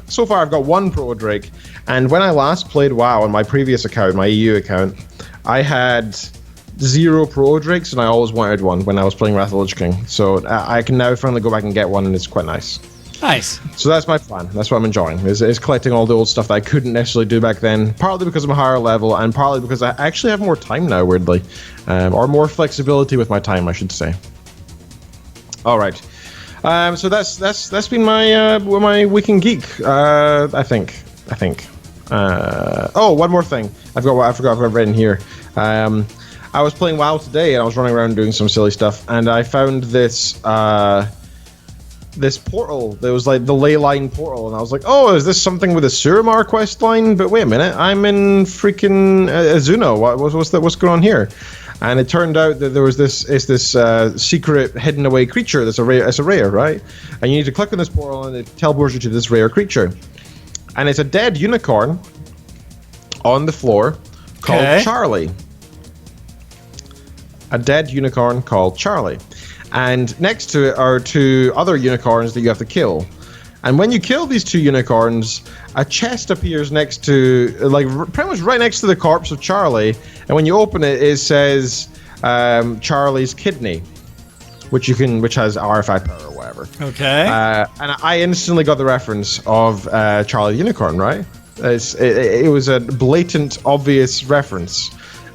so far I've got 1 proto drake, and when I last played WoW on my previous account, my EU account, I had 0 proto drakes, and I always wanted one when I was playing Wrath of the Lich King. So I can now finally go back and get one, and it's quite nice. Nice. So that's my plan. That's what I'm enjoying, is collecting all the old stuff that I couldn't necessarily do back then, partly because I'm a higher level, and partly because I actually have more time now, weirdly. Or more flexibility with my time, I should say. All right. So that's been my week in geek. I think. One more thing. I forgot what I've written here. I was playing WoW today, and I was running around doing some silly stuff, and I found this portal that was like the ley line portal, and I was like, oh, is this something with a Suramar quest line? But wait a minute, I'm in freaking Azuno. What's going on here? And it turned out that there was this secret hidden away creature that's a rare, right? And you need to click on this portal, and it teleports you to this rare creature. And it's a dead unicorn on the floor called Charlie. A dead unicorn called Charlie. And next to it are 2 other unicorns that you have to kill. And when you kill these 2 unicorns, a chest appears next to, like, pretty much right next to the corpse of Charlie. And when you open it, it says Charlie's kidney, which has RFI power or whatever. Okay. And I instantly got the reference of Charlie the Unicorn, right? It was a blatant, obvious reference.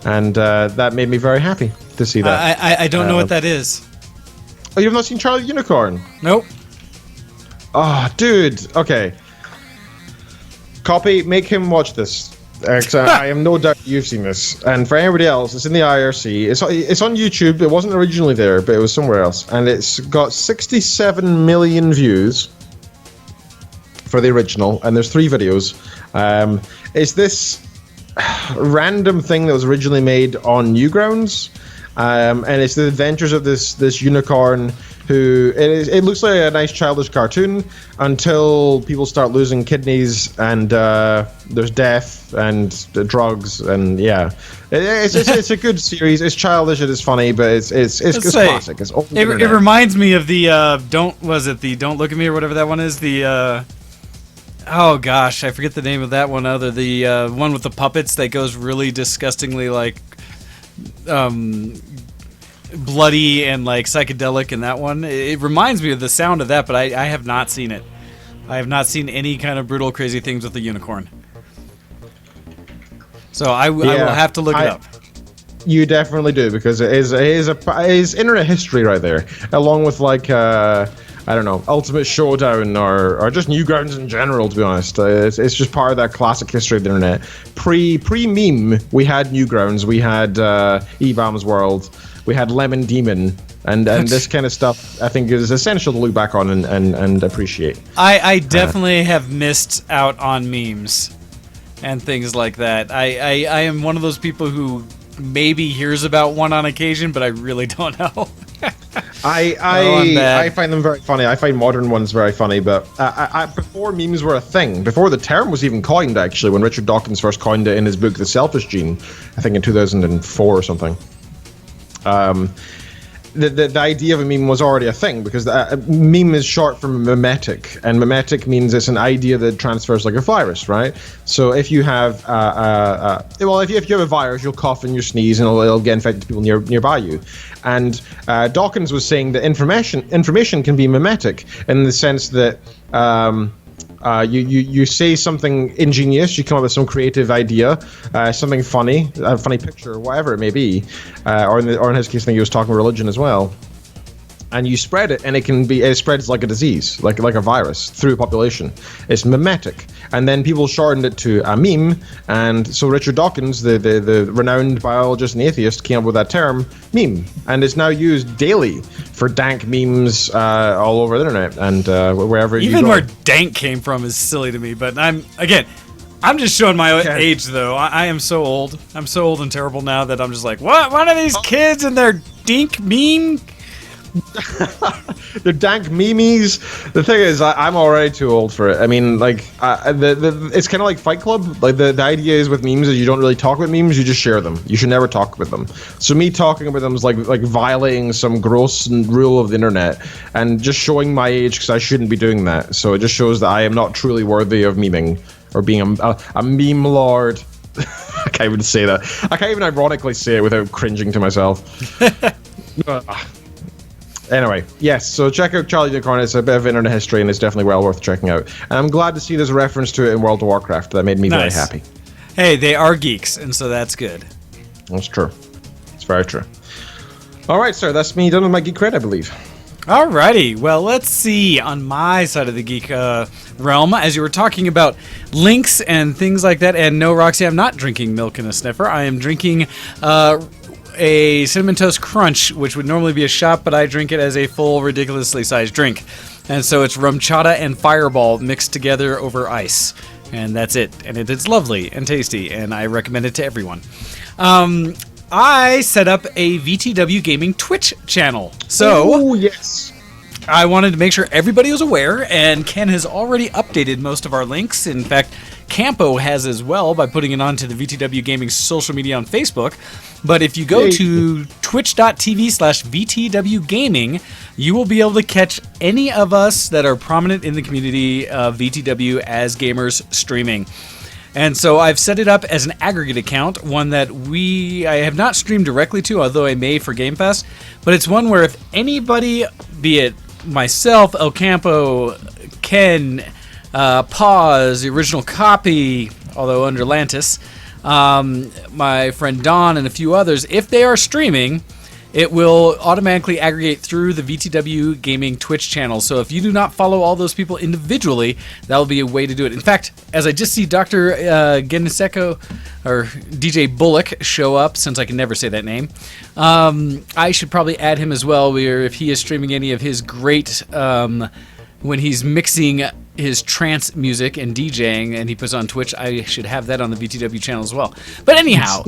And that made me very happy to see that. I don't know what that is. Oh, you've not seen Charlie the Unicorn? Nope. Oh, dude. Okay. Kopii, make him watch this. I am no doubt you've seen this. And for anybody else, it's in the IRC. It's on YouTube. It wasn't originally there, but it was somewhere else. And it's got 67 million views for the original. And there's 3 videos. It's this random thing that was originally made on Newgrounds. And it's the adventures of this unicorn who it looks like a nice childish cartoon until people start losing kidneys and there's death and drugs and yeah, it's a good series. It's childish, it is funny, but it's classic. It reminds me of the Don't Look at Me or whatever that one is. The oh gosh, I forget the name of that one. The one with the puppets that goes really disgustingly like bloody and like psychedelic in that one. It reminds me of the sound of that, but I have not seen it. I have not seen any kind of brutal crazy things with the unicorn. So I will have to look it up. You definitely do, because it is internet history right there, along with like I don't know, Ultimate Showdown or just Newgrounds in general, to be honest. It's just part of that classic history of the internet. Pre-meme, we had Newgrounds, we had eBaum's World, we had Lemon Demon, and this kind of stuff I think is essential to look back on and appreciate. I definitely have missed out on memes and things like that. I am one of those people who maybe hears about one on occasion, but I really don't know. I find them very funny. I find modern ones very funny, but before memes were a thing, before the term was even coined, actually, when Richard Dawkins first coined it in his book The Selfish Gene, I think in 2004 or something, the idea of a meme was already a thing, because meme is short for mimetic, and mimetic means it's an idea that transfers like a virus, right? So if you have if you have a virus, you'll cough and you sneeze, and it'll get infected to people nearby you. And Dawkins was saying that information can be mimetic in the sense that you say something ingenious, you come up with some creative idea, something funny, a funny picture, whatever it may be, or in his case, I think he was talking religion as well. And you spread it, and it spreads like a disease, like a virus through a population. It's mimetic, and then people shortened it to a meme, and so Richard Dawkins, the renowned biologist and atheist, came up with that term, meme, and it's now used daily for dank memes all over the internet and wherever you go. Even where dank came from is silly to me, but I'm just showing my age, though. I am so old. I'm so old and terrible now that I'm just like, what? What are these kids and their dink meme? The dank memes. The thing is, I'm already too old for it. I mean, like, it's kind of like Fight Club. Like the idea is with memes is you don't really talk about memes, you just share them. You should never talk about them. So me talking about them is like violating some gross rule of the internet and just showing my age, because I shouldn't be doing that. So it just shows that I am not truly worthy of memeing or being a meme lord. I can't even say that. I can't even ironically say it without cringing to myself. Anyway, yes, so check out Charlie Unicorn. It's a bit of internet history, and it's definitely well worth checking out. And I'm glad to see there's a reference to it in World of Warcraft. That made me very happy. Hey, they are geeks, and so that's good. That's true. It's very true. All right, sir, that's me done with my geek cred, I believe. Alrighty, well, let's see. On my side of the geek realm, as you were talking about links and things like that, and no, Roxy, I'm not drinking milk in a sniffer. I am drinking a Cinnamon Toast Crunch, which would normally be a shot, but I drink it as a full, ridiculously sized drink. And so it's rum chata and Fireball mixed together over ice. And that's it. And it's lovely and tasty, and I recommend it to everyone. I set up a VTW Gaming Twitch channel. So, yes. I wanted to make sure everybody was aware, and Ken has already updated most of our links. In fact, Campo has as well by putting it onto the VTW Gaming social media on Facebook. But if you go to twitch.tv/VTW Gaming, you will be able to catch any of us that are prominent in the community of VTW as gamers streaming. And so I've set it up as an aggregate account, one that I have not streamed directly to, although I may for Gamefest. But it's one where if anybody, be it myself, El Campo, Ken, Pause, the original Kopii, although under Lantis, my friend Don, and a few others, if they are streaming, it will automatically aggregate through the VTW Gaming Twitch channel. So if you do not follow all those people individually, that will be a way to do it. In fact, as I just see Dr. Geniseko, or DJ Bullock, show up, since I can never say that name, I should probably add him as well, where if he is streaming any of his great, when he's mixing his trance music and DJing, and he puts on Twitch, I should have that on the VTW channel as well. But anyhow,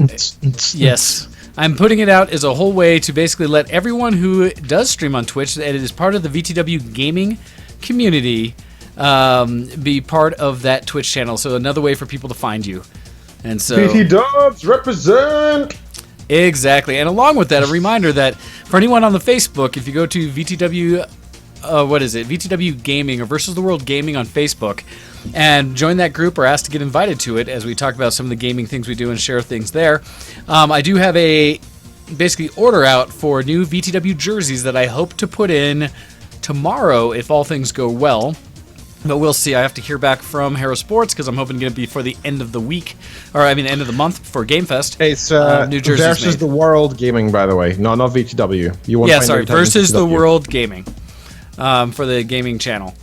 yes, I'm putting it out as a whole way to basically let everyone who does stream on Twitch, that it is part of the VTW Gaming community, be part of that Twitch channel. So another way for people to find you. And so PT Dubs represent. Exactly. And along with that, a reminder that for anyone on the Facebook, if you go to VTW VTW Gaming or Versus the World Gaming on Facebook, and join that group or ask to get invited to it as we talk about some of the gaming things we do and share things there. I do have a basically order out for new VTW jerseys that I hope to put in tomorrow if all things go well. But we'll see. I have to hear back from Hero Sports because I'm hoping to get it before the end of the week, or I mean end of the month for Gamefest. It's New Jersey's Versus the World Gaming, by the way. No, not VTW. Versus the World Gaming. For the gaming channel.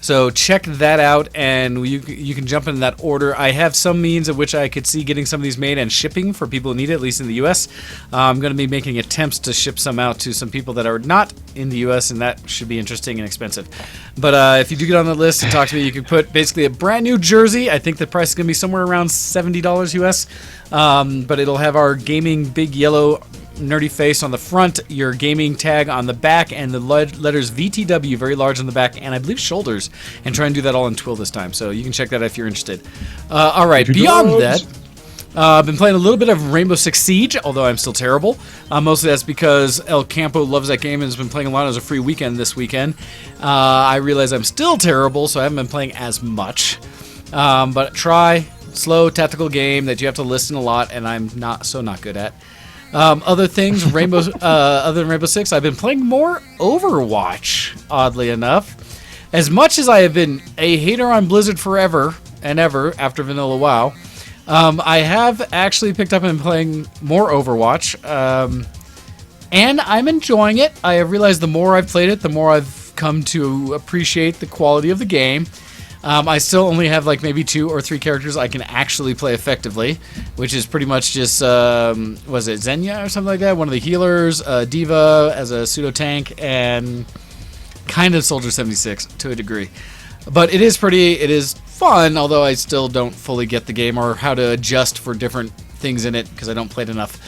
So check that out, and you can jump into that order. I have some means of which I could see getting some of these made and shipping for people who need it, at least in the U.S. I'm going to be making attempts to ship some out to some people that are not in the U.S., and that should be interesting and expensive. But if you do get on the list and talk to me, you can put basically a brand new jersey. I think the price is going to be somewhere around $70 U.S., but it'll have our gaming big yellow nerdy face on the front, your gaming tag on the back, and the letters VTW very large on the back, and I believe shoulders, and try and do that all in twill this time. So you can check that out if you're interested. All right, beyond that, I've been playing a little bit of Rainbow Six Siege, although I'm still terrible. Mostly that's because El Campo loves that game and has been playing a lot as a free weekend this weekend. I realize I'm still terrible, so I haven't been playing as much. But try, slow tactical game that you have to listen a lot, and I'm not good at. Other things, other than Rainbow Six, I've been playing more Overwatch, oddly enough. As much as I have been a hater on Blizzard forever and ever after Vanilla WoW, I have actually picked up and been playing more Overwatch, and I'm enjoying it. I have realized the more I've played it, the more I've come to appreciate the quality of the game. I still only have like maybe 2 or 3 characters I can actually play effectively, which is pretty much just, was it Xenia or something like that? One of the healers, Diva as a pseudo tank, and kind of Soldier 76 to a degree. But it is fun, although I still don't fully get the game or how to adjust for different things in it because I don't play it enough.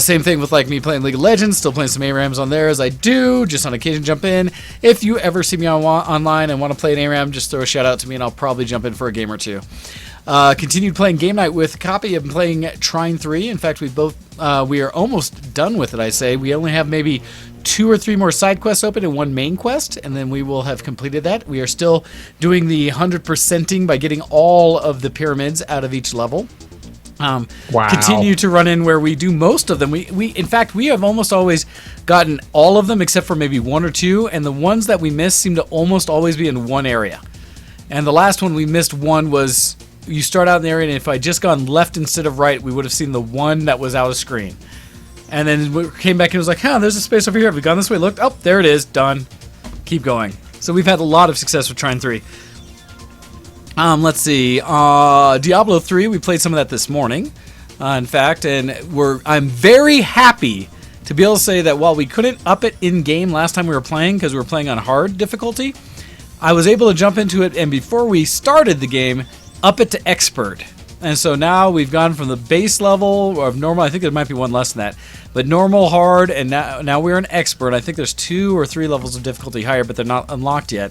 Same thing with like me playing League of Legends, still playing some ARAMs on there as I do, just on occasion jump in. If you ever see me online and want to play an ARAM, just throw a shout out to me and I'll probably jump in for a game or two. Continued playing game night with Kopii. I've been playing Trine 3. In fact, we are almost done with it, I say. We only have maybe 2 or 3 more side quests open and 1 main quest, and then we will have completed that. We are still doing the 100%ing by getting all of the pyramids out of each level. Wow. Continue to run in where we do most of them. We in fact, we have almost always gotten all of them except for maybe 1 or 2, and the ones that we miss seem to almost always be in one area. And the last one we missed one was, you start out in the area, and if I just gone left instead of right, we would have seen the one that was out of screen. And then we came back and it was like, there's a space over here. Have we gone this way? Looked, there it is. Done. Keep going. So we've had a lot of success with Trine 3. Let's see. Diablo 3, we played some of that this morning, in fact, and I'm very happy to be able to say that while we couldn't up it in-game last time we were playing because we were playing on hard difficulty, I was able to jump into it, and before we started the game, up it to expert. And so now we've gone from the base level of normal, I think there might be one less than that, but normal, hard, and now we're an expert. I think there's 2 or 3 levels of difficulty higher, but they're not unlocked yet.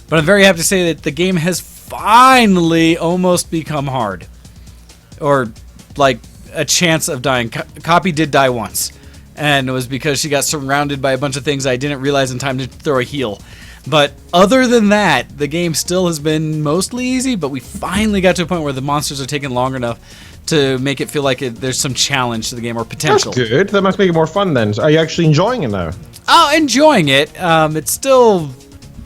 But I'm very happy to say that the game has finally almost become hard. Or, like, a chance of dying. Kopii did die once, and it was because she got surrounded by a bunch of things I didn't realize in time to throw a heal. But other than that, the game still has been mostly easy, but we finally got to a point where the monsters are taking long enough to make it feel like there's some challenge to the game or potential. That's good. That must make it more fun then. Are you actually enjoying it now? Oh, enjoying it. It's still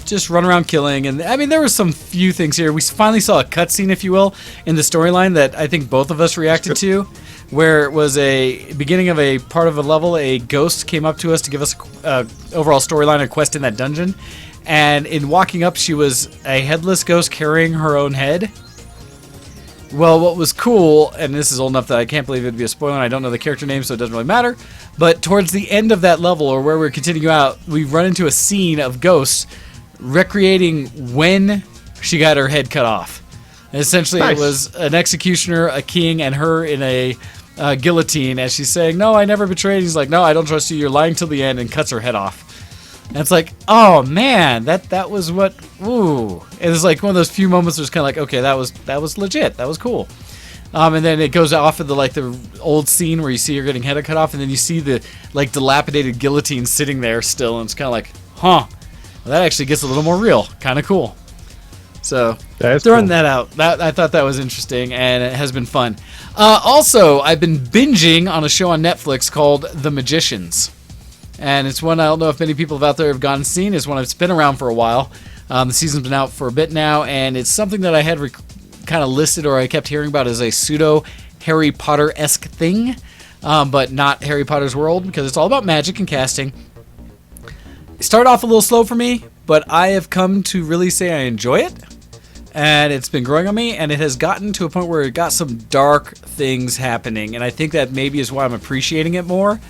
just run around killing. And I mean, there were some few things here. We finally saw a cutscene, if you will, in the storyline that I think both of us reacted to, where it was a beginning of a part of a level. A ghost came up to us to give us an overall storyline, a quest in that dungeon. And in walking up, she was a headless ghost carrying her own head. Well, what was cool, and this is old enough that I can't believe it would be a spoiler, and I don't know the character name, so it doesn't really matter, but towards the end of that level, or where we're continuing out, we run into a scene of ghosts recreating when she got her head cut off. And essentially, It was an executioner, a king, and her in a guillotine, as she's saying, "No, I never betrayed." He's like, "No, I don't trust you. You're lying till the end," and cuts her head off. And it's like, oh man, that was what, ooh. And it's like one of those few moments where it's kind of like, okay, that was legit, that was cool. And then it goes off of the old scene where you see her getting head cut off, and then you see the like dilapidated guillotine sitting there still, and it's kind of like, well, that actually gets a little more real, kind of cool. So throwing that out, I thought that was interesting, and it has been fun. Also, I've been binging on a show on Netflix called The Magicians. And it's one I don't know if many people out there have gone and seen. It's one that's been around for a while. The season's been out for a bit now, and it's something that I had kind of listed, or I kept hearing about as a pseudo Harry Potter-esque thing, but not Harry Potter's world, because it's all about magic and casting. It started off a little slow for me, but I have come to really say I enjoy it, and it's been growing on me, and it has gotten to a point where it got some dark things happening, and I think that maybe is why I'm appreciating it more.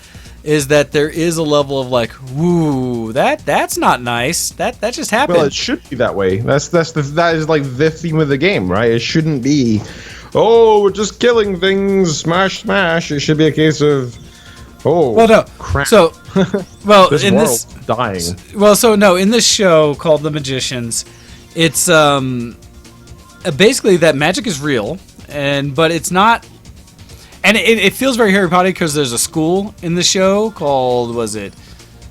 Is that there is a level of like, woo, that's not nice. That just happened. Well, it should be that way. That is like the theme of the game, right? It shouldn't be, oh, we're just killing things, smash, smash. It should be a case of, oh, well, no. Crap. So, well, this in world's dying. Well, so no, in this show called The Magicians, it's basically that magic is real, but it's not. And it feels very Harry Potter because there's a school in the show called, was it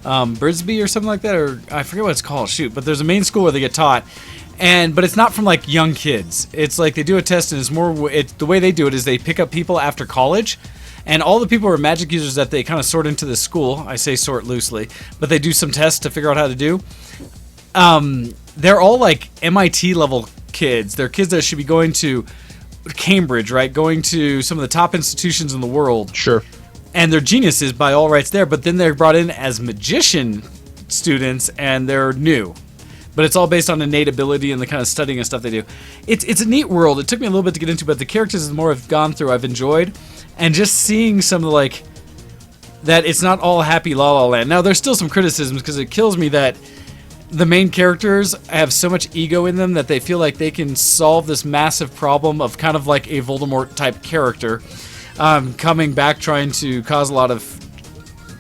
Brisbane or something like that? Or I forget what it's called, shoot. But there's a main school where they get taught. But it's not from like young kids. It's like they do a test, and the way they do it is they pick up people after college. And all the people who are magic users that they kind of sort into this school, I say sort loosely, but they do some tests to figure out how to do. They're all like MIT level kids. They're kids that should be going to Cambridge, right? Going to some of the top institutions in the world. Sure. And they're geniuses by all rights there, but then they're brought in as magician students, and they're new. But it's all based on innate ability and the kind of studying and stuff they do. It's a neat world. It took me a little bit to get into, but the characters, the more I've gone through, I've enjoyed. And just seeing some of like, that it's not all happy la la land. Now, there's still some criticisms, because it kills me that the main characters have so much ego in them that they feel like they can solve this massive problem of kind of like a Voldemort type character coming back trying to cause a lot of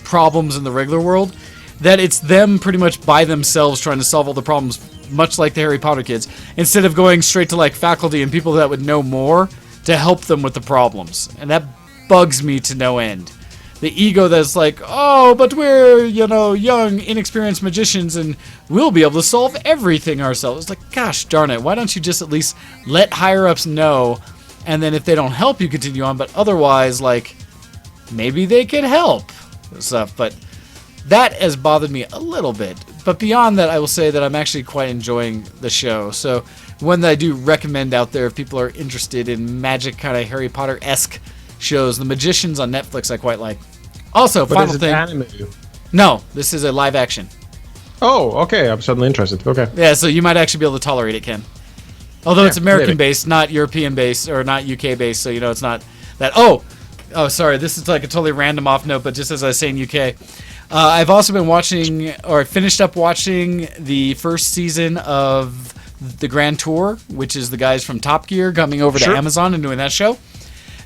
problems in the regular world, that it's them pretty much by themselves trying to solve all the problems, much like the Harry Potter kids, instead of going straight to like faculty and people that would know more to help them with the problems. And that bugs me to no end. The ego that's like, oh, but we're, young, inexperienced magicians, and we'll be able to solve everything ourselves. It's like, gosh darn it, why don't you just at least let higher-ups know, and then if they don't help you, continue on, but otherwise, like, maybe they can help and stuff. But that has bothered me a little bit. But beyond that, I will say that I'm actually quite enjoying the show. So one that I do recommend out there if people are interested in magic, kind of Harry Potter-esque shows, The Magicians on Netflix, I quite like. Also, But final is it thing. anime? No, this is a live action. Oh, okay. I'm suddenly interested. Okay. Yeah, so you might actually be able to tolerate it, Ken. Although Yeah, it's American maybe. based, not European based, or not UK based, so it's not that. Oh, sorry. This is like a totally random off note, but just as I was saying, UK. I've also been watching, or finished up watching the first season of the Grand Tour, which is the guys from Top Gear coming over to Amazon and doing that show.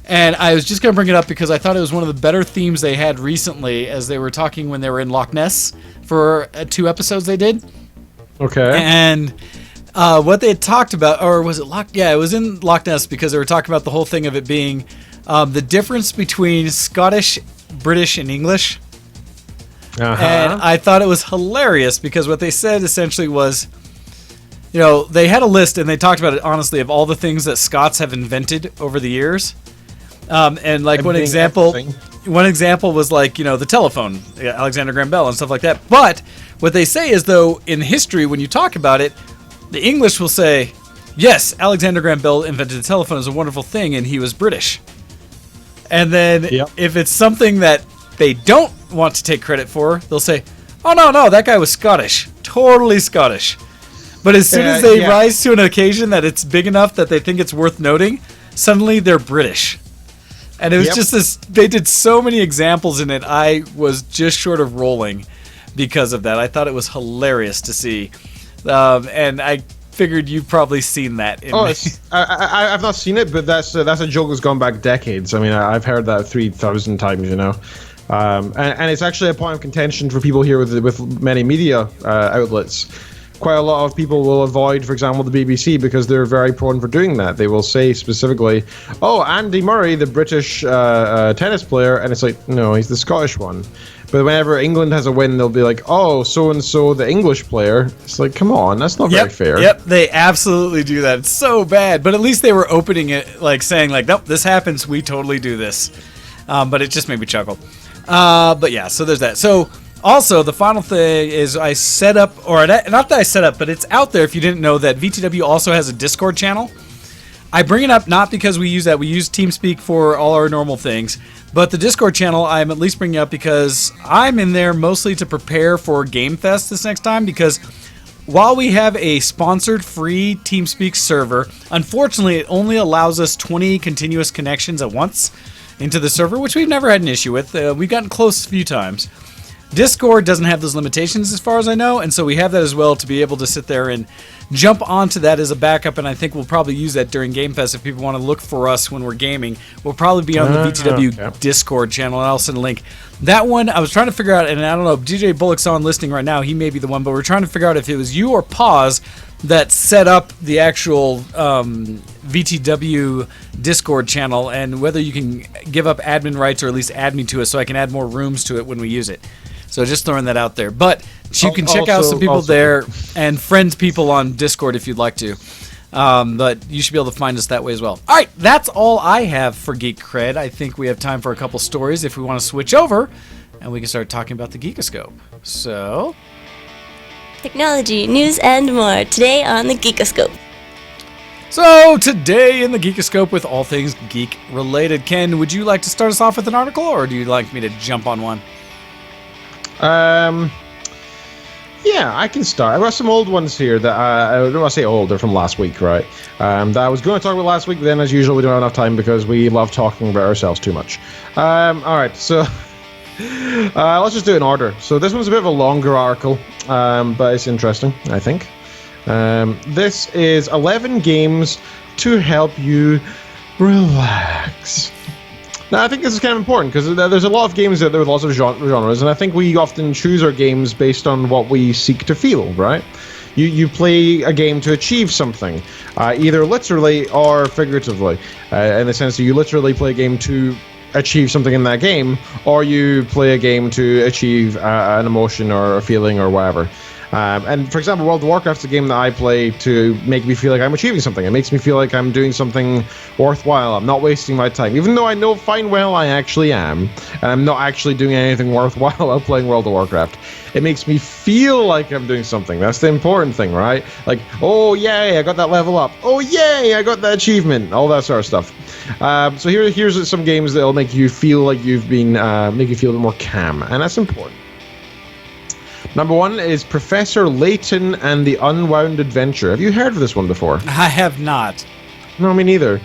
And I was just going to bring it up because I thought it was one of the better themes they had recently, as they were talking when they were in Loch Ness for 2 episodes they did. Okay. And what they had talked about, or was it Loch? Yeah, it was in Loch Ness because they were talking about the whole thing of it being the difference between Scottish, British, and English. And I thought it was hilarious because what they said essentially was, they had a list and they talked about it honestly of all the things that Scots have invented over the years. And like one example was like, the telephone, Alexander Graham Bell and stuff like that. But what they say is, though, in history, when you talk about it, the English will say, yes, Alexander Graham Bell invented the telephone, is a wonderful thing, and he was British. And then if it's something that they don't want to take credit for, they'll say, oh, no, that guy was Scottish. Totally Scottish. But as soon as they rise to an occasion that it's big enough that they think it's worth noting, suddenly they're British. And it was just this, they did so many examples in it, I was just short of rolling because of that. I thought it was hilarious to see. And I figured you've probably seen that. I've not seen it, but that's a joke that's gone back decades. I mean, I've heard that 3,000 times, and it's actually a point of contention for people here with many media outlets. Quite a lot of people will avoid, for example, the BBC because they're very prone for doing that. They will say specifically, oh, Andy Murray, the British tennis player, and it's like, no, he's the Scottish one. But whenever England has a win, they'll be like, oh, so-and-so, the English player. It's like, come on, that's not very fair. Yep, they absolutely do that. It's so bad. But at least they were opening it, like saying, like, nope, this happens, we totally do this. But it just made me chuckle. But yeah, so there's that. So also, the final thing is I set up, or not that I set up, but it's out there if you didn't know that VTW also has a Discord channel. I bring it up not because we use that. We use TeamSpeak for all our normal things. But the Discord channel, I'm at least bringing up because I'm in there mostly to prepare for Gamefest this next time. Because while we have a sponsored free TeamSpeak server, unfortunately, it only allows us 20 continuous connections at once into the server, which we've never had an issue with. We've gotten close a few times. Discord doesn't have those limitations as far as I know, and so we have that as well to be able to sit there and jump onto that as a backup, and I think we'll probably use that during Gamefest if people want to look for us when we're gaming. We'll probably be on the VTW Discord channel, and I'll send a link. That one, I was trying to figure out, and I don't know, DJ Bullock's on listening right now, he may be the one, but we're trying to figure out if it was you or Pause that set up the actual VTW Discord channel, and whether you can give up admin rights or at least add me to it so I can add more rooms to it when we use it. So just throwing that out there. But you can check out some people there and friend people on Discord if you'd like to. But you should be able to find us that way as well. All right, that's all I have for Geek Cred. I think we have time for a couple stories if we want to switch over, and we can start talking about the Geekoscope. So, Technology, news, and more today on the Geekoscope. So today in the Geekoscope with all things geek related. Ken, would you like to start us off with an article, or do you like me to jump on one? Yeah, I can start. I've got some old ones here that I don't want to say old, they're from last week, right? That I was going to talk about last week, but then as usual, we don't have enough time because we love talking about ourselves too much. Alright, so let's just do it in order. So this one's a bit of a longer article, but it's interesting, I think. This is 11 games to help you relax. Now, I think this is kind of important because there's a lot of games out there with lots of genres, and I think we often choose our games based on what we seek to feel, right? You play a game to achieve something, either literally or figuratively, in the sense that you literally play a game to achieve something in that game, or you play a game to achieve an emotion or a feeling or whatever. And for example, World of Warcraft is a game that I play to make me feel like I'm achieving something. It makes me feel like I'm doing something worthwhile. I'm not wasting my time. Even though I know fine well I actually am, and I'm not actually doing anything worthwhile while playing World of Warcraft. It makes me feel like I'm doing something. That's the important thing, right? Like, oh yay, I got that level up. Oh yay, I got that achievement. All that sort of stuff. So here's some games that'll make you feel like you've been make you feel a bit more calm, and that's important. Number 1 is Professor Layton and the Unwound Adventure. Have you heard of this one before? I have not. No, me neither.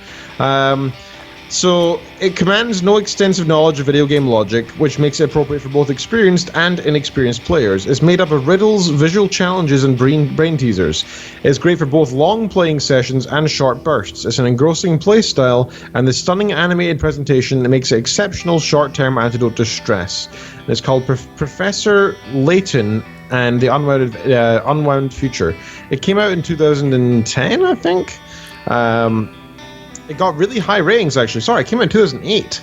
So it commands no extensive knowledge of video game logic, which makes it appropriate for both experienced and inexperienced players. It's made up of riddles, visual challenges, and brain teasers. It's great for both long playing sessions and short bursts. It's an engrossing play style, and the stunning animated presentation that makes it exceptional short-term antidote to stress. And it's called Professor Layton and the Unwound Future. It came out in 2010, I think. It got really high ratings, actually. Sorry, it came out in 2008.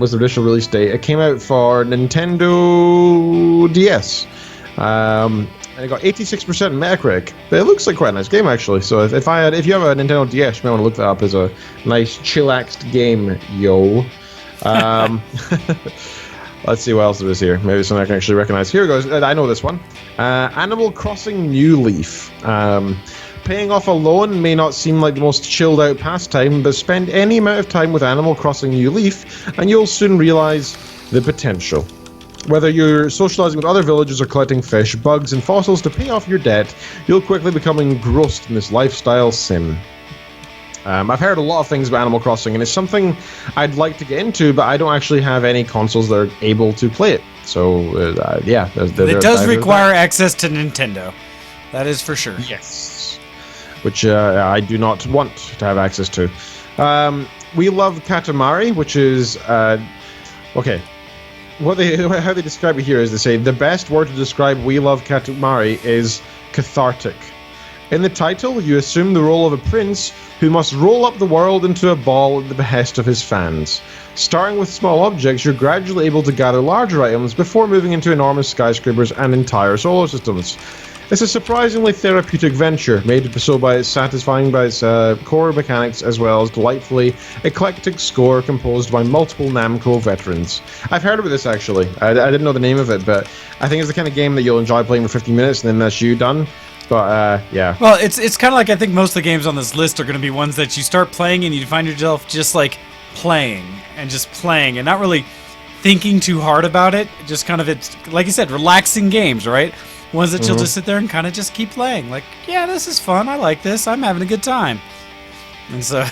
Was the initial release date. It came out for Nintendo DS. And it got 86% Metacritic. But it looks like quite a nice game, actually. So if you have a Nintendo DS, you might want to look that up as a nice chillaxed game, yo. Let's see what else there is here. Maybe something I can actually recognize. Here it goes. I know this one. Animal Crossing New Leaf. Paying off a loan may not seem like the most chilled out pastime, but spend any amount of time with Animal Crossing New Leaf and you'll soon realize the potential. Whether you're socializing with other villagers or collecting fish, bugs, and fossils to pay off your debt, you'll quickly become engrossed in this lifestyle sim. I've heard a lot of things about Animal Crossing, and it's something I'd like to get into, but I don't actually have any consoles that are able to play it. So, yeah. It does require access to Nintendo. That is for sure. Yes. Which I do not want to have access to. We Love Katamari, which is... okay. How they describe it here is they say, the best word to describe We Love Katamari is cathartic. In the title, you assume the role of a prince who must roll up the world into a ball at the behest of his fans. Starting with small objects, you're gradually able to gather larger items before moving into enormous skyscrapers and entire solar systems. It's a surprisingly therapeutic venture, made so by its satisfying by its core mechanics as well as delightfully eclectic score composed by multiple Namco veterans. I've heard about this actually. I didn't know the name of it, but I think it's the kind of game that you'll enjoy playing for 15 minutes and then that's you done. But yeah. Well, it's kind of like I think most of the games on this list are going to be ones that you start playing and you find yourself just like playing and not really thinking too hard about it. Just kind of, it's like you said, relaxing games, right? Ones that you'll just sit there and kind of just keep playing. Like, yeah, this is fun. I like this. I'm having a good time. And so...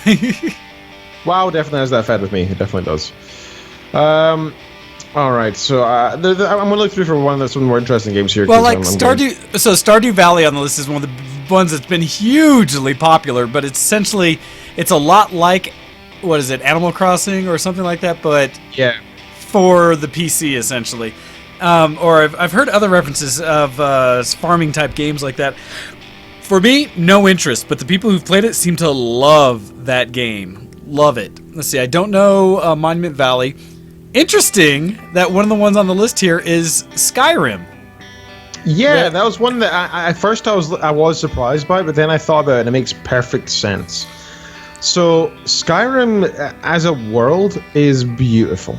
WoW definitely has that fed with me. It definitely does. All right, so I'm going to look through for one of the some more interesting games here. Well, like Stardew Valley on the list is one of the ones that's been hugely popular, but it's a lot like, what is it, Animal Crossing or something like that, but yeah, for the PC, essentially. Or I've heard other references of farming type games like that. For me, no interest, but the people who've played it seem to love that game. Love it. Let's see, I don't know Monument Valley. Interesting that one of the ones on the list here is Skyrim. Yeah, that was one that at first I was surprised by, but then I thought about it and it makes perfect sense. So Skyrim as a world is beautiful.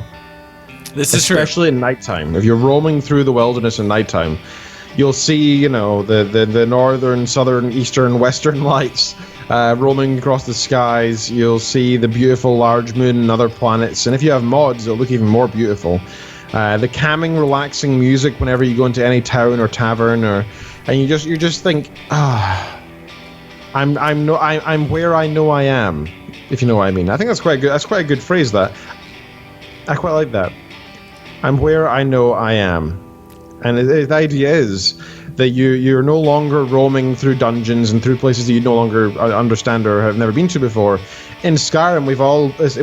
This is true. Especially at nighttime. If you're roaming through the wilderness at nighttime, you'll see, the northern, southern, eastern, western lights roaming across the skies. You'll see the beautiful large moon and other planets. And if you have mods, it'll look even more beautiful. The calming, relaxing music whenever you go into any town or tavern, and you just think, I'm where I know I am. If you know what I mean. I think that's quite good. That's quite a good phrase. That I quite like that. I'm where I know I am. And the idea is that you're no longer roaming through dungeons and through places that you no longer understand or have never been to before. In Skyrim,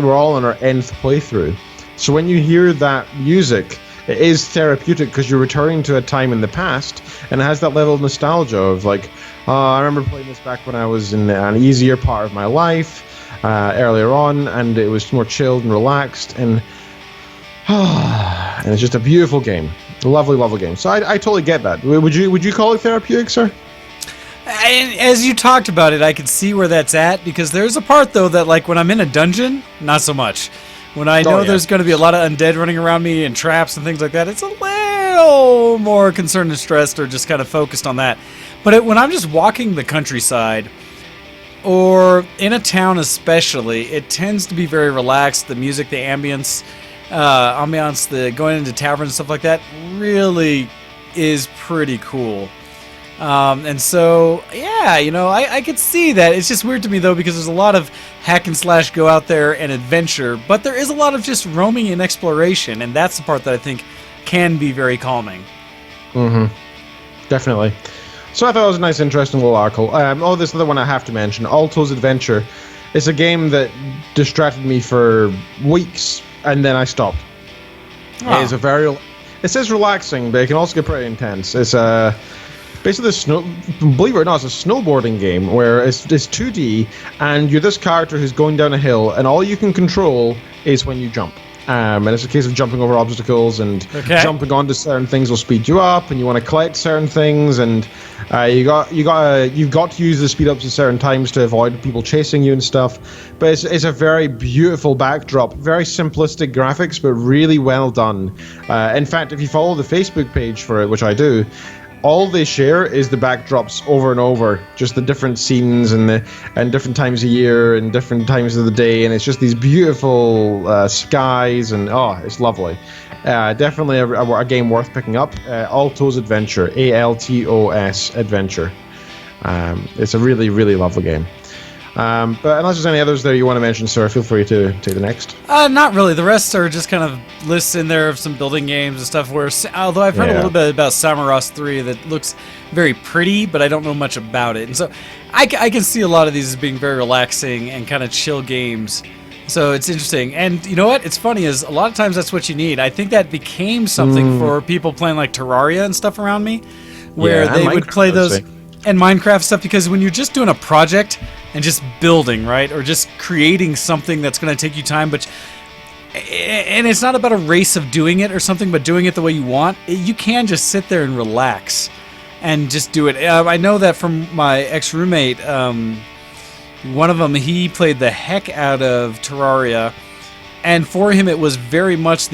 we're all on our nth playthrough. So when you hear that music, it is therapeutic because you're returning to a time in the past, and it has that level of nostalgia of like, I remember playing this back when I was in an easier part of my life earlier on, and it was more chilled and relaxed, and it's just a beautiful game. Lovely, lovely game. So I totally get that. Would you call it therapeutic, sir? As you talked about it, I could see where that's at, because there's a part, though, that like when I'm in a dungeon, not so much. When I know there's going to be a lot of undead running around me and traps and things like that, it's a little more concerned and stressed or just kind of focused on that. But when I'm just walking the countryside, or in a town especially, it tends to be very relaxed. The music, the ambience, the going into taverns and stuff like that really is pretty cool. And so, yeah, I could see that. It's just weird to me, though, because there's a lot of hack and slash, go out there and adventure, but there is a lot of just roaming and exploration, and that's the part that I think can be very calming. Mm-hmm. Definitely. So I thought it was a nice, interesting little article. This other one I have to mention, Alto's Adventure. It's a game that distracted me for weeks, and then I stopped. Oh. It says relaxing, but it can also get pretty intense. It's basically believe it or not, it's a snowboarding game where it's 2D, and you're this character who's going down a hill, and all you can control is when you jump. And it's a case of jumping over obstacles, and jumping onto certain things will speed you up, and you want to collect certain things, and you've got to use the speed ups at certain times to avoid people chasing you and stuff. But it's a very beautiful backdrop, very simplistic graphics, but really well done. In fact, if you follow the Facebook page for it, which I do, all they share is the backdrops over and over, just the different scenes and different times of year and different times of the day, and it's just these beautiful skies, and it's lovely. Definitely a game worth picking up. Alto's Adventure, Altos Adventure. It's a really, really lovely game. But unless there's any others there you want to mention, sir, feel free to take the next. Not really. The rest are just kind of lists in there of some building games and stuff where, although I've heard a little bit about Samaras 3 that looks very pretty, but I don't know much about it. And so I can see a lot of these as being very relaxing and kind of chill games. So it's interesting. And you know what? It's funny is a lot of times that's what you need. I think that became something for people playing like Terraria and stuff around me, where they would play those... And Minecraft stuff, because when you're just doing a project and just building, right, or just creating something that's going to take you time, and it's not about a race of doing it or something, but doing it the way you want, you can just sit there and relax and just do it. I know that from my ex-roommate, one of them, he played the heck out of Terraria, and for him it was very much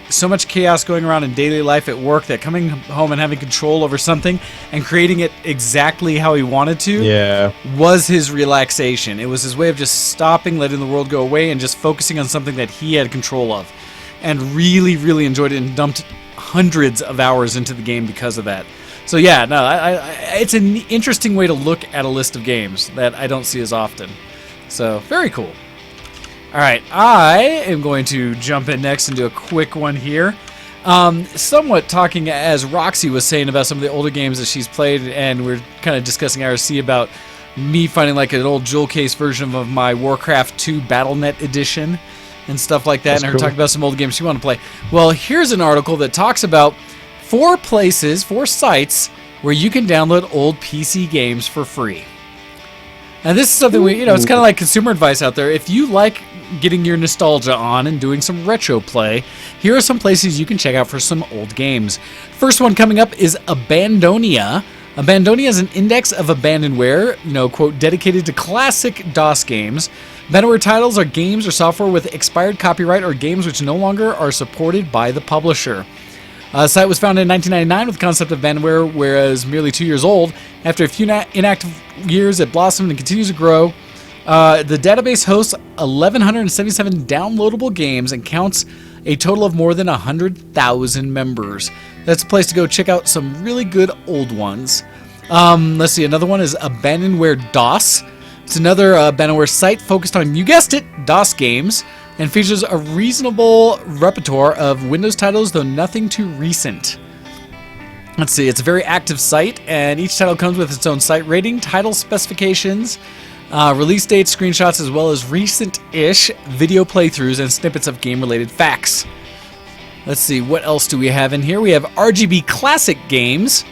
so much chaos going around in daily life at work that coming home and having control over something and creating it exactly how he wanted to was his relaxation. It was his way of just stopping, letting the world go away, and just focusing on something that he had control of. And really, really enjoyed it and dumped hundreds of hours into the game because of that. So yeah, no, it's an interesting way to look at a list of games that I don't see as often. So, very cool. All right, I am going to jump in next and do a quick one here. Somewhat talking, as Roxy was saying, about some of the older games that she's played, and we're kind of discussing IRC about me finding like an old jewel case version of my Warcraft 2 Battle.net edition and stuff like that, and her talking about some old games she wanted to play. Well, here's an article that talks about 4 sites where you can download old PC games for free. And this is something it's kind of like consumer advice out there. If you like getting your nostalgia on and doing some retro play, here are some places you can check out for some old games. First one coming up is Abandonia. Abandonia is an index of abandonware, quote, dedicated to classic DOS games. Abandonware titles are games or software with expired copyright or games which no longer are supported by the publisher. The site was founded in 1999 with the concept of abandonware, whereas merely 2 years old. After a few inactive years, it blossomed and continues to grow. The database hosts 1,177 downloadable games and counts a total of more than 100,000 members. That's a place to go check out some really good old ones. Let's see, another one is Abandonware DOS. It's another abandonware site focused on, you guessed it, DOS games, and features a reasonable repertoire of Windows titles, though nothing too recent. Let's see, it's a very active site, and each title comes with its own site rating, title specifications, release dates, screenshots, as well as recent-ish video playthroughs and snippets of game-related facts. Let's see, what else do we have in here? We have RGB Classic Games.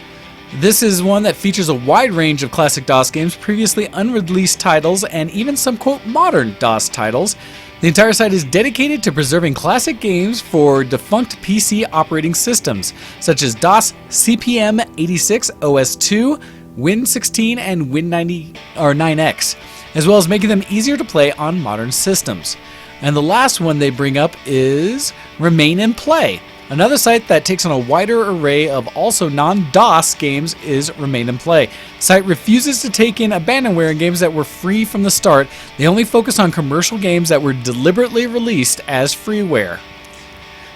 This is one that features a wide range of classic DOS games, previously unreleased titles, and even some, quote, modern DOS titles. The entire site is dedicated to preserving classic games for defunct PC operating systems, such as DOS, CPM86, OS2, Win16, and Win9X, as well as making them easier to play on modern systems. And the last one they bring up is Remain and Play. Another site that takes on a wider array of also non-DOS games is Remain and Play. The site refuses to take in abandonware and games that were free from the start. They only focus on commercial games that were deliberately released as freeware.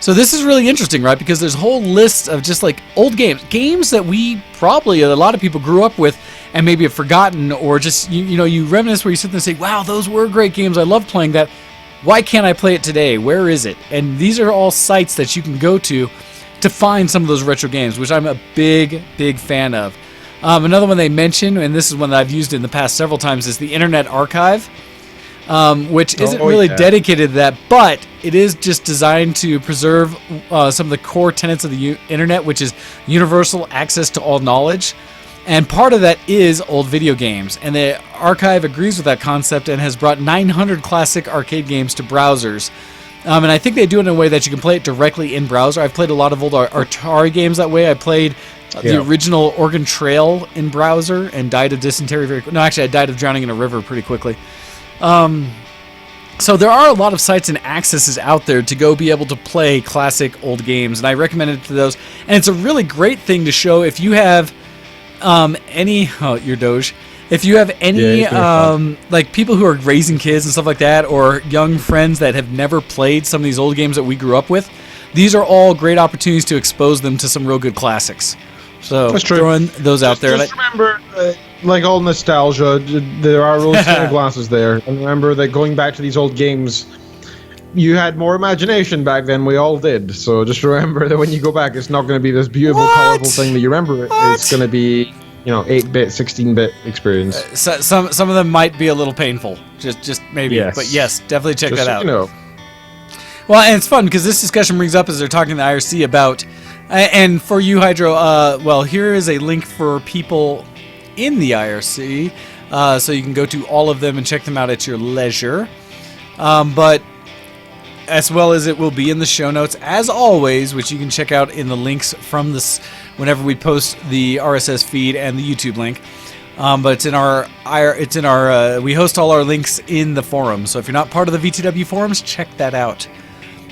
So this is really interesting, right? Because there's a whole list of just like old games that we probably, a lot of people grew up with and maybe have forgotten, or just, you reminisce where you sit there and say, wow, those were great games. I love playing that. Why can't I play it today? Where is it? And these are all sites that you can go to find some of those retro games, which I'm a big, big fan of. Another one they mention, and this is one that I've used in the past several times, is the Internet Archive, which isn't really dedicated to that, but it is just designed to preserve some of the core tenets of the Internet, which is universal access to all knowledge. And part of that is old video games. And the archive agrees with that concept and has brought 900 classic arcade games to browsers. And I think they do it in a way that you can play it directly in browser. I've played a lot of old Atari games that way. I played the original Oregon Trail in browser and died of dysentery very quickly. No, actually, I died of drowning in a river pretty quickly. So there are a lot of sites and accesses out there to go be able to play classic old games. And I recommend it to those. And it's a really great thing to show if you have... if you have any like people who are raising kids and stuff like that, or young friends that have never played some of these old games that we grew up with, these are all great opportunities to expose them to some real good classics. So throwing those out there. Just remember, like all nostalgia, there are rose-tinted glasses there, and remember that going back to these old games, you had more imagination back then. We all did. So just remember that when you go back, it's not going to be this beautiful, colorful thing that you remember. It's going to be, 8-bit, 16-bit experience. Some of them might be a little painful. Just maybe. Yes. But yes, definitely check that out. Well, and it's fun because this discussion brings up as they're talking to the IRC about, and for you, Hydro, here is a link for people in the IRC, so you can go to all of them and check them out at your leisure. But as well as it will be in the show notes, as always, which you can check out in the links from this whenever we post the RSS feed and the YouTube link. But we host all our links in the forum. So if you're not part of the VTW forums, check that out.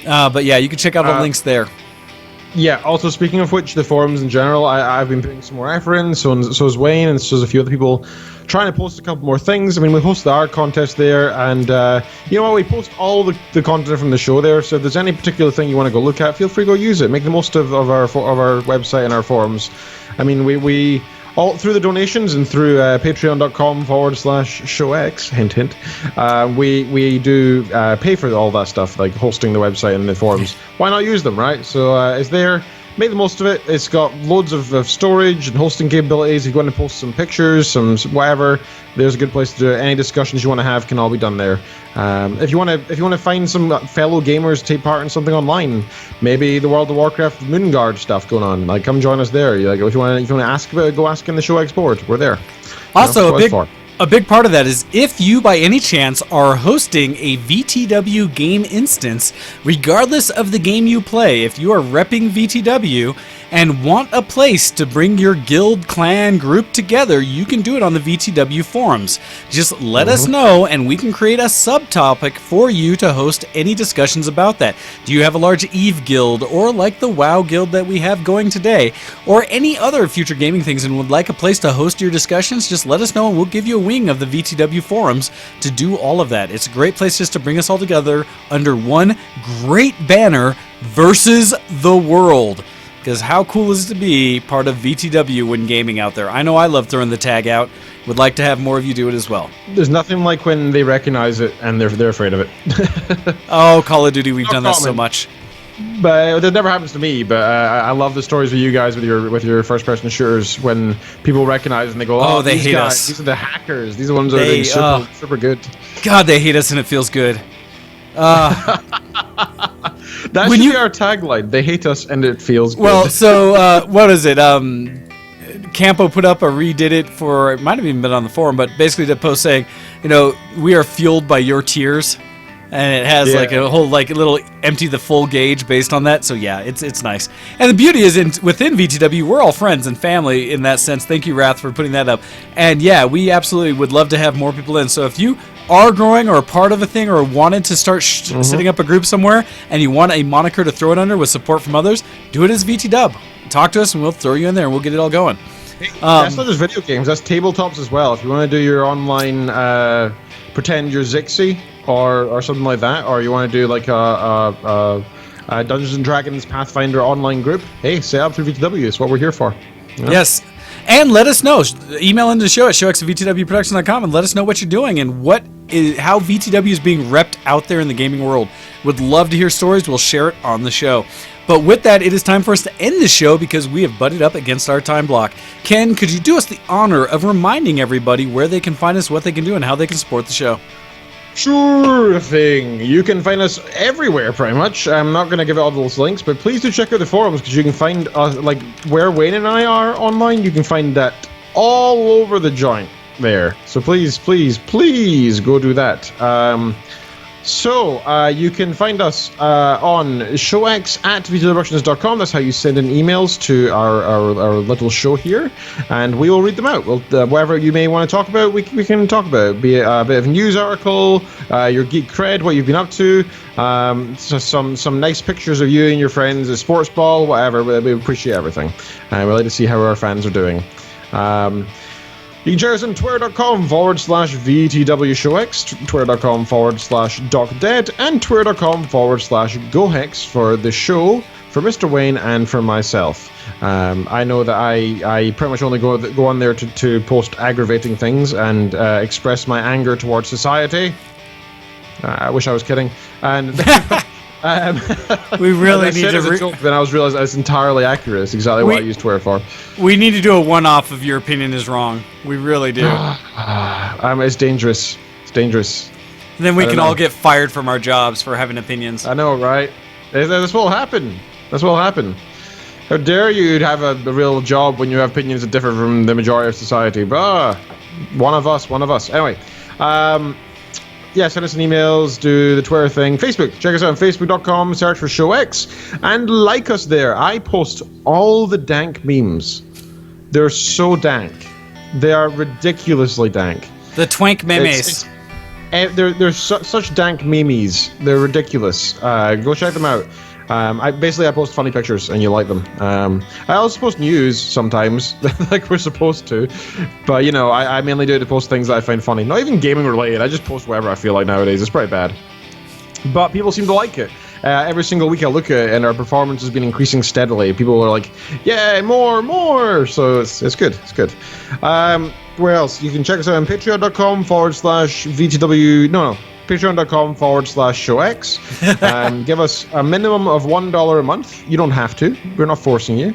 But yeah, you can check out the links there. Yeah, also speaking of which, the forums in general, I've been putting some more effort in, so is Wayne, and so is a few other people trying to post a couple more things. I mean, we host the art contest there, and you know what, we post all the content from the show there, so if there's any particular thing you want to go look at, feel free to go use it. Make the most of our website and our forums. I mean, we all through the donations and through patreon.com/showx, hint hint, we do pay for all that stuff, like hosting the website and the forums. Why not use them, right? So it's there. Make the most of it. It's got loads of storage and hosting capabilities. If you want to post some pictures, some whatever, there's a good place to do it. Any discussions you want to have can all be done there. If you want to find some fellow gamers to take part in something online, maybe the World of Warcraft Moonguard stuff going on, like come join us there. Like if you want to ask about it, go ask in the Showx board. We're there. Also, a big part of that is if you by any chance are hosting a VTW game instance, regardless of the game you play, if you are repping VTW and want a place to bring your guild, clan, group together, you can do it on the VTW forums. Just let us know and we can create a subtopic for you to host any discussions about that. Do you have a large EVE guild, or like the WoW guild that we have going today, or any other future gaming things and would like a place to host your discussions? Just let us know and we'll give you a wing of the VTW forums to do all of that. It's a great place just to bring us all together under one great banner versus the world. Because how cool is it to be part of VTW when gaming out there? I know I love throwing the tag out. Would like to have more of you do it as well. There's nothing like when they recognize it and they're afraid of it. Oh, Call of Duty, we've done that so much. But that never happens to me. But I love the stories with you guys with your first-person shooters when people recognize and they go, "Oh, they hate us. These are the hackers. These are the ones that are super good." God, they hate us and it feels good. That should be our tagline. They hate us and it feels good. Well, so what is it? Campo put up redid it for, it might have even been on the forum, but basically the post saying, we are fueled by your tears. And it has like a whole little empty the full gauge based on that. So yeah, it's nice. And the beauty is within VTW, we're all friends and family in that sense. Thank you, Wrath, for putting that up. And yeah, we absolutely would love to have more people in. So if you are growing or a part of a thing or wanted to start setting up a group somewhere and you want a moniker to throw it under with support from others, do it as VTW. Talk to us and we'll throw you in there and we'll get it all going. That's not just video games, that's tabletops as well. If you want to do your online pretend you're Zixi or something like that, or you want to do like a Dungeons and Dragons Pathfinder online group, hey, set up through VTW. It's what we're here for. You know? Yes. And let us know. Email into the show at showx@vtwproduction.com and let us know what you're doing and how VTW is being repped out there in the gaming world. Would love to hear stories. We'll share it on the show. But with that, it is time for us to end the show because we have butted up against our time block. Ken, could you do us the honor of reminding everybody where they can find us, what they can do, and how they can support the show? Sure thing. You can find us everywhere, pretty much. I'm not going to give out all those links, but please do check out the forums because you can find like where Wayne and I are online. You can find that all over the joint there. So please go do that. You can find us on showx@vtwproductions.com. That's how you send in emails to our little show here, and we will read them out. Whatever you may want to talk about, we can talk about. Be it a bit of a news article, your geek cred, what you've been up to, so some nice pictures of you and your friends, a sports ball, whatever. We appreciate everything. We like to see how our fans are doing. You can share us on twitter.com/VTWShowX, twitter.com/DocDead, and twitter.com/GoHex for the show, for Mr. Wayne, and for myself. I know that I pretty much only go on there to post aggravating things and express my anger towards society. I wish I was kidding. And we really need to. Then I was realized that's entirely accurate. It's exactly what I used Twitter for. We need to do a one-off of your opinion is wrong. We really do. It's dangerous. It's dangerous. And then we can all get fired from our jobs for having opinions. I know, right? That's what will happen. That's what will happen. How dare you have a real job when you have opinions that differ from the majority of society? But one of us. Anyway. Yeah, send us an emails, do the Twitter thing. Facebook, check us out on facebook.com, search for ShowX, and like us there. I post all the dank memes. They're so dank. They are ridiculously dank. The twank memes. They're such dank memes. They're ridiculous. Go check them out. I post funny pictures and you like them. I also post news sometimes, like we're supposed to, but you know, I mainly do it to post things that I find funny. Not even gaming related. I just post whatever I feel like nowadays. It's pretty bad, but people seem to like it. Every single week I look at it and our performance has been increasing steadily. People are like, yeah, more. So it's good. It's good. Where else? You can check us out on patreon.com/VTW. No. Patreon.com/ShowX. Give us a minimum of $1 a month. You don't have to. We're not forcing you,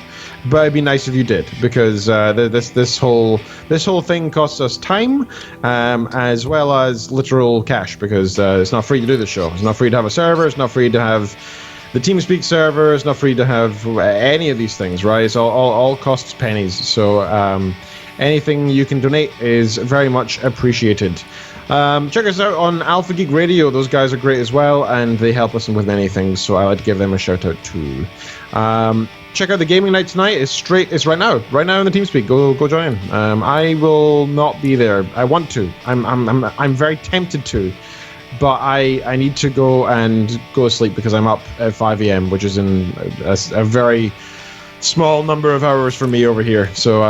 but it'd be nice if you did, because this whole thing costs us time, as well as literal cash, because it's not free to do the show. It's not free to have a server. It's not free to have the TeamSpeak server. It's not free to have any of these things, right? It's all costs pennies. So anything you can donate is very much appreciated. Check us out on Alpha Geek Radio. Those guys are great as well, and they help us with many things, so I like to give them a shout out too. Check out the gaming night tonight. It's right now in the TeamSpeak. Go join. I will not be there. I want to. I'm very tempted to, but I need to go to sleep because I'm up at 5 a.m., which is in a very small number of hours for me over here. So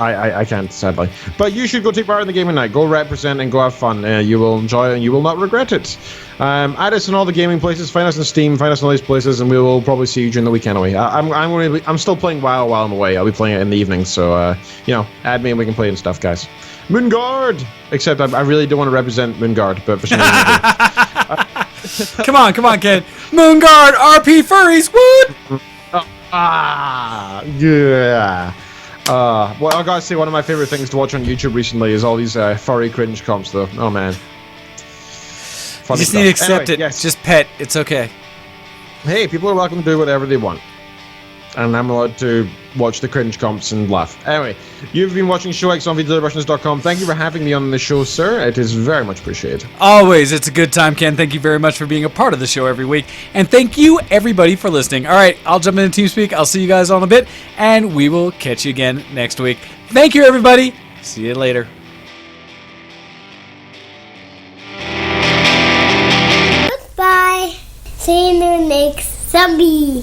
I can't, sadly. But you should go take part in the gaming night. Go represent and go have fun. You will enjoy it and you will not regret it. Add us in all the gaming places. Find us on Steam. Find us in all these places, and we will probably see you during the weekend away. I'm still playing WoW while I'm away. I'll be playing it in the evening. So add me and we can play and stuff, guys. Moonguard. Except I really don't want to represent Moonguard, but for some reason I do. Come on, Ken. Moonguard, RP furries, woot! Yeah. Well, I gotta say, one of my favorite things to watch on YouTube recently is all these furry cringe comps, though. Oh man, you just need to accept it. Yes. Just pet. It's okay. Hey, people are welcome to do whatever they want, and I'm allowed to watch the cringe comps and laugh. Anyway, you've been watching ShowX on VTWRussians.com. Thank you for having me on the show, sir. It is very much appreciated. Always, it's a good time, Ken. Thank you very much for being a part of the show every week, and thank you everybody for listening. All right, I'll jump into TeamSpeak. I'll see you guys on a bit, and we will catch you again next week. Thank you, everybody. See you later. See you next zombie.